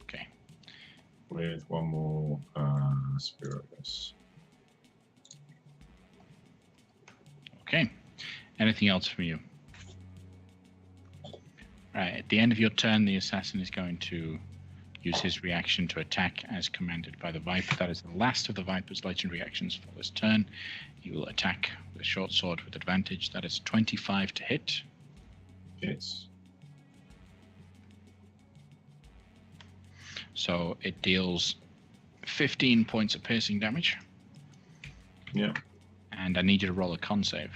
Okay. With one more spirit dice. Okay. Anything else from you? Right. At the end of your turn, the assassin is going to use his reaction to attack as commanded by the Viper. That is the last of the Viper's legendary actions for this turn. He will attack with a short sword with advantage. That is 25 to hit. Hits. So it deals 15 points of piercing damage. Yeah. And I need you to roll a con save.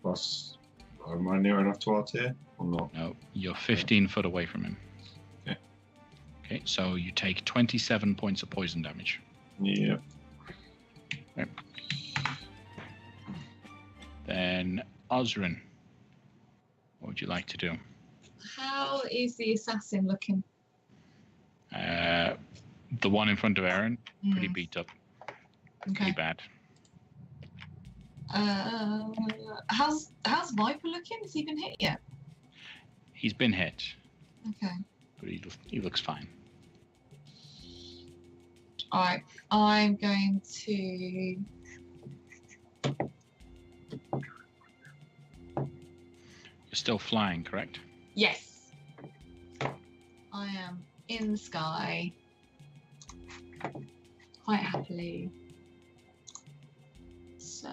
Plus, am I near enough to our tier or not? No, you're 15 foot away from him. Okay. Okay, so you take 27 points of poison damage. Yeah. Okay. Then Osrin, what would you like to do? How is the assassin looking? The one in front of Aaron, pretty beat up, Okay. pretty bad. How's Viper looking? Has he been hit yet? He's been hit, Okay. but he looks fine. Alright, I'm going to... You're still flying, correct? Yes. I am in the sky. Quite happily. So...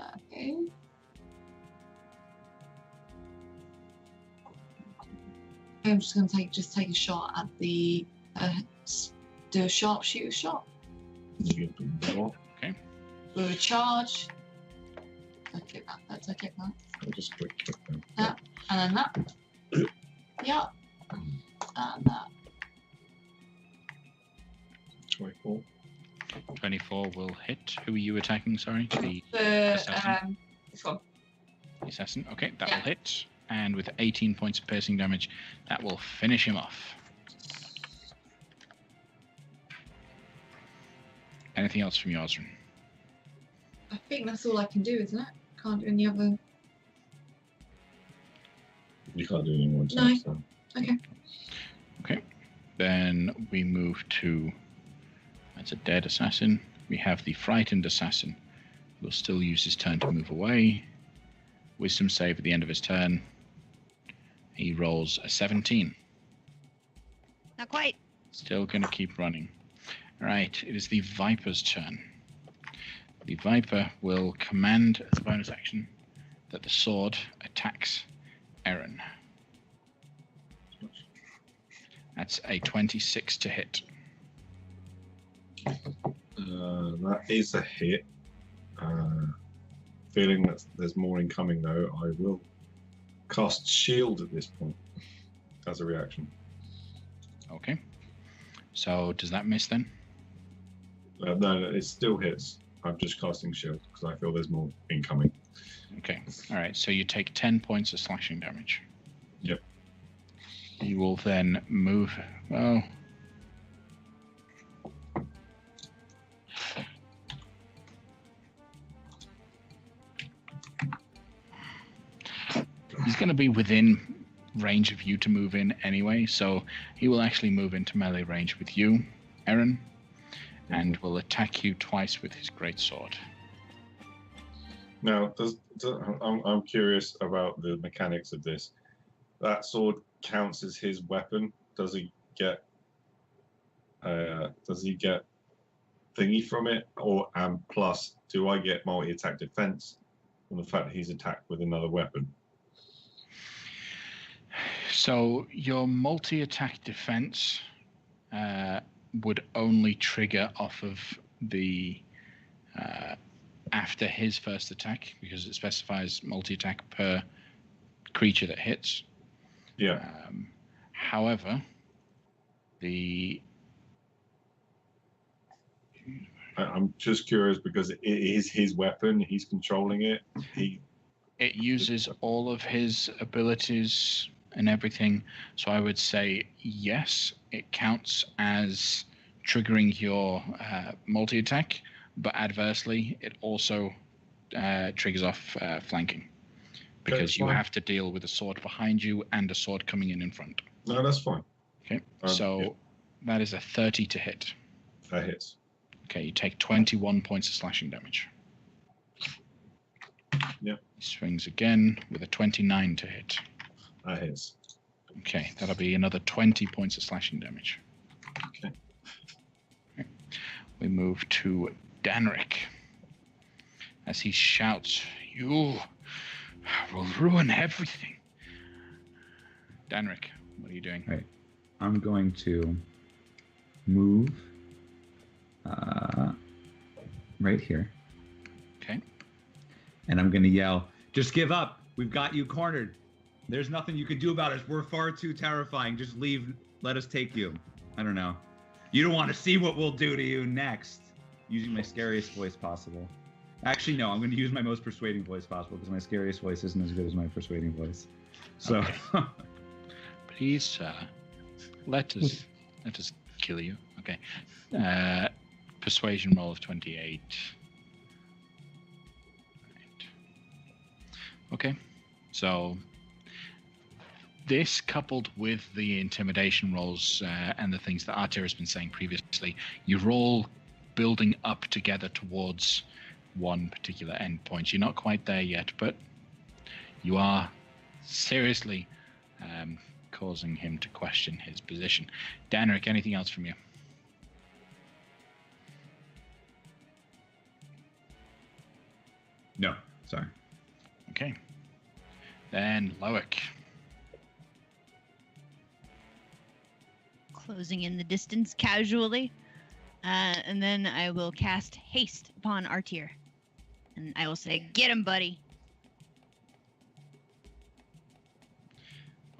I'm just going to take a shot at the... do a sharpshooter shot. Okay. With a charge. I click that. I click that. I'll just click them. That. And then that. Yeah. And that. 24. 24 will hit. Who are you attacking? Sorry, the The this one. assassin. Okay, that Yeah. will hit, and with 18 points of piercing damage, that will finish him off. Anything else from you, Osrin? I think that's all I can do, isn't it? Can't do any other. You can't do any more No. attacks. So. Okay. Then we move to. That's a dead assassin. We have the frightened assassin. Will still use his turn to move away. Wisdom save at the end of his turn. He rolls a 17. Not quite. Still going to keep running. Right, it is the Viper's turn. The Viper will command as a bonus action that the sword attacks Aaron. That's a 26 to hit. That is a hit. Feeling that there's more incoming though, I will cast shield at this point as a reaction. Okay. So does that miss then? No, it still hits. I'm just casting shield because I feel there's more incoming. Okay. All right. So you take 10 points of slashing damage. Yep. You will then move. Well. He's going to be within range of you to move in anyway, so he will actually move into melee range with you, Aaron, and will attack you twice with his greatsword. Now, I'm curious about the mechanics of this. That sword counts as his weapon. Does he get thingy from it, or plus do I get multi-attack defense from the fact that he's attacked with another weapon? So your multi-attack defense would only trigger off of the after his first attack, because it specifies multi-attack per creature that hits. Yeah. However, I'm just curious because it is his weapon. He's controlling it. It uses all of his abilities and everything. So I would say yes, it counts as triggering your multi-attack, but adversely, it also triggers off flanking, because you have to deal with a sword behind you and a sword coming in front. No, that's fine. Okay, so that is a 30 to hit. That hits. Okay, you take 21 points of slashing damage. Yeah. He swings again with a 29 to hit. That hits. Okay, that'll be another 20 points of slashing damage. Okay. We move to Danrik. As he shouts, "You will ruin everything." Danrik, what are you doing? Right. I'm going to move right here. Okay. And I'm going to yell, "Just give up. We've got you cornered. There's nothing you can do about us. We're far too terrifying. Just leave. Let us take you." I don't know. You don't want to see what we'll do to you next. Using my scariest voice possible. Actually, no. I'm going to use my most persuading voice possible, because my scariest voice isn't as good as my persuading voice. So, okay. Please, let us kill you. Okay. Persuasion roll of 28. Right. Okay. So this, coupled with the intimidation rolls and the things that Artir has been saying previously, you're all building up together towards one particular endpoint. You're not quite there yet, but you are seriously causing him to question his position. Danrik, anything else from you? No, sorry. Okay. Then Loic. Closing in the distance casually. And then I will cast haste upon Artir. And I will say, get him, buddy.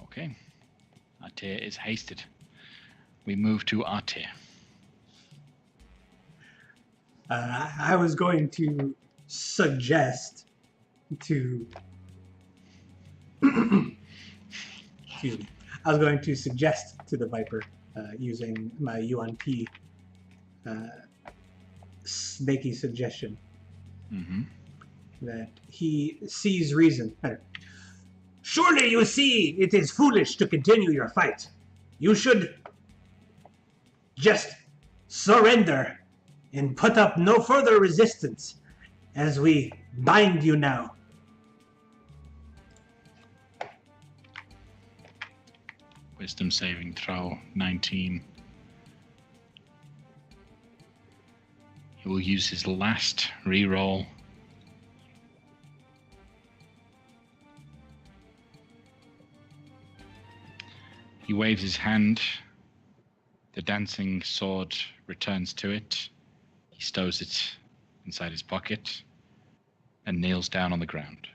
Okay. Artir is hasted. We move to Artir. I was going to suggest to excuse me. I was going to suggest to the Viper using my UNP snaky suggestion that he sees reason. Surely you see it is foolish to continue your fight. You should just surrender and put up no further resistance as we bind you now. Wisdom saving throw, 19. He will use his last reroll. He waves his hand. The dancing sword returns to it. He stows it inside his pocket and kneels down on the ground.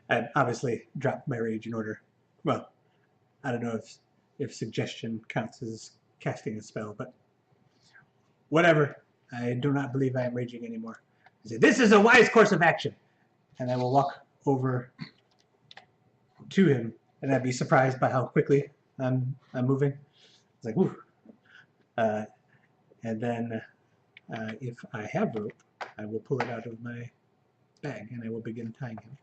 I obviously dropped my rage in order. Well, I don't know if suggestion counts as casting a spell, but whatever. I do not believe I am raging anymore. I say, this is a wise course of action. And I will walk over to him, and I'd be surprised by how quickly I'm moving. It's like, woo. And then if I have rope, I will pull it out of my bag, and I will begin tying him.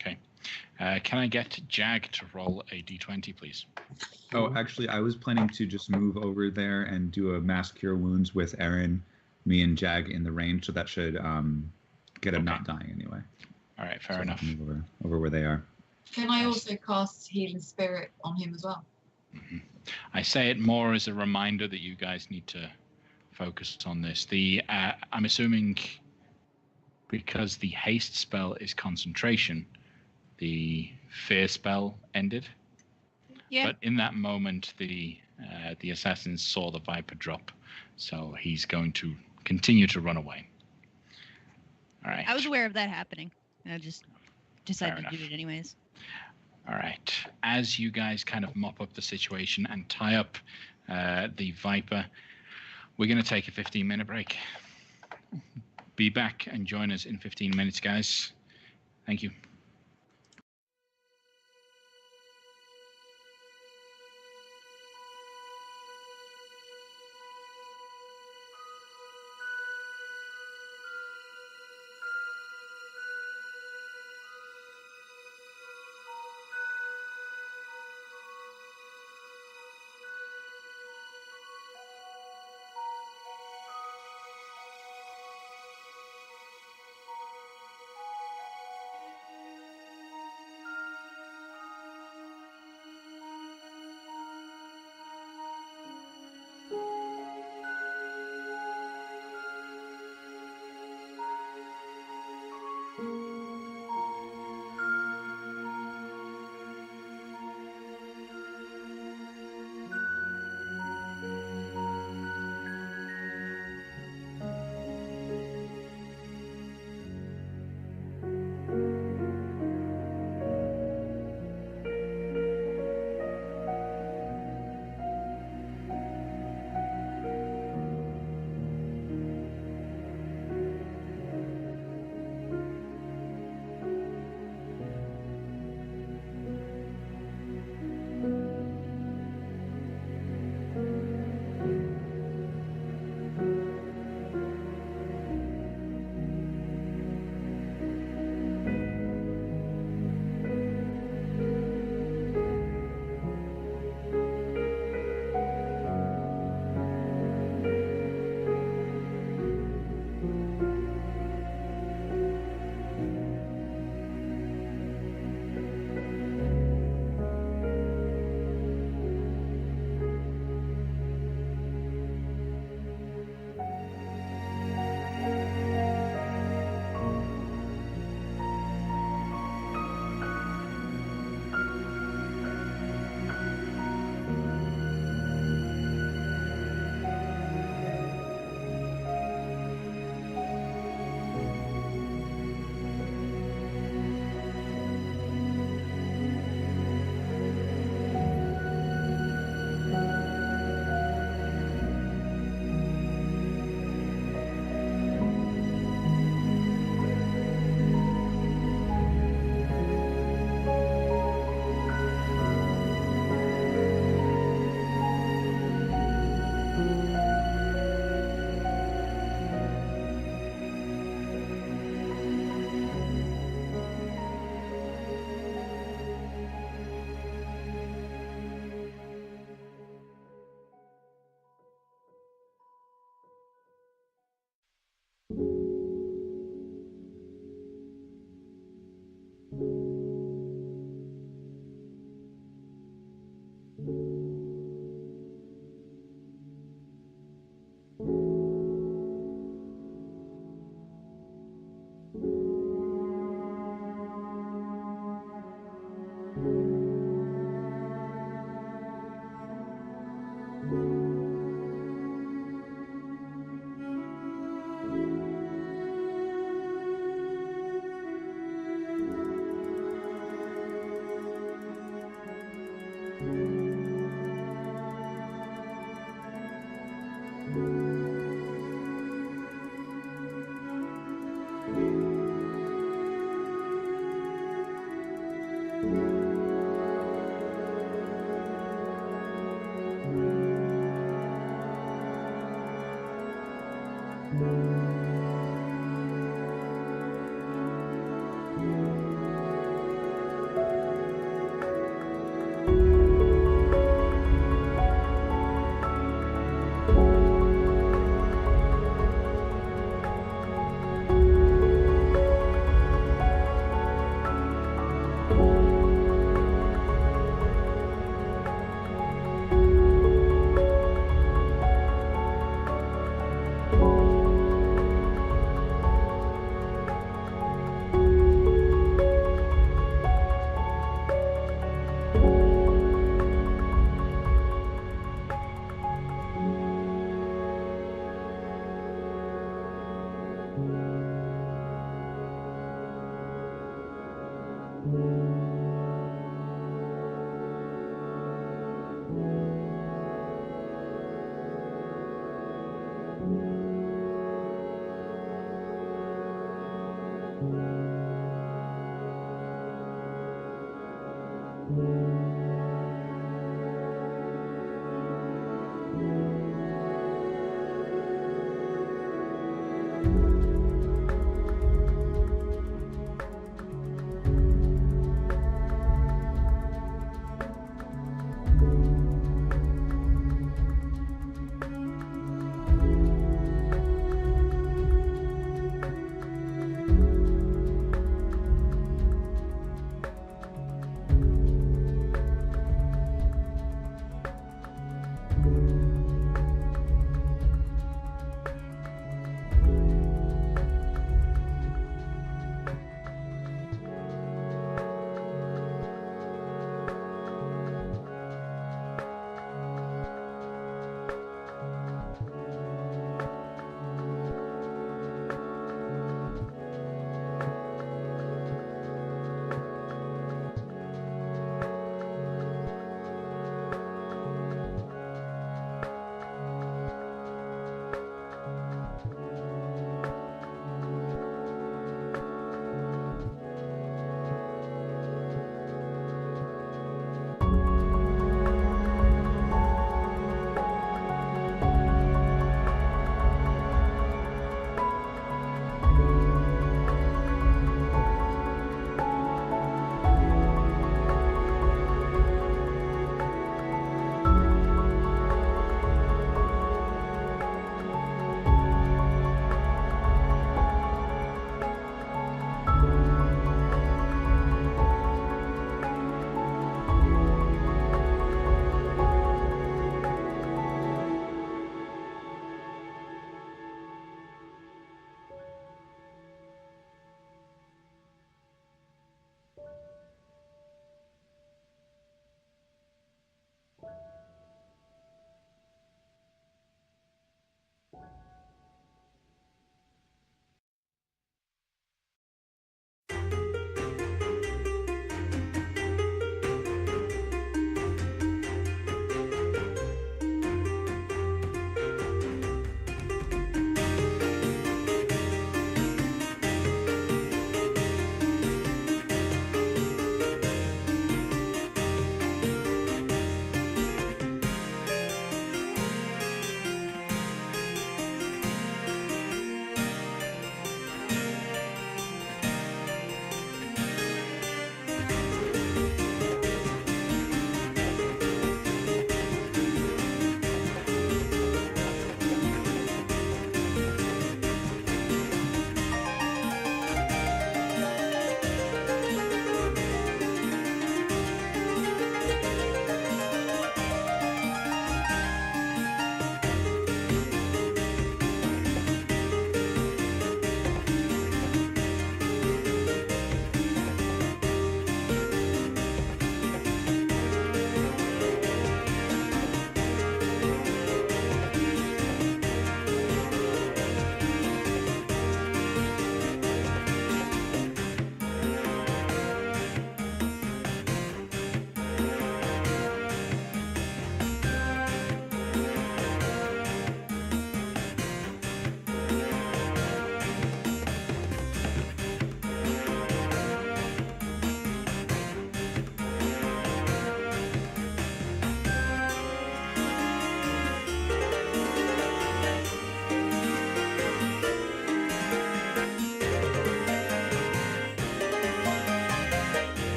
Okay. Can I get Jag to roll a d20, please? Oh, actually, I was planning to just move over there and do a mass cure wounds with Aaron, me, and Jag in the range, so that should get him not dying anyway. All right, fair enough. Move over where they are. Can I also cast Healing Spirit on him as well? I say it more as a reminder that you guys need to focus on this. I'm assuming because the haste spell is concentration, the fear spell ended. Yeah. But in that moment, the assassin saw the Viper drop, so he's going to continue to run away. All right. I was aware of that happening, and I just decided Fair to do it anyways. All right. As you guys kind of mop up the situation and tie up the Viper, we're going to take a 15-minute break. Be back and join us in 15 minutes, guys. Thank you.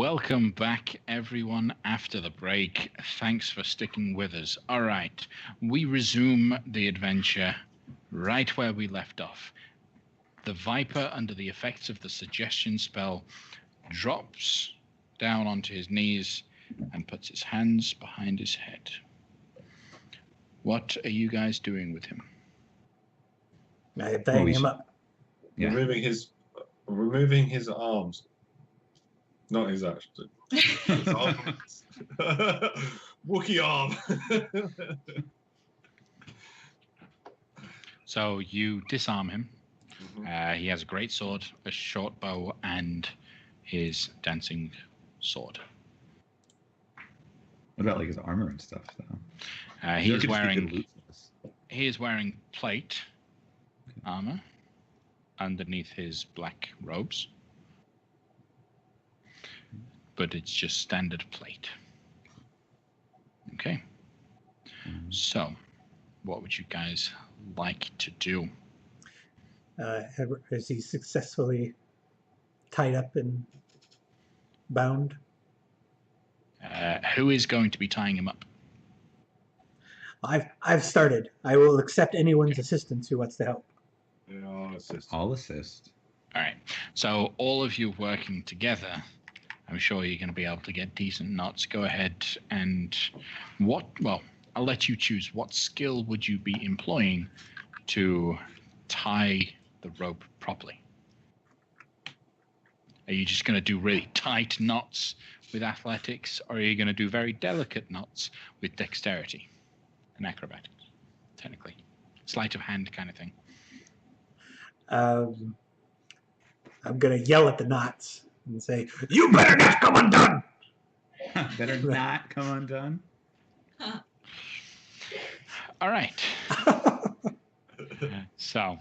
welcome back, everyone, after the break. Thanks for sticking with us. All right, we resume the adventure right where we left off. The Viper, under the effects of the suggestion spell, drops down onto his knees and puts his hands behind his head. What are you guys doing with him? I am tying him up. Yeah. Removing his arms. Not his actual. His arms. Wookiee arm. So you disarm him. He has a great sword, a short bow, and his dancing sword. What about like his armor and stuff, though? He is wearing plate armor underneath his black robes, but it's just standard plate. Okay. So, what would you guys like to do? Is he successfully tied up and bound? Who is going to be tying him up? I've started. I will accept anyone's assistance who wants to help. Yeah, I'll assist. I'll assist. All right. So all of you working together, I'm sure you're going to be able to get decent knots. Go ahead and I'll let you choose. What skill would you be employing to tie the rope properly? Are you just going to do really tight knots with athletics, or are you going to do very delicate knots with dexterity and acrobatics? Technically, sleight of hand kind of thing. I'm going to yell at the knots and say, "You better not come undone!" Better not come undone. All right. So,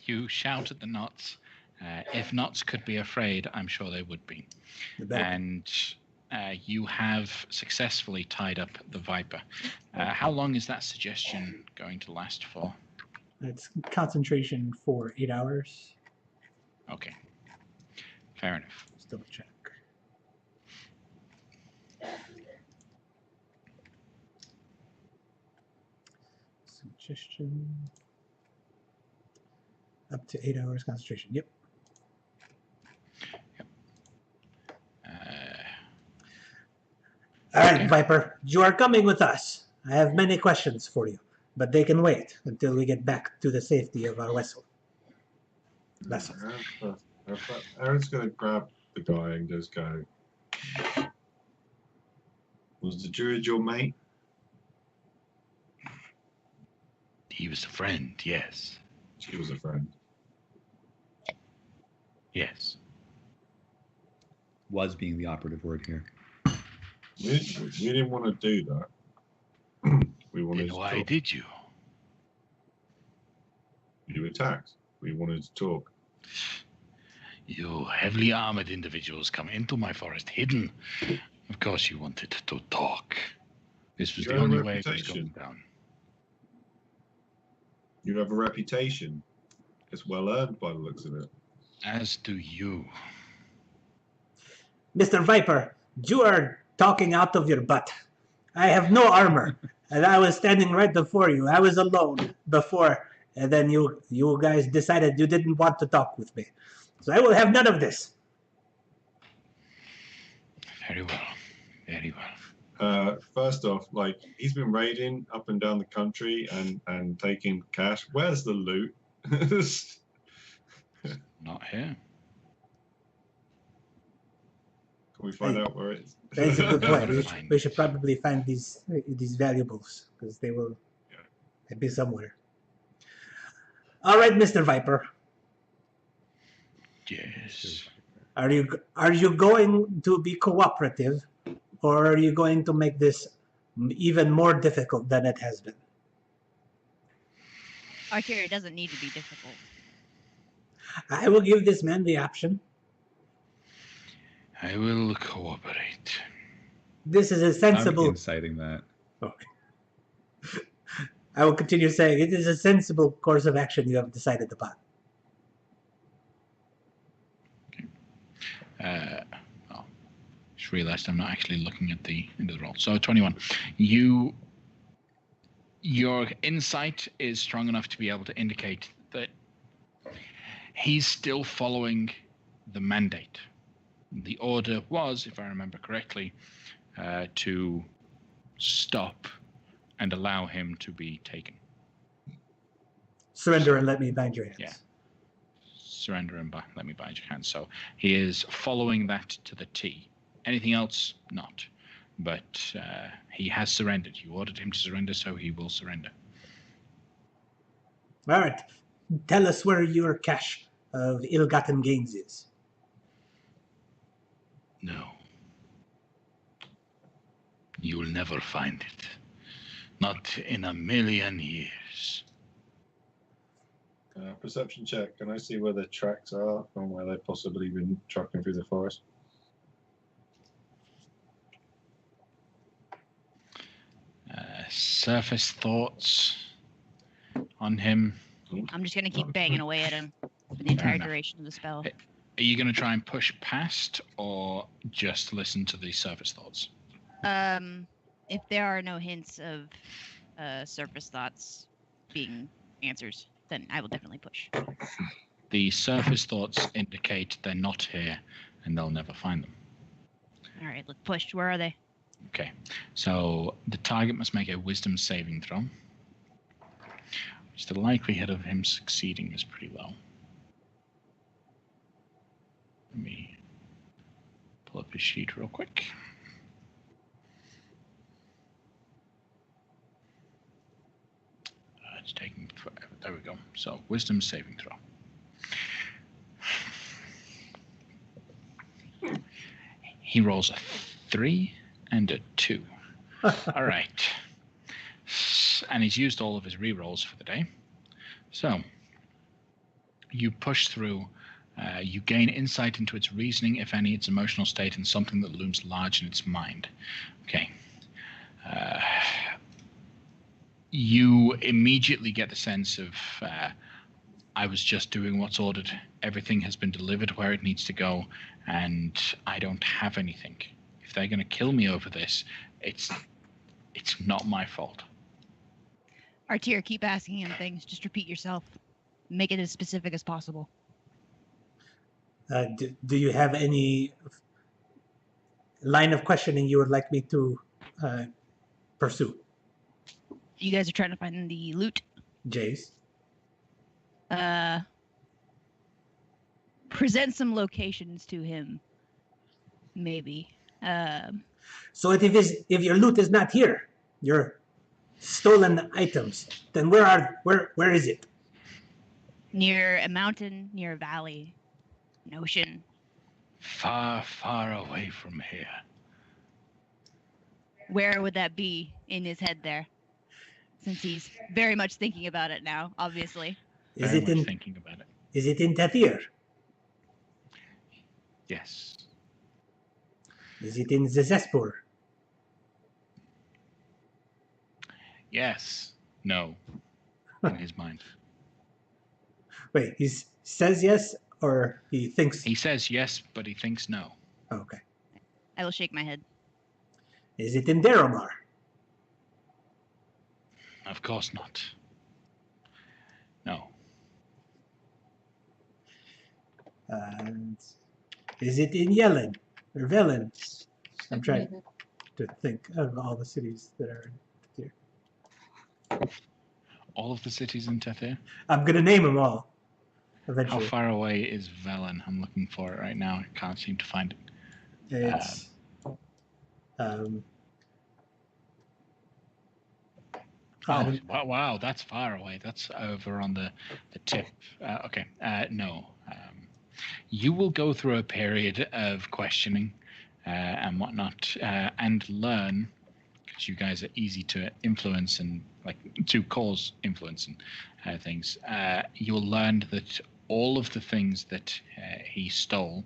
you shout at the knots. If knots could be afraid, I'm sure they would be. And you have successfully tied up the Viper. How long is that suggestion going to last for? It's concentration for 8 hours. Okay. Fair enough. Let's double check. Suggestion. Up to 8 hours concentration. Yep. All right, Viper. You are coming with us. I have many questions for you, but they can wait until we get back to the safety of our vessel. Aaron's going to grab the guy and just go, "Was the druid your mate?" He was a friend, yes. She was a friend. Yes. Was being the operative word here. We didn't want to do that. We wanted Then to why talk. did you? You attacked. We wanted to talk. You heavily armored individuals come into my forest hidden. Of course you wanted to talk. This was You the have a only way it was going reputation. down. You have a reputation. It's well earned by the looks of it. As do you. Mr. Viper, you are talking out of your butt. I have no armor, and I was standing right before you. I was alone before, and then you guys decided you didn't want to talk with me. So I will have none of this. Very well. Very well. First off, like, he's been raiding up and down the country and taking cash. Where's the loot? Not here. Can we find out where it is? That's a good point. We should probably find these valuables, because they will be somewhere. All right, Mr. Viper. Yes. Are you going to be cooperative, or are you going to make this even more difficult than it has been? Archer, it doesn't need to be difficult. I will give this man the option. I will cooperate. This is a sensible. I'm inciting that. Okay. I will continue saying it is a sensible course of action you have decided upon. Well, Just realized I'm not actually looking at the end of the roll. So 21. Your insight is strong enough to be able to indicate that he's still following the mandate. The order was, if I remember correctly, to stop and allow him to be taken. Surrender and let me bind your hands. Yeah. Surrender and let me bind your hands. So he is following that to the T. Anything else, not. But he has surrendered. You ordered him to surrender, so he will surrender. All right. Tell us where your cache of ill-gotten gains is. No. You will never find it. Not in a million years. Perception check. Can I see where the tracks are from where they've possibly been trucking through the forest? Surface thoughts on him. I'm just gonna keep banging away at him for the entire duration of the spell. Are you going to try and push past or just listen to the surface thoughts? If there are no hints of surface thoughts being answers, then I will definitely push. The surface thoughts indicate they're not here and they'll never find them. All right, let's push. Where are they? Okay, so the target must make a wisdom saving throw. Which the likelihood of him succeeding is pretty low. Let me pull up his sheet real quick. It's taking forever. There we go. So, wisdom saving throw. He rolls a 3 and a 2. All right. And he's used all of his rerolls for the day. So, you push through. You gain insight into its reasoning, if any, its emotional state, and something that looms large in its mind. Okay. You immediately get the sense of, I was just doing what's ordered. Everything has been delivered where it needs to go, and I don't have anything. If they're going to kill me over this, it's not my fault. Artir, keep asking him things. Just repeat yourself. Make it as specific as possible. Do you have any line of questioning you would like me to pursue? You guys are trying to find the loot? Jace? Present some locations to him. Maybe. So if your loot is not here, your stolen items, then where is it? Near a mountain, near a valley, an ocean. Far, far away from here. Where would that be in his head there? Since he's very much thinking about it now, obviously. Is it in thinking about it? Is it in Tethyr? Yes. Is it in Zespor? Yes. No. In his mind. Wait, he says yes or he thinks? He says yes, but he thinks no. Okay. I will shake my head. Is it in Daromar? Of course not. No. Is it in Yellen or Velen? I'm trying to think of all the cities that are in Tethyr. All of the cities in Tethyr? I'm going to name them all eventually. How far away is Velen? I'm looking for it right now. I can't seem to find it. It's wow, that's far away. That's over on the tip. Okay, no. You will go through a period of questioning and whatnot, and learn, because you guys are easy to influence and to cause influence and things. You'll learn that all of the things that he stole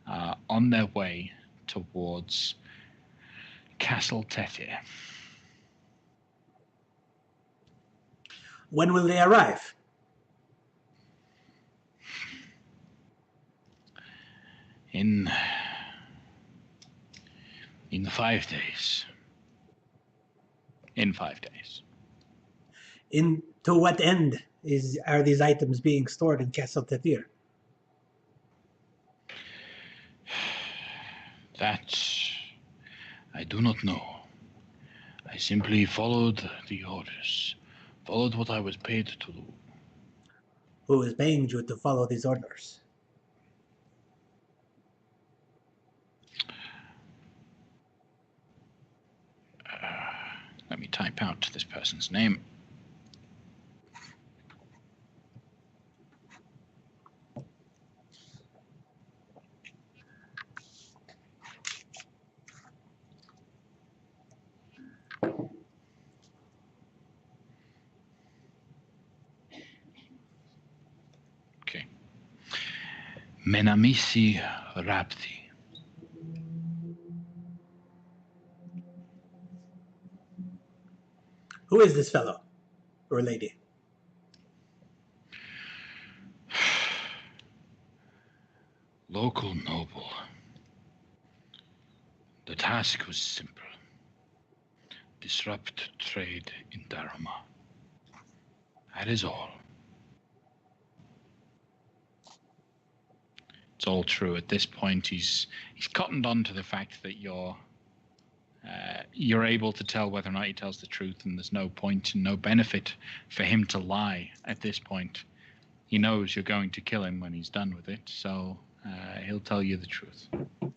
are on their way towards Castle Tethyr. When will they arrive? In 5 days. In 5 days. To what end are these items being stored in Castle Tethyr? That I do not know. I simply followed the orders, followed what I was paid to do. Who is paying you to follow these orders? Let me type out this person's name. Okay. Menamisi Rapti. Who is this fellow or lady? Local noble. The task was simple. Disrupt trade in Dharma. That is all. It's all true. At this point, he's cottoned on to the fact that you're able to tell whether or not he tells the truth, and there's no point and no benefit for him to lie at this point. He knows you're going to kill him when he's done with it, so he'll tell you the truth. Or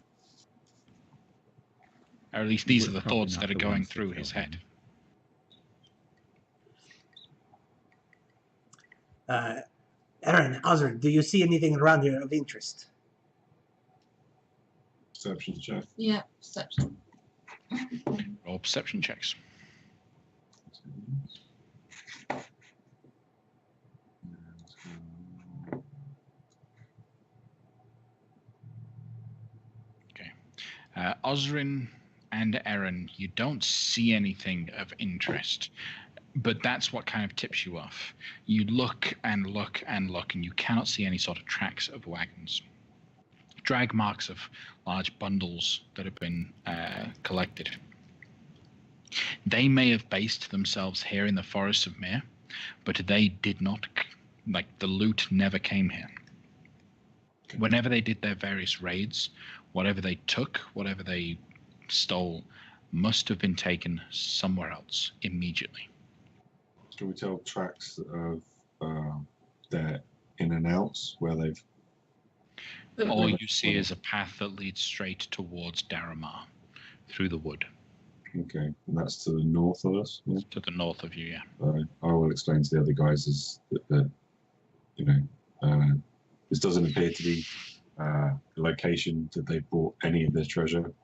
at least these are the thoughts that are going through his head. Aaron, Osric, do you see anything around here of interest? Perception check. Yeah, perception. Roll perception checks. Okay. Osrin and Aaron, you don't see anything of interest, but that's what kind of tips you off. You look and look and look, and you cannot see any sort of tracks of wagons. Drag marks of large bundles that have been collected. They may have based themselves here in the forests of Mir, but they did not, like, the loot never came here. Whenever they did their various raids, whatever they took, whatever they stole, must have been taken somewhere else immediately. Can we tell tracks of their in and outs where they've... All you see is a path that leads straight towards Daramar, through the wood. Okay, and that's to the north of us? Yeah? To the north of you, yeah. I will explain to the other guys that this doesn't appear to be the location that they bought any of their treasure.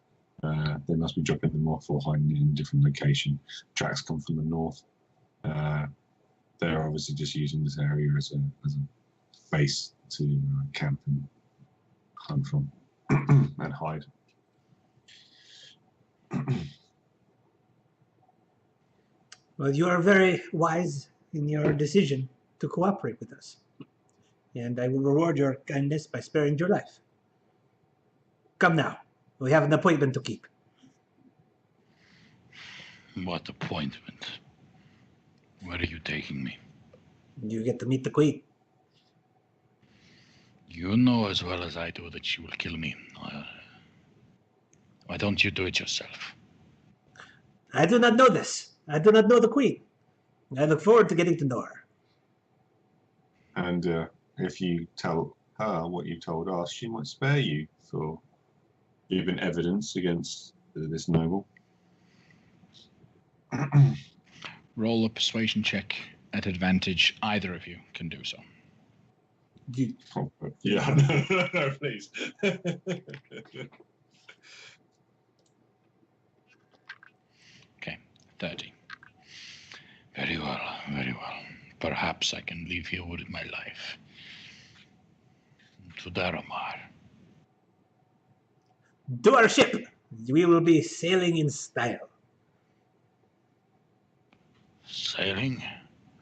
They must be dropping them off or hiding in a different location. Tracks come from the north. They're obviously just using this area as a base to camp and hunt from and hide. Well, you are very wise in your decision to cooperate with us, and I will reward your kindness by sparing your life. Come now, we have an appointment to keep. What appointment? Where are you taking me? You get to meet the Queen. You know as well as I do that she will kill me. Why don't you do it yourself? I do not know this. I do not know the Queen. I look forward to getting to know her. And if you tell her what you told us, she might spare you for giving evidence against this noble. Roll a persuasion check at advantage. Either of you can do so. Yeah, no, please. Okay, 30. Very well, very well. Perhaps I can leave here with my life. To Daramar. To our ship! We will be sailing in style. Sailing?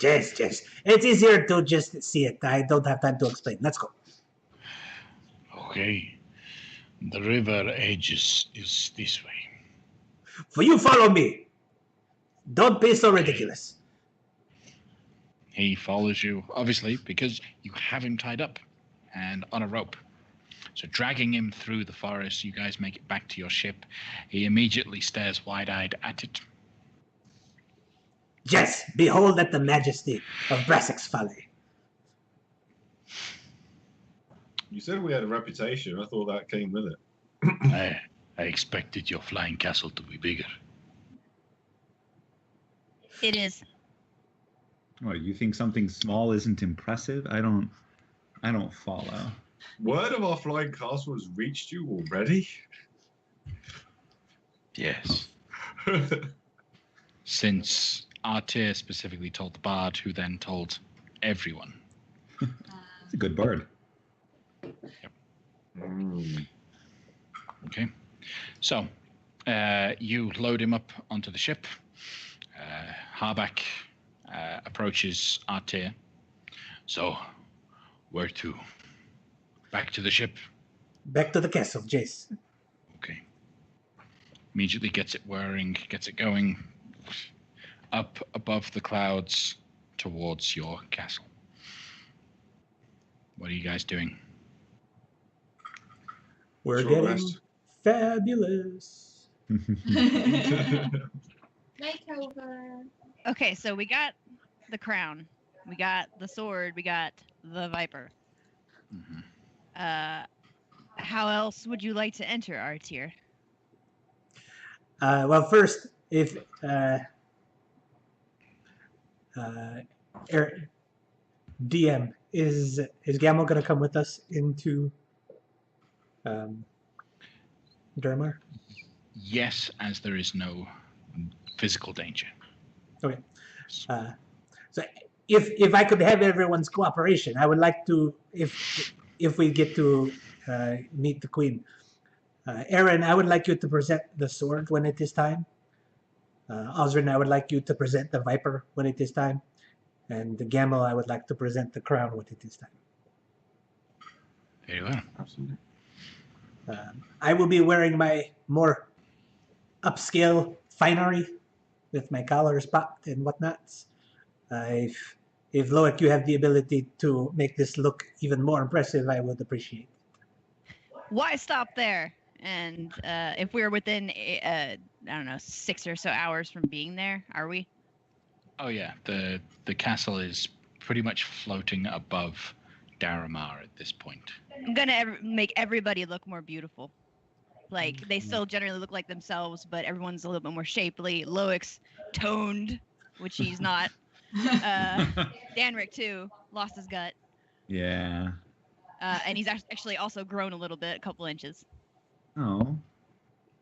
Yes, yes. It's easier to just see it. I don't have time to explain. Let's go. Okay. The river edge is this way. For you follow me. Don't be so ridiculous. He follows you, obviously, because you have him tied up and on a rope. So dragging him through the forest, you guys make it back to your ship. He immediately stares wide-eyed at it. Yes, behold at the majesty of Brassic's folly. You said we had a reputation. I thought that came with it. I expected your flying castle to be bigger. It is. What, you think something small isn't impressive? I don't follow. Word of our flying castle has reached you already? Yes. Since Artir specifically told the bard, who then told everyone. It's a good bird. Yep. Mm. Okay. So, you load him up onto the ship. Harback approaches Artir. So, where to? Back to the ship? Back to the castle, Jace. Okay. Immediately gets it whirring, gets it going up above the clouds towards your castle. What are you guys doing? We're Short getting rest. fabulous. Makeover. Okay, so we got the crown, we got the sword, we got the viper. Mm-hmm. How else would you like to enter our tier? Well, first, if DM is Gamel going to come with us into Durmar? Yes, as there is no physical danger. Okay. So if I could have everyone's cooperation, I would like to, if we get to meet the Queen. Aaron, I would like you to present the sword when it is time. Osrin, I would like you to present the Viper when it is time. And the Gamel, I would like to present the crown when it is time. Very well. Absolutely. I will be wearing my more upscale finery with my collars popped and whatnots. If Loic, you have the ability to make this look even more impressive, I would appreciate it. Why stop there? And if we're within, I don't know, 6 or so hours from being there, are we? Oh yeah, the castle is pretty much floating above Daramar at this point. I'm gonna make everybody look more beautiful. Like, they still generally look like themselves, but everyone's a little bit more shapely. Loic's toned, which he's not. Danric, too, lost his gut. Yeah. And he's actually also grown a little bit, a couple inches. Oh.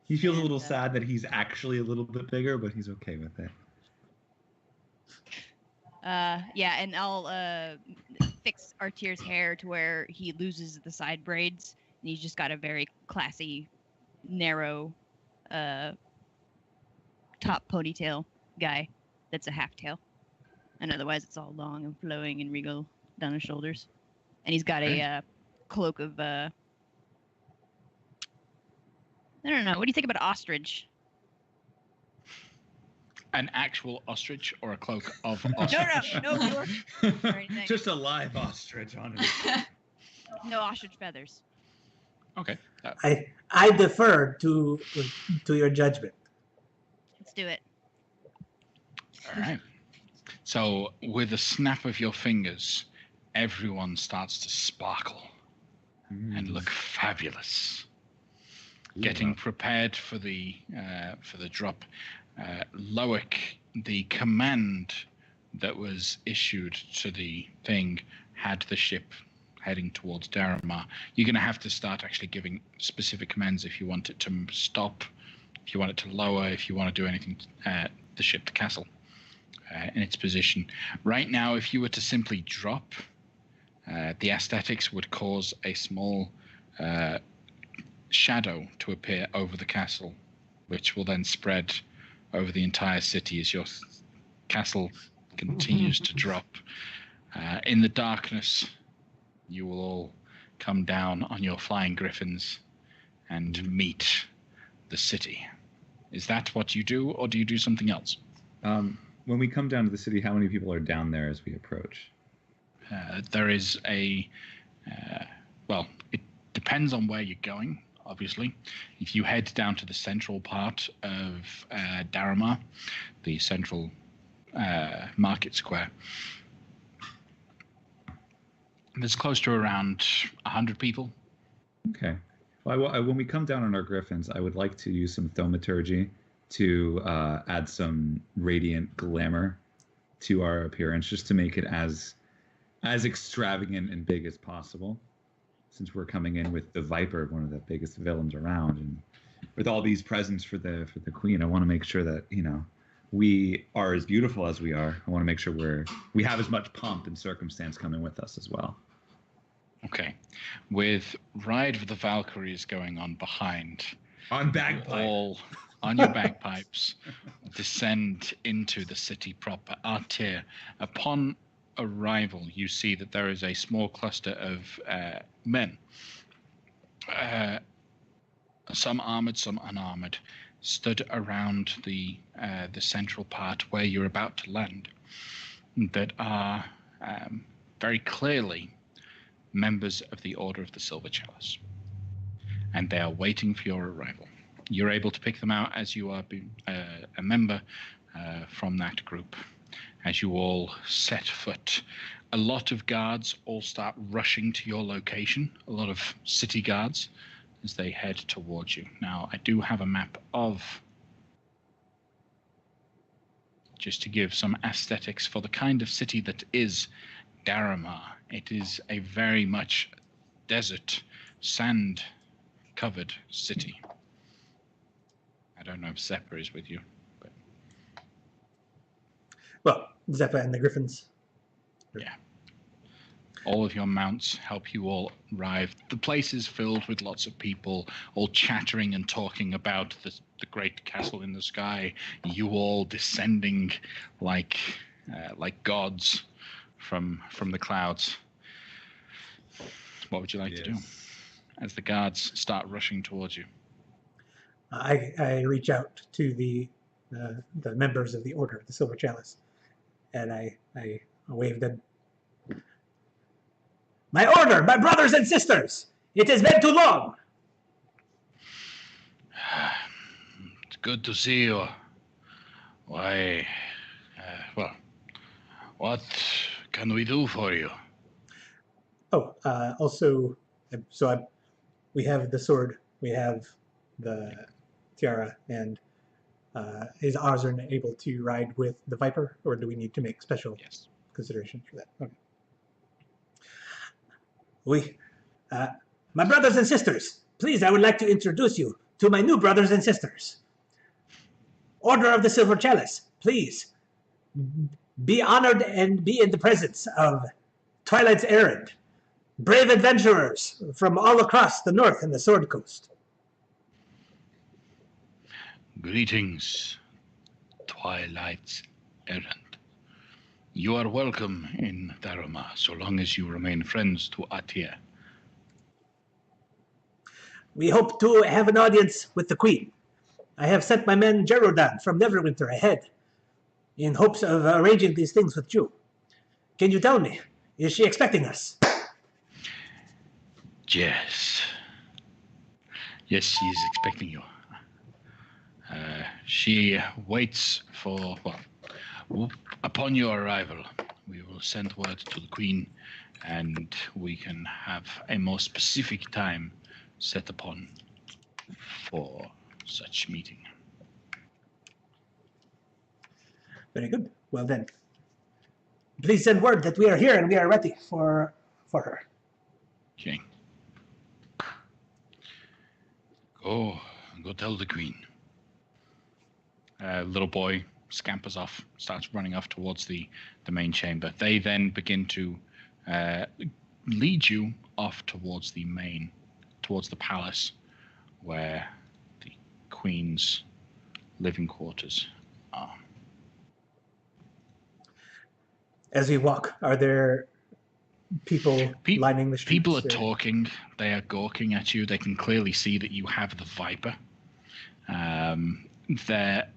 He feels a And, little sad that he's actually a little bit bigger, but he's okay with it. Yeah, and I'll fix Artir's hair to where he loses the side braids, and he's just got a very classy, narrow top ponytail guy that's a half tail. And otherwise it's all long and flowing and regal down his shoulders. And he's got a cloak of I don't know, what do you think about ostrich? An actual ostrich or a cloak of ostrich? No, or anything. Just a live ostrich on it. No ostrich feathers. Okay. I defer to your judgment. Let's do it. All right. So with a snap of your fingers, everyone starts to sparkle and look fabulous. Getting prepared for the drop. Loic, the command that was issued to the thing had the ship heading towards Daramar. You're going to have to start actually giving specific commands if you want it to stop, if you want it to lower, if you want to do anything the ship, the castle, in its position. Right now, if you were to simply drop, the aesthetics would cause a small shadow to appear over the castle, which will then spread over the entire city as your castle continues to drop. In the darkness, you will all come down on your flying griffins and meet the city. Is that what you do, or do you do something else? When we come down to the city, how many people are down there as we approach? There is a... well, it depends on where you're going, obviously. If you head down to the central part of Daramar, the central market square, there's close to around 100 people. Okay. Well, when we come down on our griffins, I would like to use some thaumaturgy to add some radiant glamour to our appearance, just to make it as extravagant and big as possible. Since we're coming in with the Viper, one of the biggest villains around, and with all these presents for the Queen, I want to make sure that we are as beautiful as we are. I want to make sure we have as much pomp and circumstance coming with us as well. Okay, with Ride of the Valkyries going on behind, on bagpipe, all on your bagpipes, descend into the city proper, Artir. Upon arrival, you see that there is a small cluster of men, some armored, some unarmored, stood around the central part where you're about to land, that are very clearly members of the Order of the Silver Chalice, and they are waiting for your arrival. You're able to pick them out as you are a member from that group. As you all set foot, a lot of guards all start rushing to your location, a lot of city guards, as they head towards you. Now, I do have a map of, just to give some aesthetics for the kind of city that is Daramar. It is a very much desert, sand-covered city. I don't know if Zeppa is with you. But... Well, Zeppa and the Griffins. Yeah. All of your mounts help you all arrive. The place is filled with lots of people, all chattering and talking about the great castle in the sky. You all descending like gods from the clouds. What would you like to do as the guards start rushing towards you? I reach out to the members of the Order of the Silver Chalice, and I wave them. My order, my brothers and sisters! It has been too long! It's good to see you. Why, well, what can we do for you? Oh, also, we have the sword, we have the tiara, and is Ozrin able to ride with the Viper, or do we need to make special consideration for that? Okay. My brothers and sisters, please, I would like to introduce you to my new brothers and sisters. Order of the Silver Chalice, please, be honored and be in the presence of Twilight's Errand, brave adventurers from all across the North and the Sword Coast. Greetings, Twilight's Errand. You are welcome in Daramar, so long as you remain friends to Artir. We hope to have an audience with the Queen. I have sent my man Gerodan from Neverwinter ahead, in hopes of arranging these things with you. Can you tell me, is she expecting us? Yes. Yes, she is expecting you. She waits for, well, upon your arrival, we will send word to the Queen, and we can have a more specific time set upon for such meeting. Very good. Well then, please send word that we are here and we are ready for her. Okay. Go tell the Queen. Little boy scampers off, starts running off towards the main chamber. They then begin to lead you off towards the palace, where the Queen's living quarters are. As we walk, are there people lining the streets? People are talking. They are gawking at you. They can clearly see that you have the Viper. they're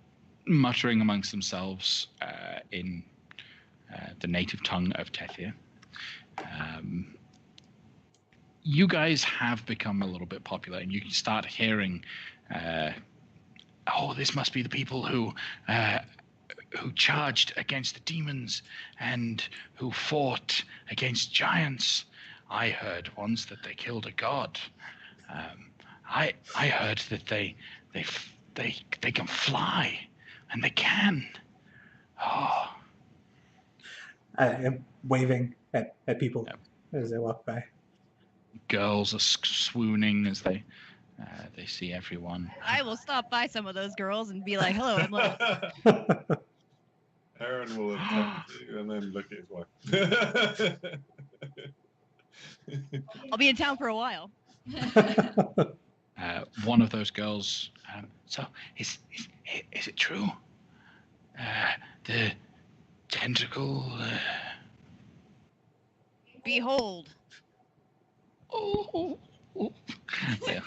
muttering amongst themselves in the native tongue of Tethyr. You guys have become a little bit popular, and you start hearing, "Oh, this must be the people who charged against the demons and who fought against giants. I heard once that they killed a god. I heard that they can fly, and they can. Oh." I am waving at people as they walk by. Girls are swooning as they see everyone. I will stop by some of those girls and be like, "Hello, I'm Lilith." Aaron will attempt to, and then look at his wife. I'll be in town for a while. One of those girls. So is it true? The tentacle. Behold. Oh. Yeah.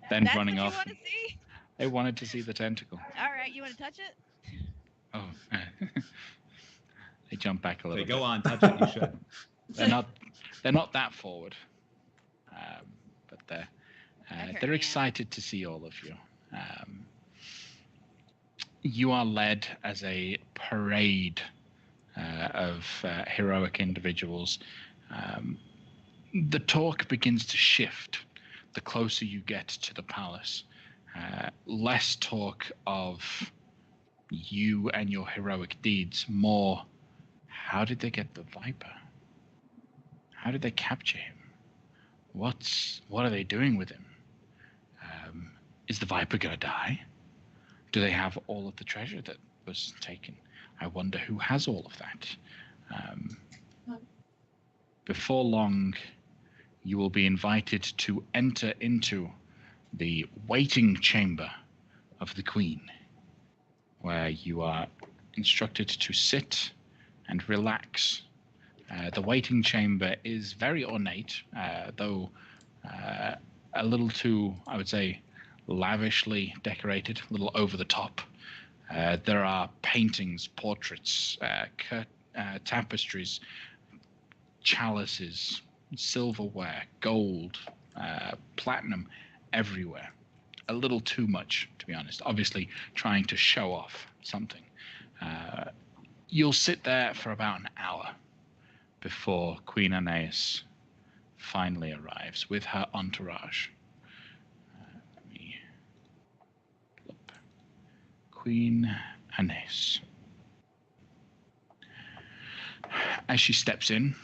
Then That's running what off. You want to see? They wanted to see the tentacle. All right, you want to touch it? Oh. They jump back a little. They go on, touch it. You should. They're not that forward, but they're excited to see all of you. You are led as a parade of heroic individuals. The talk begins to shift the closer you get to the palace. Less talk of you and your heroic deeds, more, how did they get the Viper? How did they capture him? What are they doing with him? Is the Viper going to die? Do they have all of the treasure that was taken? I wonder who has all of that. Before long, you will be invited to enter into the waiting chamber of the Queen, where you are instructed to sit and relax. The waiting chamber is very ornate, though a little too, I would say, lavishly decorated, a little over the top. There are paintings, portraits, tapestries, chalices, silverware, gold, platinum, everywhere. A little too much, to be honest. Obviously, trying to show off something. You'll sit there for about an hour before Queen Anais finally arrives with her entourage. Let me pull up Queen Anais. As she steps in,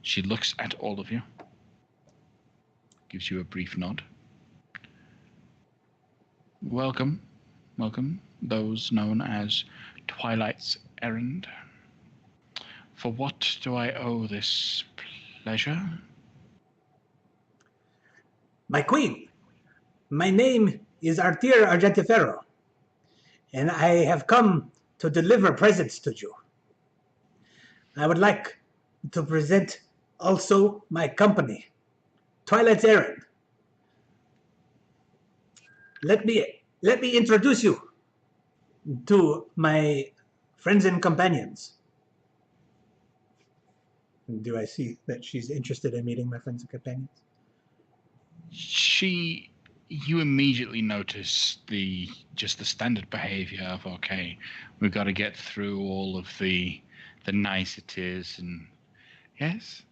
she looks at all of you, gives you a brief nod. Welcome, those known as Twilight's Errand. For what do I owe this pleasure? My queen, my name is Artir Argentifero, and I have come to deliver presents to you. I would like to present also my company, Twilight's Errand. Let me introduce you to my friends and companions. Do I see that she's interested in meeting my friends and companions? You immediately notice the standard behavior of, okay, we've got to get through all of the niceties, and yes,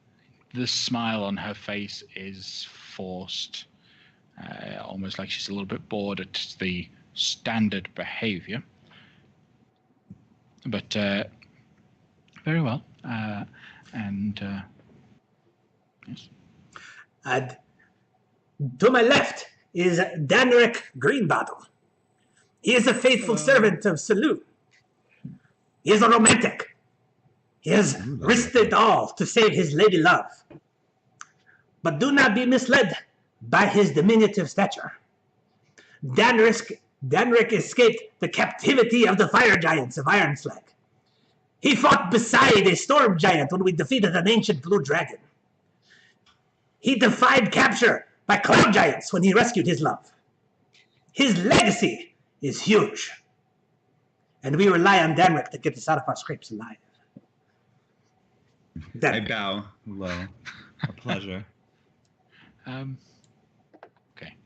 the smile on her face is forced, almost like she's a little bit bored at the standard behavior. But very well, yes. And to my left is Danric Greenbottle. He is a faithful servant of Saloon. He is a romantic. He has risked it all to save his lady love. But do not be misled by his diminutive stature. Danric escaped the captivity of the fire giants of Ironslag. He fought beside a storm giant when we defeated an ancient blue dragon. He defied capture by cloud giants when he rescued his love. His legacy is huge, and we rely on Danric to get us out of our scrapes alive. I bow low. A pleasure. Okay.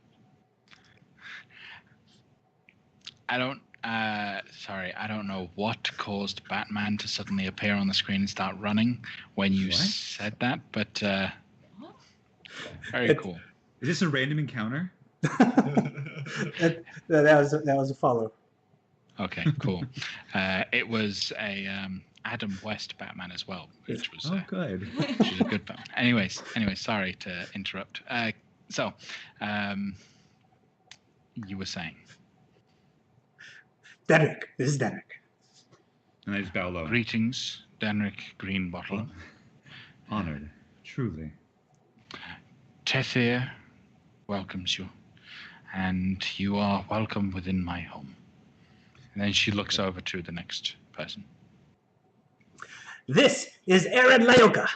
I don't know what caused Batman to suddenly appear on the screen and start running when you said that, but very cool. Is this a random encounter? that was a follow. Okay, cool. It was a Adam West Batman as well, which was good. Which is a good Batman. Anyways, sorry to interrupt. You were saying. Danric, this is Danric. And I just bow low. Greetings, Danric Greenbottle. Honored, truly. Tethyr welcomes you, and you are welcome within my home. And then she looks over to the next person. This is Aaron Lyoka.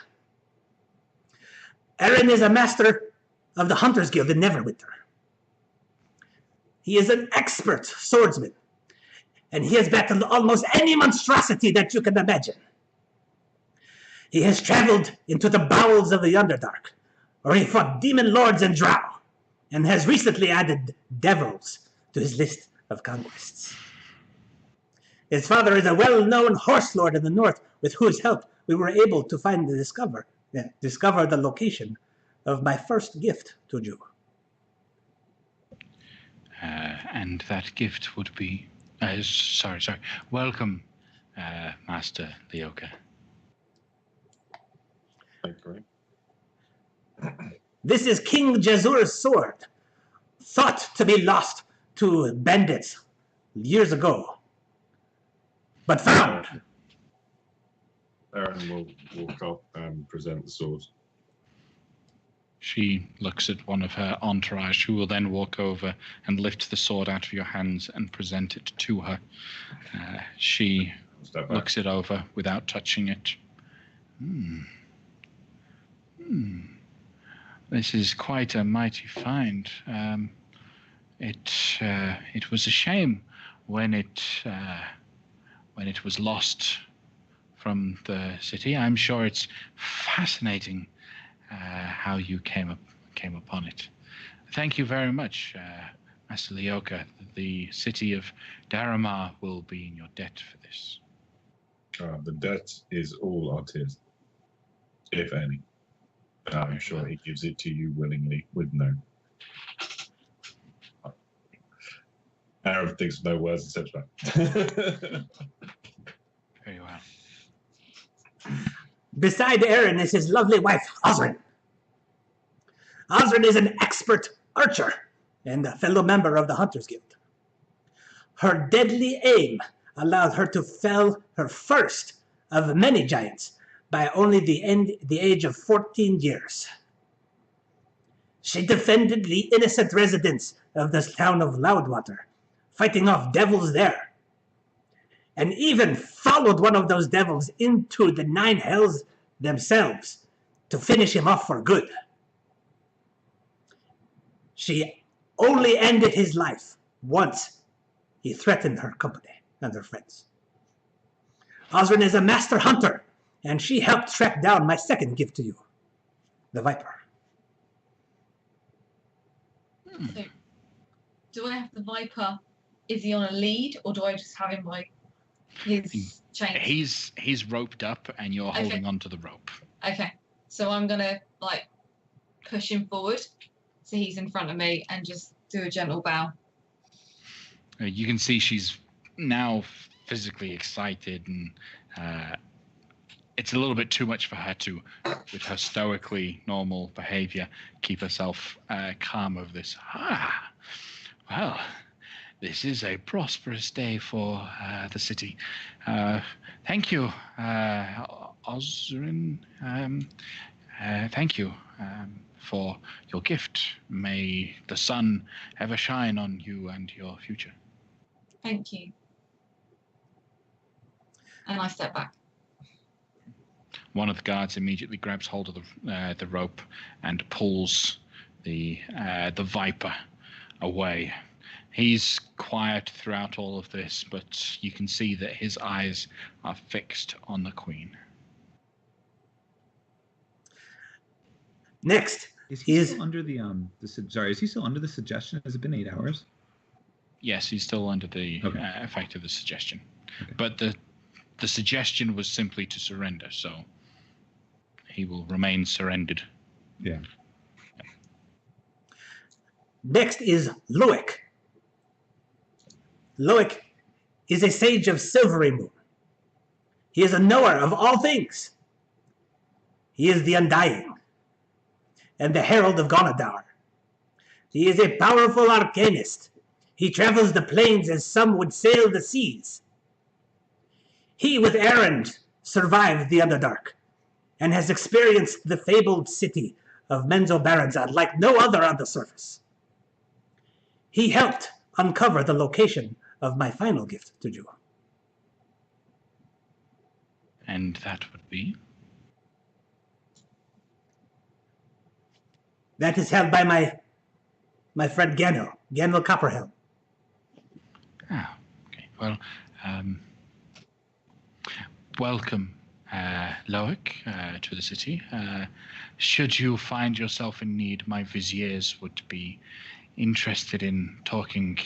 Aaron is a master of the Hunters Guild in Neverwinter. He is an expert swordsman, and he has battled almost any monstrosity that you can imagine. He has traveled into the bowels of the Underdark, where he fought demon lords and drow, and has recently added devils to his list of conquests. His father is a well-known horse lord in the north, with whose help we were able to discover the location of my first gift to you. And that gift would be... sorry. Welcome, Master Lyoka. Thank you. This is King Jazur's sword, thought to be lost to bandits years ago, but found. Aaron will walk up and present the sword. She looks at one of her entourage, who will then walk over and lift the sword out of your hands and present it to her. She looks it over without touching it. This is quite a mighty find. It was a shame when it was lost from the city. I'm sure it's fascinating how you came upon it. Thank you very much, Master Lyoka. The city of Daramar will be in your debt for this. The debt is all artist, if any. I'm sure he gives it to you willingly, with no. Aaron thinks no words except that. Very well. Beside Aaron is his lovely wife, Osrin. Osrin is an expert archer and a fellow member of the Hunters Guild. Her deadly aim allowed her to fell her first of many giants by only the age of 14 years. She defended the innocent residents of the town of Loudwater, fighting off devils there, and even followed one of those devils into the 9 hells themselves to finish him off for good. She only ended his life once he threatened her company and her friends. Osrin is a master hunter, and she helped track down my second gift to you, the Viper. So, do I have the Viper? Is he on a lead, or do I just have him like his chain? He's roped up, and you're holding onto the rope. Okay, so I'm gonna like push him forward, so he's in front of me, and just do a gentle bow. You can see she's now physically excited, and it's a little bit too much for her to, with her stoically normal behavior, keep herself calm over this. Well, this is a prosperous day for the city. Thank you, Osrin. Thank you for your gift. May the sun ever shine on you and your future. Thank you. And I step back. One of the guards immediately grabs hold of the rope and pulls the Viper away. He's quiet throughout all of this, but you can see that his eyes are fixed on the Queen. Next, Is he still under the Is he still under the suggestion? Has it been 8 hours? Yes, he's still under the effect of the suggestion. Okay. But the suggestion was simply to surrender, so he will remain surrendered. Yeah. Next is Loic. Loic is a sage of Silvery Moon. He is a knower of all things. He is the Undying and the Herald of Gonadar. He is a powerful arcanist. He travels the plains as some would sail the seas. He, with Erend, survived the Underdark and has experienced the fabled city of Menzoberranzad like no other on the surface. He helped uncover the location of my final gift to you. And that would be? That is held by my friend Ganel Copperhelm. Ah, okay. Well, welcome, Loic, to the city. Should you find yourself in need, my viziers would be interested in talking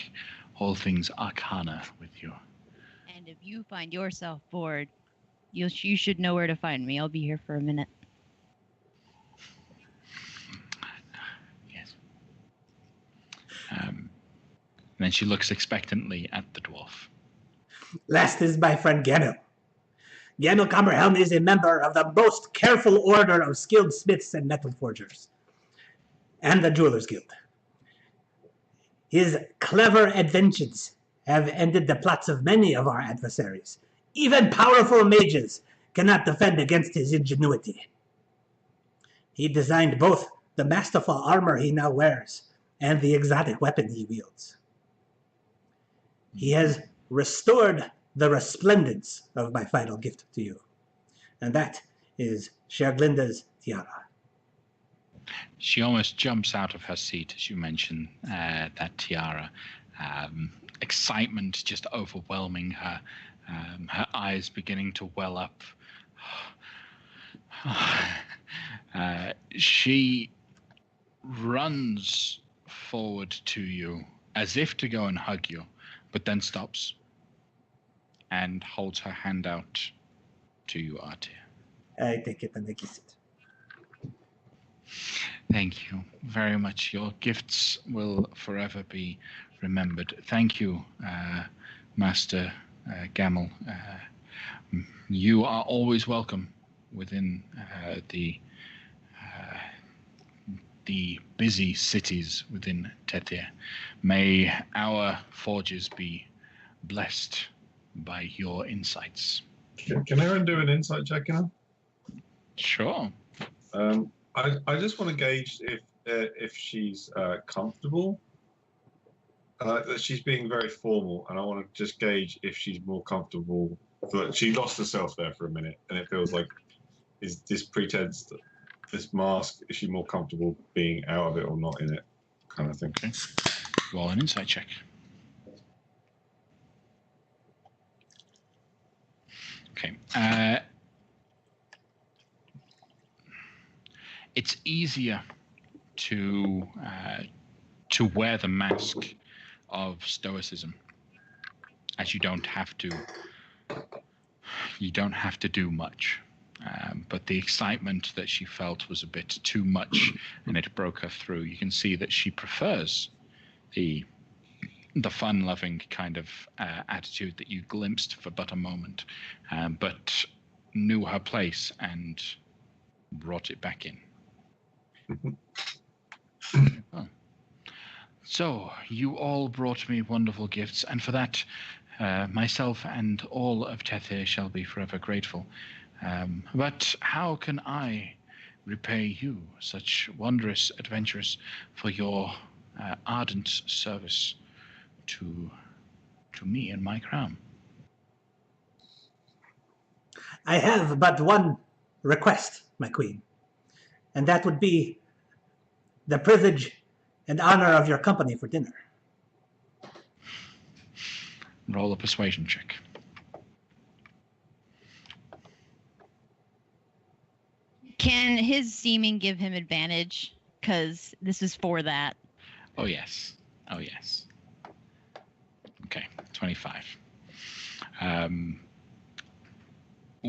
all things arcana with you. And if you find yourself bored, you should know where to find me. I'll be here for a minute. Yes. And then she looks expectantly at the dwarf. Last is my friend Ganel. Ganel Copperhelm is a member of the most careful order of skilled smiths and metal forgers, and the Jewelers Guild. His clever inventions have ended the plots of many of our adversaries. Even powerful mages cannot defend against his ingenuity. He designed both the masterful armor he now wears and the exotic weapon he wields. He has restored the resplendence of my final gift to you, and that is Sherglinda's tiara. She almost jumps out of her seat as you mention that tiara. Excitement just overwhelming her. Her eyes beginning to well up. She runs forward to you as if to go and hug you, but then stops and holds her hand out to you, Artie. I take it and I kiss it. Thank you very much. Your gifts will forever be remembered. Thank you, Master Gamel. You are always welcome within the busy cities within Tethyr. May our forges be blessed by your insights. Can Aaron do an insight check now? Sure. I just want to gauge if she's comfortable. That she's being very formal, and I want to just gauge if she's more comfortable. She lost herself there for a minute, and it feels like is this pretense, this mask, is she more comfortable being out of it or not in it, kind of thing. Okay. Roll an insight check. Okay. It's easier to wear the mask of stoicism, as you don't have to do much. But the excitement that she felt was a bit too much, and it broke her through. You can see that she prefers the fun-loving kind of attitude that you glimpsed for but a moment, but knew her place and brought it back in. Oh. So, you all brought me wonderful gifts, and for that, myself and all of Tethyr shall be forever grateful. But how can I repay you, such wondrous adventurers, for your ardent service to me and my crown? I have but one request, my queen, and that would be the privilege and honor of your company for dinner. Roll a persuasion check. Can his seeming give him advantage? Because this is for that. Oh, yes. Oh, yes. Okay, 25.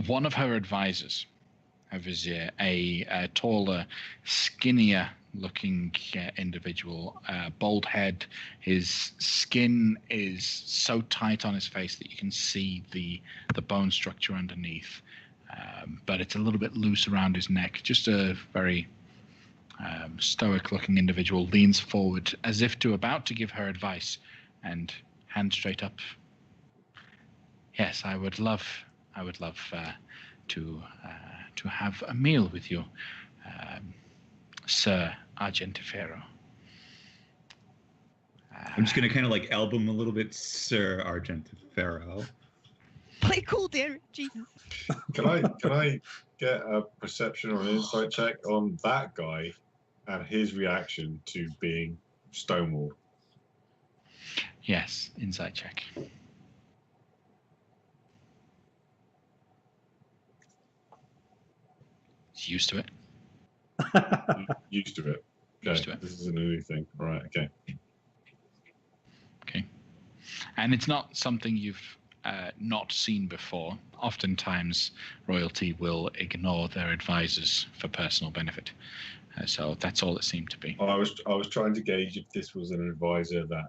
One of her advisors, her vizier, a taller, skinnier looking individual, bald head. His skin is so tight on his face that you can see the bone structure underneath, but it's a little bit loose around his neck. Just a very stoic looking individual leans forward as if about to give her advice, and hand straight up. Yes, I would love to have a meal with you, Sir Argentifero. I'm just gonna kind of like elbow him a little bit, Sir Argentifero. Play cool, Dan. Jesus. Can I get a perception or an insight check on that guy and his reaction to being stonewalled? Yes, insight check. He's used to it. Used to it. Okay. Used to it. This is a new thing. All right. Okay. Okay. And it's not something you've not seen before. Oftentimes, royalty will ignore their advisors for personal benefit. So that's all it seemed to be. I was trying to gauge if this was an advisor that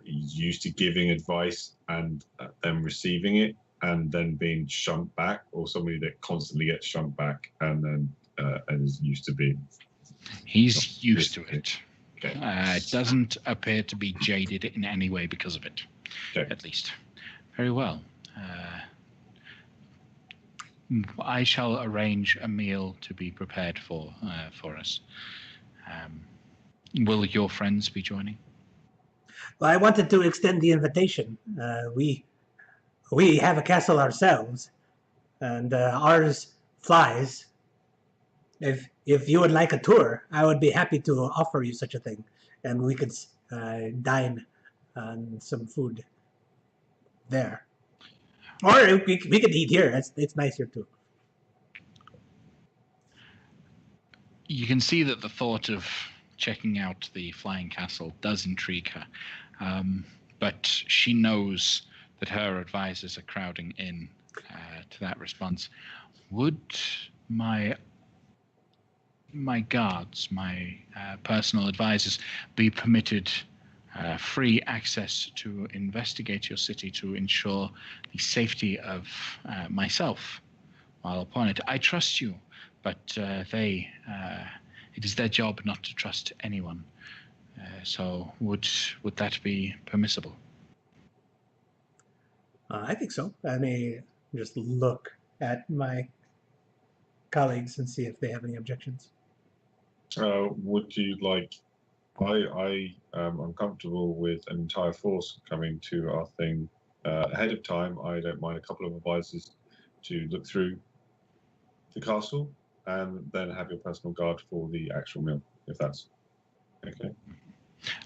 he's used to giving advice and then receiving it and then being shunned back, or somebody that constantly gets shunned back and then and is used to being. He's used to it. Okay. Doesn't appear to be jaded in any way because of it, Okay. at least. Very well. I shall arrange a meal to be prepared for us. Will your friends be joining? Well, I wanted to extend the invitation. We have a castle ourselves, and ours flies. If you would like a tour, I would be happy to offer you such a thing, and we could dine on some food there, or we could eat here. It's nice here too. You can see that the thought of checking out the flying castle does intrigue her, but she knows that her advisors are crowding in to that response. Would my guards, my personal advisors, be permitted free access to investigate your city to ensure the safety of myself while upon it? I trust you, but it is their job not to trust anyone. So would that be permissible? I think so. I may just look at my colleagues and see if they have any objections. Would you like? I'm comfortable with an entire force coming to our thing ahead of time. I don't mind a couple of advisors to look through the castle and then have your personal guard for the actual meal, if that's okay.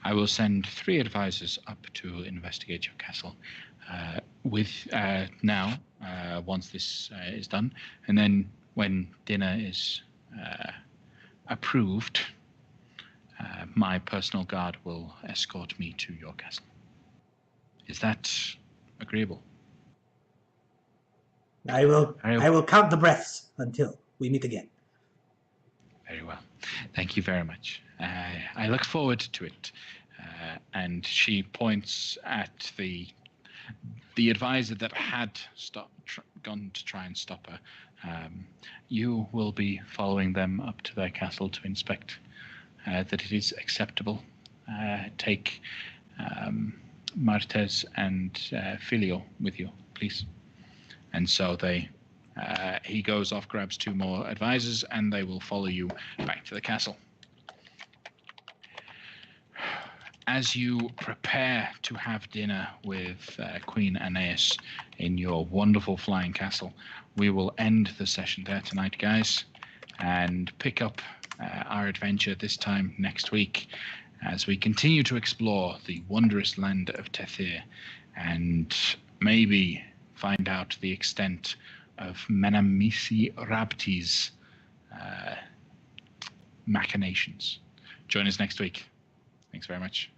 I will send 3 advisors up to investigate your castle once this is done, and then when dinner is approved, my personal guard will escort me to your castle. Is that agreeable? I will count the breaths until we meet again. Very well. Thank you very much. I look forward to it. And she points at the advisor that had gone to try and stop her. You will be following them up to their castle to inspect that it is acceptable. Take Martes and Filio with you, please. And so he goes off, grabs 2 more advisors, and they will follow you back to the castle. As you prepare to have dinner with Queen Aeneas in your wonderful flying castle, we will end the session there tonight, guys, and pick up our adventure this time next week as we continue to explore the wondrous land of Tethyr and maybe find out the extent of Menamisi Rabti's machinations. Join us next week. Thanks very much.